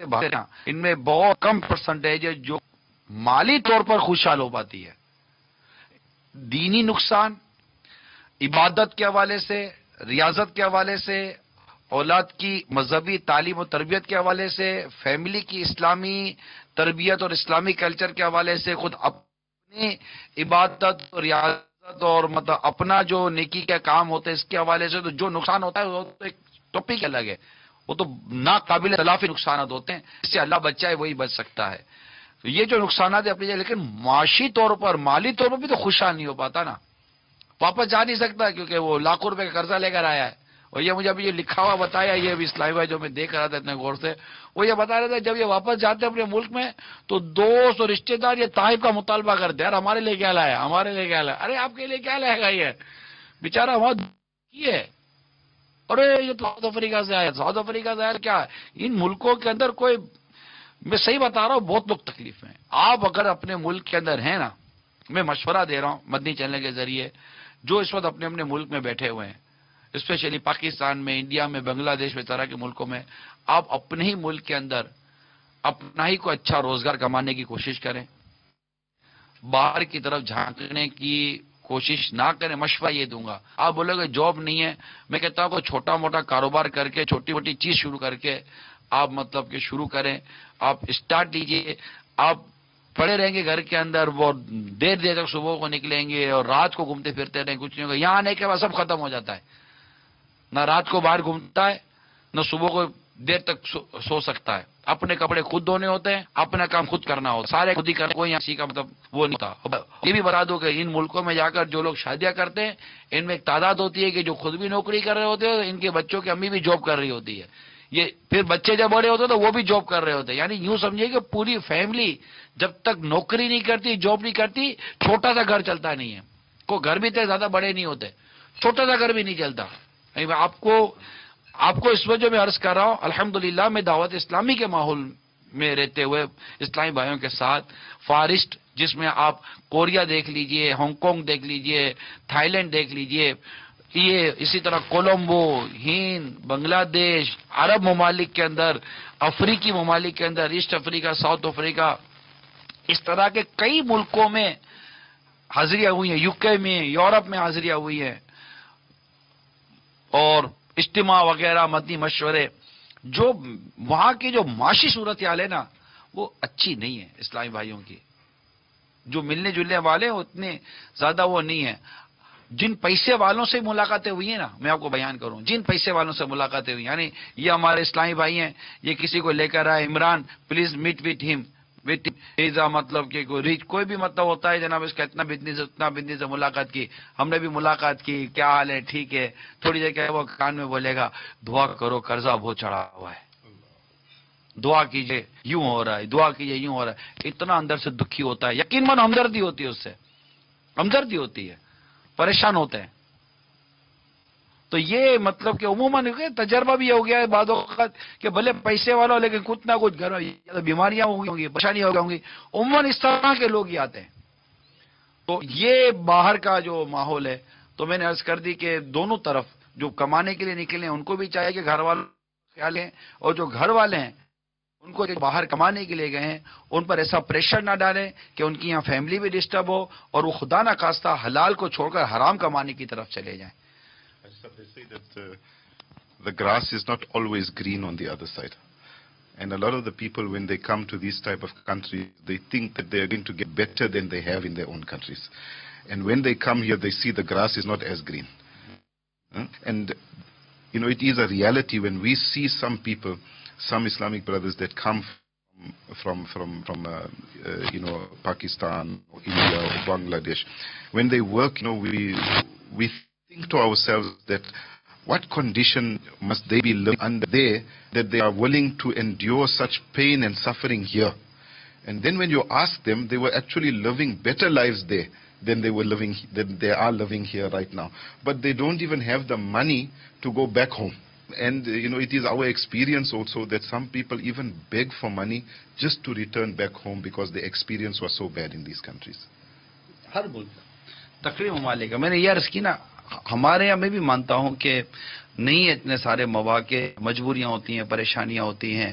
S3: ان میں بہت کم percentage ہے جو مالی طور پر خوشحال ہو پاتی ہے. دینی نقصان عبادت کے حوالے سے، ریاضت کے حوالے سے، اولاد کی مذہبی تعلیم و تربیت کے حوالے سے، فیملی کی اسلامی تربیت اور اسلامی کلچر کے حوالے سے، خود اپنی عبادت اور ریاضت اور مطلب اپنا جو نیکی کا کام ہوتا ہے اس کے حوالے سے تو جو نقصان ہوتا ہے وہ تو ایک ٹاپک الگ ہے، وہ تو ناقابل تلافی نقصانات ہوتے ہیں. اس سے اللہ بچائے وہی بچ سکتا ہے. تو یہ جو نقصانات ہیں اپنی جگہ، لیکن معاشی طور پر مالی طور پر بھی تو خوشحال نہیں ہو پاتا نا، واپس جا نہیں سکتا کیونکہ وہ لاکھوں روپے کا قرضہ لے کر آیا ہے. اور یہ مجھے ابھی یہ لکھا ہوا بتایا، یہ ابھی اسلامی بھائی جو میں دیکھ رہا تھا اتنے غور سے، وہ یہ بتا رہے تھے جب یہ واپس جاتے ہیں اپنے ملک میں تو دوست اور رشتے دار یہ تحائف کا مطالبہ کرتے ہیں، یار ہمارے لیے کیا لایا، ہمارے لیے کیا لایا. ارے آپ کے لیے کیا لائے گا یہ بیچارہ وہاں کی ہے. ارے یہ تو ساؤتھ افریقہ سے آیا، ساؤتھ افریقہ سے آیا کیا. ان ملکوں کے اندر کوئی، میں صحیح بتا رہا ہوں، بہت لوگ تکلیف میں. آپ اگر اپنے ملک کے اندر ہیں نا، میں مشورہ دے رہا ہوں مدنی چینل کے ذریعے، جو اس وقت اپنے اپنے ملک میں بیٹھے ہوئے ہیں، اسپیشلی پاکستان میں، انڈیا میں، بنگلہ دیش میں، طرح کے ملکوں میں، آپ اپنے ہی ملک کے اندر اپنا ہی کو اچھا روزگار کمانے کی کوشش کریں. باہر کی طرف جھانکنے کی کوشش نہ کریں. مشورہ یہ دوں گا، آپ بولو گے جاب نہیں ہے، میں کہتا ہوں کہ چھوٹا موٹا کاروبار کر کے، چھوٹی موٹی چیز شروع کر کے آپ مطلب کہ شروع کریں. آپ اسٹارٹ لیجئے. آپ پڑے رہیں گے گھر کے اندر، وہ دیر دیر تک صبح کو نکلیں گے اور رات کو گھومتے پھرتے رہیں، کچھ نہیں ہوگا. یہاں آنے کے بعد سب ختم ہو جاتا ہے. نہ رات کو باہر گھومتا ہے، نہ صبح کو دیر تک سو سکتا ہے. اپنے کپڑے خود دھونے ہوتے ہیں، اپنا کام خود کرنا ہوتا ہے، سارے خود ہی کرنا. کوئی کسی کا مطلب وہ نہیں ہوتا. یہ بھی بتا دو کہ ان ملکوں میں جا کر جو لوگ شادیاں کرتے ہیں، ان میں ایک تعداد ہوتی ہے کہ جو خود بھی نوکری کر رہے ہوتے ہیں، ان کے بچوں کی امی بھی جاب کر رہی ہوتی ہے. یہ پھر بچے جب بڑے ہوتے ہیں تو وہ بھی جاب کر رہے ہوتے ہیں. یعنی یوں سمجھیے کہ پوری فیملی جب تک نوکری نہیں کرتی، جاب نہیں کرتی، چھوٹا سا گھر چلتا نہیں ہے. کوئی گھر بھی اتنے زیادہ بڑے نہیں ہوتے، چھوٹا سا گھر بھی نہیں چلتا. آپ کو اس وجہ میں عرض کر رہا ہوں، الحمدللہ میں دعوت اسلامی کے ماحول میں رہتے ہوئے اسلامی بھائیوں کے ساتھ فارسٹ، جس میں آپ کوریا دیکھ لیجئے، ہانگ کانگ دیکھ لیجئے، تھائی لینڈ دیکھ لیجئے، یہ اسی طرح کولمبو، ہند، بنگلہ دیش، عرب ممالک کے اندر، افریقی ممالک کے اندر، ایسٹ افریقہ، ساؤتھ افریقہ، اس طرح کے کئی ملکوں میں حاضریاں ہوئی ہیں. UK میں، یورپ میں حاضریاں ہوئی ہیں، اور اجتماع وغیرہ، مدنی مشورے. جو وہاں کی جو معاشی صورتحال ہے نا، وہ اچھی نہیں ہے اسلامی بھائیوں کی. جو ملنے جلنے والے اتنے زیادہ وہ نہیں ہے. جن پیسے والوں سے ملاقاتیں ہوئی ہیں نا، میں آپ کو بیان کروں، جن پیسے والوں سے ملاقاتیں ہوئی، یعنی یہ ہمارے اسلامی بھائی ہیں، یہ کسی کو لے کر آئے، Imran please meat with him, مطلب کہ کوئی بھی مطلب ہوتا ہے جناب اس کا اتنا بزنس، اتنا بزنس، ملاقات کی. ہم نے بھی ملاقات کی، کیا حال ہے، ٹھیک ہے. تھوڑی دیر کے وہ کان میں بولے گا دعا کرو قرضہ بہت چڑھا ہوا ہے، دعا کیجئے یوں ہو رہا ہے، دعا کیجئے یوں ہو رہا ہے. اتنا اندر سے دکھی ہوتا ہے، یقیناً ہمدردی ہوتی ہے، اس سے ہمدردی ہوتی ہے، پریشان ہوتے ہیں. تو یہ مطلب کہ عموماً تجربہ بھی ہو گیا ہے بعض اوقات کہ بھلے پیسے والا لیکن کچھ نہ کچھ گھر میں بیماریاں ہوں گی، پریشانیاں ہوں گی. عموماً اس طرح کے لوگ ہی آتے ہیں. تو یہ باہر کا جو ماحول ہے، تو میں نے عرض کر دی کہ دونوں طرف جو کمانے کے لیے نکلے ہیں ان کو بھی چاہیے کہ گھر والوں کا خیال ہیں، اور جو گھر والے ہیں ان کو جو باہر کمانے کے لیے گئے ہیں ان پر ایسا پریشر نہ ڈالیں کہ ان کی یہاں فیملی بھی ڈسٹرب ہو اور وہ خدا نہ خواستہ حلال کو چھوڑ کر حرام کمانے کی طرف چلے جائیں.
S11: They say that the grass is not always green on the other side. And a lot of the people, when they come to these type of countries, they think that they are going to get better than they have in their own countries. And when they come here, they see the grass is not as green. And, you know, it is a reality when we see some people, some Islamic brothers that come from you know, Pakistan, or India, or Bangladesh. When they work, you know, we think to ourselves that what condition must they be living under there that they are willing to endure such pain and suffering here. And then when you ask them, they were actually living better lives there than they are living here right now. But they don't even have the money to go back home. And you know, it is our experience also that some people even beg for money just to return back home because the experience was so bad in these countries.
S3: ہر ملک تقریباً ممالک کا میں نے یہ عرض کی نا، ہمارے یہاں میں بھی مانتا ہوں کہ نہیں اتنے سارے مواقع، مجبوریاں ہوتی ہیں، پریشانیاں ہوتی ہیں،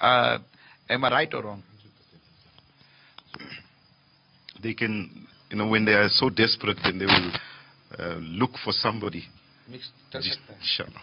S3: Am I right or wrong?
S11: They can, when they are so desperate, then they will look for somebody. Inshallah.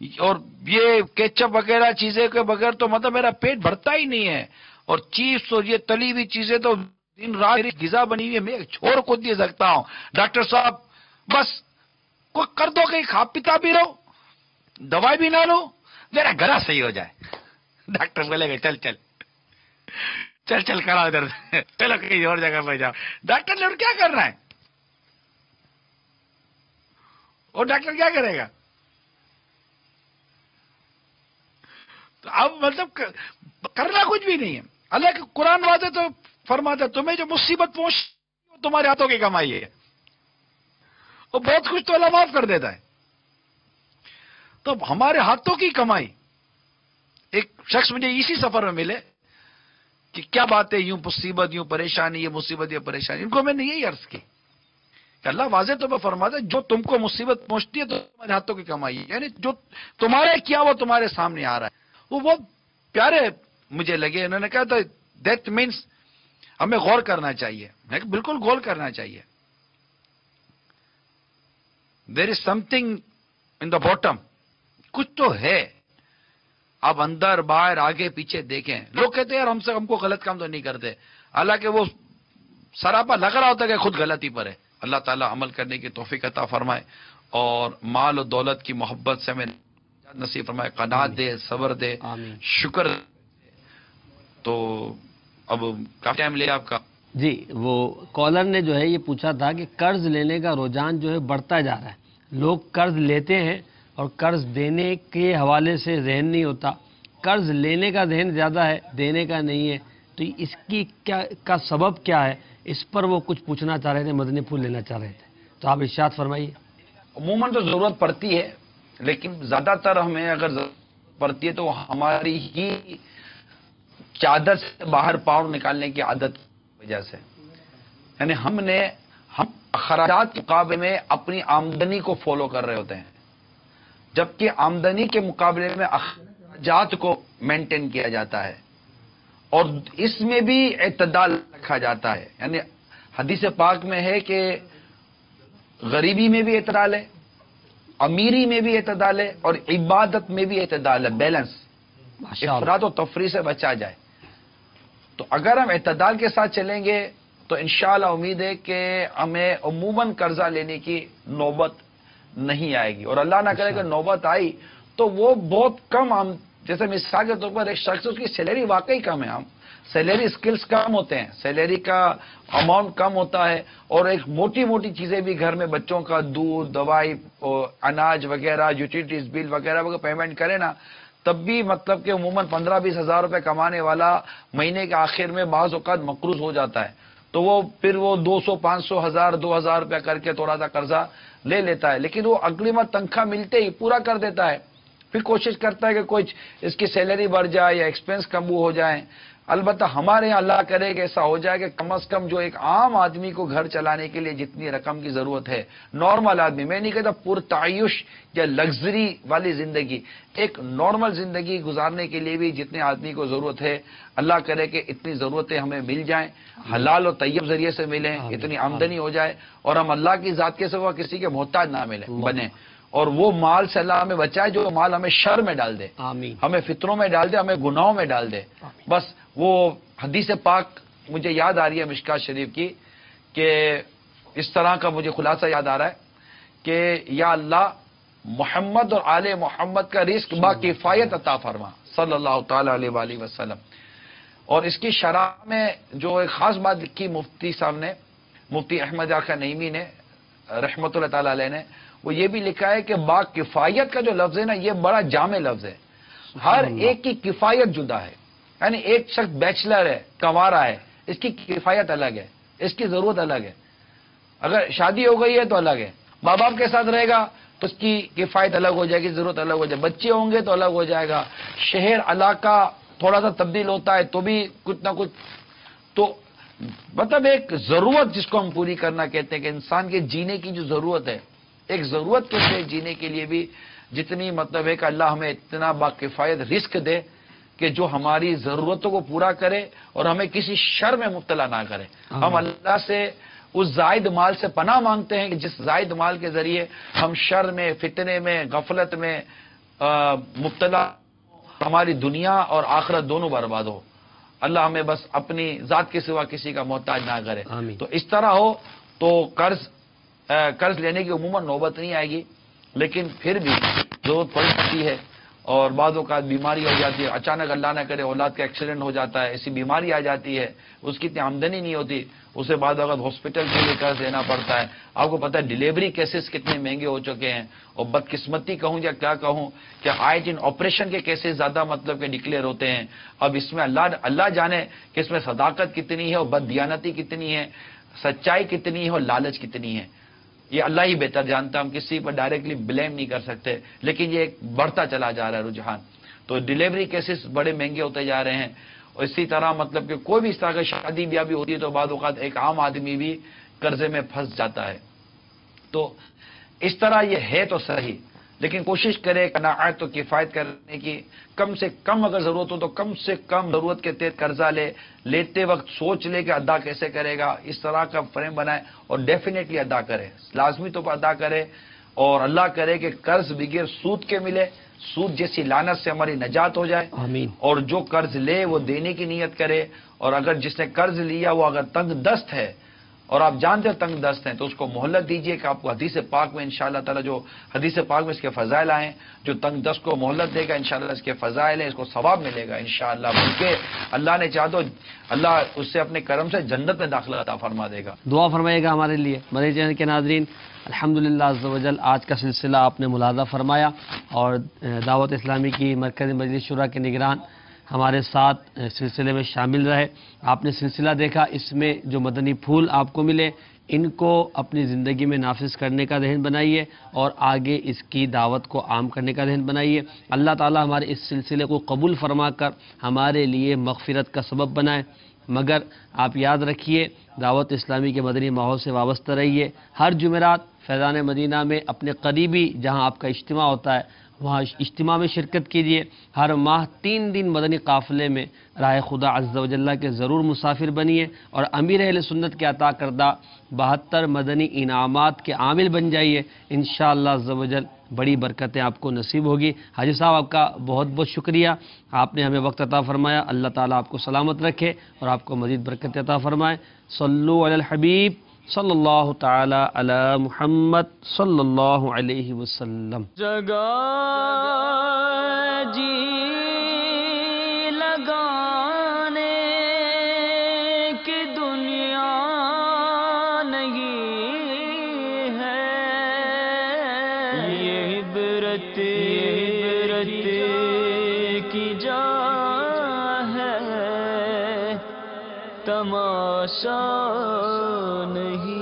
S3: اور یہ کیچپ وغیرہ چیزیں کے بغیر تو مطلب میرا پیٹ بھرتا ہی نہیں ہے، اور چیپس اور یہ تلی ہوئی چیزیں تو دن رات میری غذا بنی ہوئی ہے، میں چھوڑ خود نہیں سکتا ہوں۔ ڈاکٹر صاحب بس کوئی کر دو، کہیں کھا پیتا بھی رہو، دوائی بھی نہ لو، میرا گلا صحیح ہو جائے۔ ڈاکٹر بولے گا چل چل چل چل کرا ادھر، چلو کہیں اور جگہ پہ جاؤ۔ ڈاکٹر نے اور کیا کرنا ہے؟ اور ڈاکٹر کیا کرے گا؟ تو اب مطلب کرنا کچھ بھی نہیں ہے۔ اللہ کے قرآن واضح تو فرماتا ہے تمہیں جو مصیبت پہنچ تمہارے ہاتھوں کی کمائی ہے، اور بہت کچھ تو اللہ معاف کر دیتا ہے۔ تو ہمارے ہاتھوں کی کمائی، ایک شخص مجھے اسی سفر میں ملے کہ کیا بات ہے، یوں مصیبت یوں پریشانی، یہ مصیبت یہ پریشانی، ان کو میں نے یہی عرض کی کہ اللہ واضح تو میں فرماتا ہے جو تم کو مصیبت پہنچتی ہے تو تمہارے ہاتھوں کی کمائی ہے، یعنی جو تمہارے کیا وہ تمہارے سامنے آ رہا ہے۔ وہ بہت پیارے مجھے لگے، انہوں نے کہا تھا دیٹ مینس ہمیں غور کرنا چاہیے۔ میں کہ بالکل غور کرنا چاہیے۔ دیر از some thing in the bottom, کچھ تو ہے۔ آپ اندر باہر آگے پیچھے دیکھیں، لوگ کہتے ہیں یار ہم کو غلط کام تو نہیں کرتے، حالانکہ وہ سراپا لگ رہا ہوتا ہے کہ خود غلطی پر ہے۔ اللہ تعالیٰ عمل کرنے کی توفیق عطا فرمائے، اور مال و دولت کی محبت سے ہمیں نصیب فرمائے، قناعت دے، صبر دے، شکر دے۔ تو اب کافی ٹائم لے آپ کا۔
S2: جی، وہ کالر نے جو ہے یہ پوچھا تھا کہ قرض لینے کا رجحان جو ہے بڑھتا جا رہا ہے، لوگ قرض لیتے ہیں اور قرض دینے کے حوالے سے ذہن نہیں ہوتا، قرض لینے کا ذہن زیادہ ہے، دینے کا نہیں ہے، تو اس کی کا سبب کیا ہے؟ اس پر وہ کچھ پوچھنا چاہ رہے تھے، مدنی پھول لینا چاہ رہے تھے، تو آپ ارشاد فرمائیے۔
S3: عموماً تو ضرورت پڑتی ہے، لیکن زیادہ تر ہمیں اگر ضرورت پڑتی ہے تو ہماری ہی چادر سے باہر پاؤں نکالنے کی عادت کی وجہ سے، یعنی ہم اخراجات کے مقابلے میں اپنی آمدنی کو فالو کر رہے ہوتے ہیں، جبکہ آمدنی کے مقابلے میں اخراجات کو مینٹین کیا جاتا ہے، اور اس میں بھی اعتدال رکھا جاتا ہے۔ یعنی حدیث پاک میں ہے کہ غریبی میں بھی اعتدال ہے، امیری میں بھی اعتدال ہے، اور عبادت میں بھی اعتدال ہے، بیلنس، افراط و تفریح سے بچا جائے۔ تو اگر ہم اعتدال کے ساتھ چلیں گے تو انشاءاللہ امید ہے کہ ہمیں عموماً قرضہ لینے کی نوبت نہیں آئے گی، اور اللہ نہ کرے کہ نوبت آئی تو وہ بہت کم، ہم جیسے مثال کے طور پر ایک شخص اس کی سیلری واقعی کم ہے، ہم سیلری سکلز کم ہوتے ہیں، سیلری کا اماؤنٹ کم ہوتا ہے، اور ایک موٹی موٹی چیزیں بھی گھر میں بچوں کا دودھ، دوائی، اناج وغیرہ، یوٹیلیٹیز بل وغیرہ وغیرہ پیمنٹ کرے نا، تب بھی مطلب کہ عموماً 15-20 ہزار روپے کمانے والا مہینے کے آخر میں بعض اوقات مقروض ہو جاتا ہے، تو وہ پھر وہ 200-500 ہزار 2000 روپے کر کے تھوڑا سا قرضہ لے لیتا ہے، لیکن وہ اگلی ماہ تنخواہ ملتے ہی پورا کر دیتا ہے، پھر کوشش کرتا ہے کہ کچھ اس کی سیلری بڑھ جائے یا ایکسپنس کم ہو جائیں۔ البتہ ہمارے یہاں اللہ کرے کہ ایسا ہو جائے کہ کم از کم جو ایک عام آدمی کو گھر چلانے کے لیے جتنی رقم کی ضرورت ہے، نارمل آدمی، میں نہیں کہتا پرتعیش یا لگژری والی زندگی، ایک نارمل زندگی گزارنے کے لیے بھی جتنے آدمی کو ضرورت ہے، اللہ کرے کہ اتنی ضرورتیں ہمیں مل جائیں، حلال و طیب ذریعے سے ملیں، اتنی آمدنی ہو جائے، اور ہم اللہ کی ذات کے سوا کسی کے محتاج نہ بنے، اور وہ مال سے اللہ ہمیں بچائے جو مال ہمیں شر میں ڈال دے، ہمیں فطروں میں ڈال دے، ہمیں گناہوں میں ڈال دے۔ بس وہ حدیث پاک مجھے یاد آ رہی ہے مشکات شریف کی، کہ اس طرح کا مجھے خلاصہ یاد آ رہا ہے کہ یا اللہ محمد اور آل محمد کا رزق با کفایت عطا فرما صلی اللہ تعالی علیہ وآلہ وسلم۔ اور اس کی شرح میں جو ایک خاص بات لکھی مفتی صاحب نے، مفتی احمد آقا نعیمی نے رحمت اللہ تعالی علیہ نے، وہ یہ بھی لکھا ہے کہ با کفایت کا جو لفظ ہے نا، یہ بڑا جامع لفظ ہے، ہر ایک کی کفایت جدا ہے، یعنی ایک شخص بیچلر ہے، کما رہا ہے، اس کی کفایت الگ ہے، اس کی ضرورت الگ ہے، اگر شادی ہو گئی ہے تو الگ ہے، ماں باپ کے ساتھ رہے گا تو اس کی کفایت الگ ہو جائے گی، ضرورت الگ ہو جائے، بچے ہوں گے تو الگ ہو جائے گا، شہر علاقہ تھوڑا سا تبدیل ہوتا ہے تو بھی کچھ نہ کچھ، تو مطلب ایک ضرورت جس کو ہم پوری کرنا کہتے ہیں کہ انسان کے جینے کی جو ضرورت ہے، ایک ضرورت کے سے جینے کے لیے بھی جتنی مطلب ہے کہ اللہ ہمیں اتنا باکفایت رزق دے کہ جو ہماری ضرورتوں کو پورا کرے اور ہمیں کسی شر میں مبتلا نہ کرے۔ ہم اللہ سے اس زائد مال سے پناہ مانگتے ہیں کہ جس زائد مال کے ذریعے ہم شر میں، فتنے میں، غفلت میں مبتلا, ہماری دنیا اور آخرت دونوں برباد ہو. اللہ ہمیں بس اپنی ذات کے سوا کسی کا محتاج نہ کرے. تو اس طرح ہو تو قرض لینے کی عموماً نوبت نہیں آئے گی, لیکن پھر بھی ضرورت پڑ سکتی ہے. اور بعض اوقات بیماری ہو جاتی ہے, اچانک اللہ نہ کرے اولاد کا ایکسیڈنٹ ہو جاتا ہے, ایسی بیماری آ جاتی ہے, اس کی اتنی آمدنی نہیں ہوتی, اسے بعض اوقات ہاسپٹل کے لیے قرض لینا پڑتا ہے. آپ کو پتہ ہے ڈیلیوری کیسز کتنے مہنگے ہو چکے ہیں, اور بدقسمتی کہوں یا کیا کہوں کہ آئے دن آپریشن کے کیسز زیادہ مطلب کہ ڈکلیئر ہوتے ہیں. اب اس میں اللہ جانے کہ اس میں صداقت کتنی ہے اور بددیانتی کتنی ہے, سچائی کتنی ہے اور لالچ کتنی ہے, یہ اللہ ہی بہتر جانتا. ہم کسی پر ڈائریکٹلی بلیم نہیں کر سکتے, لیکن یہ ایک بڑھتا چلا جا رہا ہے رجحان. تو ڈیلیوری کیسز بڑے مہنگے ہوتے جا رہے ہیں. اور اسی طرح مطلب کہ کوئی بھی اس طرح کی شادی بیاہ بھی ہوتی ہے تو بعض اوقات ایک عام آدمی بھی قرضے میں پھنس جاتا ہے. تو اس طرح یہ ہے تو صحیح, لیکن کوشش کرے قناعت و کفایت کرنے کی. کم سے کم اگر ضرورت ہو تو کم سے کم ضرورت کے تحت قرضہ لے, لیتے وقت سوچ لے کہ ادا کیسے کرے گا, اس طرح کا فریم بنائے اور ڈیفینیٹلی ادا کرے, لازمی طور پر ادا کرے. اور اللہ کرے کہ قرض بغیر سود کے ملے, سود جیسی لعنت سے ہماری نجات ہو جائے.
S2: آمین.
S3: اور جو قرض لے وہ دینے کی نیت کرے, اور اگر جس نے قرض لیا وہ اگر تنگ دست ہے اور آپ جانتے ہیں تنگ دست ہیں تو اس کو مہلت دیجئے کہ آپ کو حدیث پاک میں انشاءاللہ تعالی جو حدیث پاک میں اس کے فضائل آئیں, جو تنگ دست کو مہلت دے گا انشاءاللہ اس کے فضائل ہیں, اس کو ثواب ملے گا انشاءاللہ. بلکہ اللہ نے چاہ تو اللہ اس سے اپنے کرم سے جنت میں داخلہ عطا فرما دے گا.
S2: دعا فرمائے گا ہمارے لیے. مدنی چینل کے ناظرین, الحمدللہ عز و جل آج کا سلسلہ آپ نے ملاحظہ فرمایا, اور دعوت اسلامی کی مرکزی مجلس شورا کے نگران ہمارے ساتھ سلسلے میں شامل رہے. آپ نے سلسلہ دیکھا, اس میں جو مدنی پھول آپ کو ملے ان کو اپنی زندگی میں نافذ کرنے کا ذہن بنائیے, اور آگے اس کی دعوت کو عام کرنے کا ذہن بنائیے. اللہ تعالی ہمارے اس سلسلے کو قبول فرما کر ہمارے لیے مغفرت کا سبب بنائے. مگر آپ یاد رکھیے, دعوت اسلامی کے مدنی ماحول سے وابستہ رہیے. ہر جمعرات فیضان مدینہ میں اپنے قریبی جہاں آپ کا اجتماع ہوتا ہے وہاں اجتماع میں شرکت کیجیے. ہر ماہ 3 دن مدنی قافلے میں راہ خدا عز و جل کے ضرور مسافر بنیے, اور امیر اہل سنت کے عطا کردہ 72 مدنی انعامات کے عامل بن جائیے. انشاءاللہ عز و جل بڑی برکتیں آپ کو نصیب ہوگی. حاجی صاحب آپ کا بہت بہت شکریہ, آپ نے ہمیں وقت عطا فرمایا. اللہ تعالیٰ آپ کو سلامت رکھے اور آپ کو مزید برکت عطا فرمائے. صلو علی الحبیب صلی اللہ تعالی علی محمد صلی اللہ علیہ وسلم.
S1: جگہ جی لگانے کی دنیا نہیں ہے, یہ عبرت کی جا ہے, تماشا نہیں.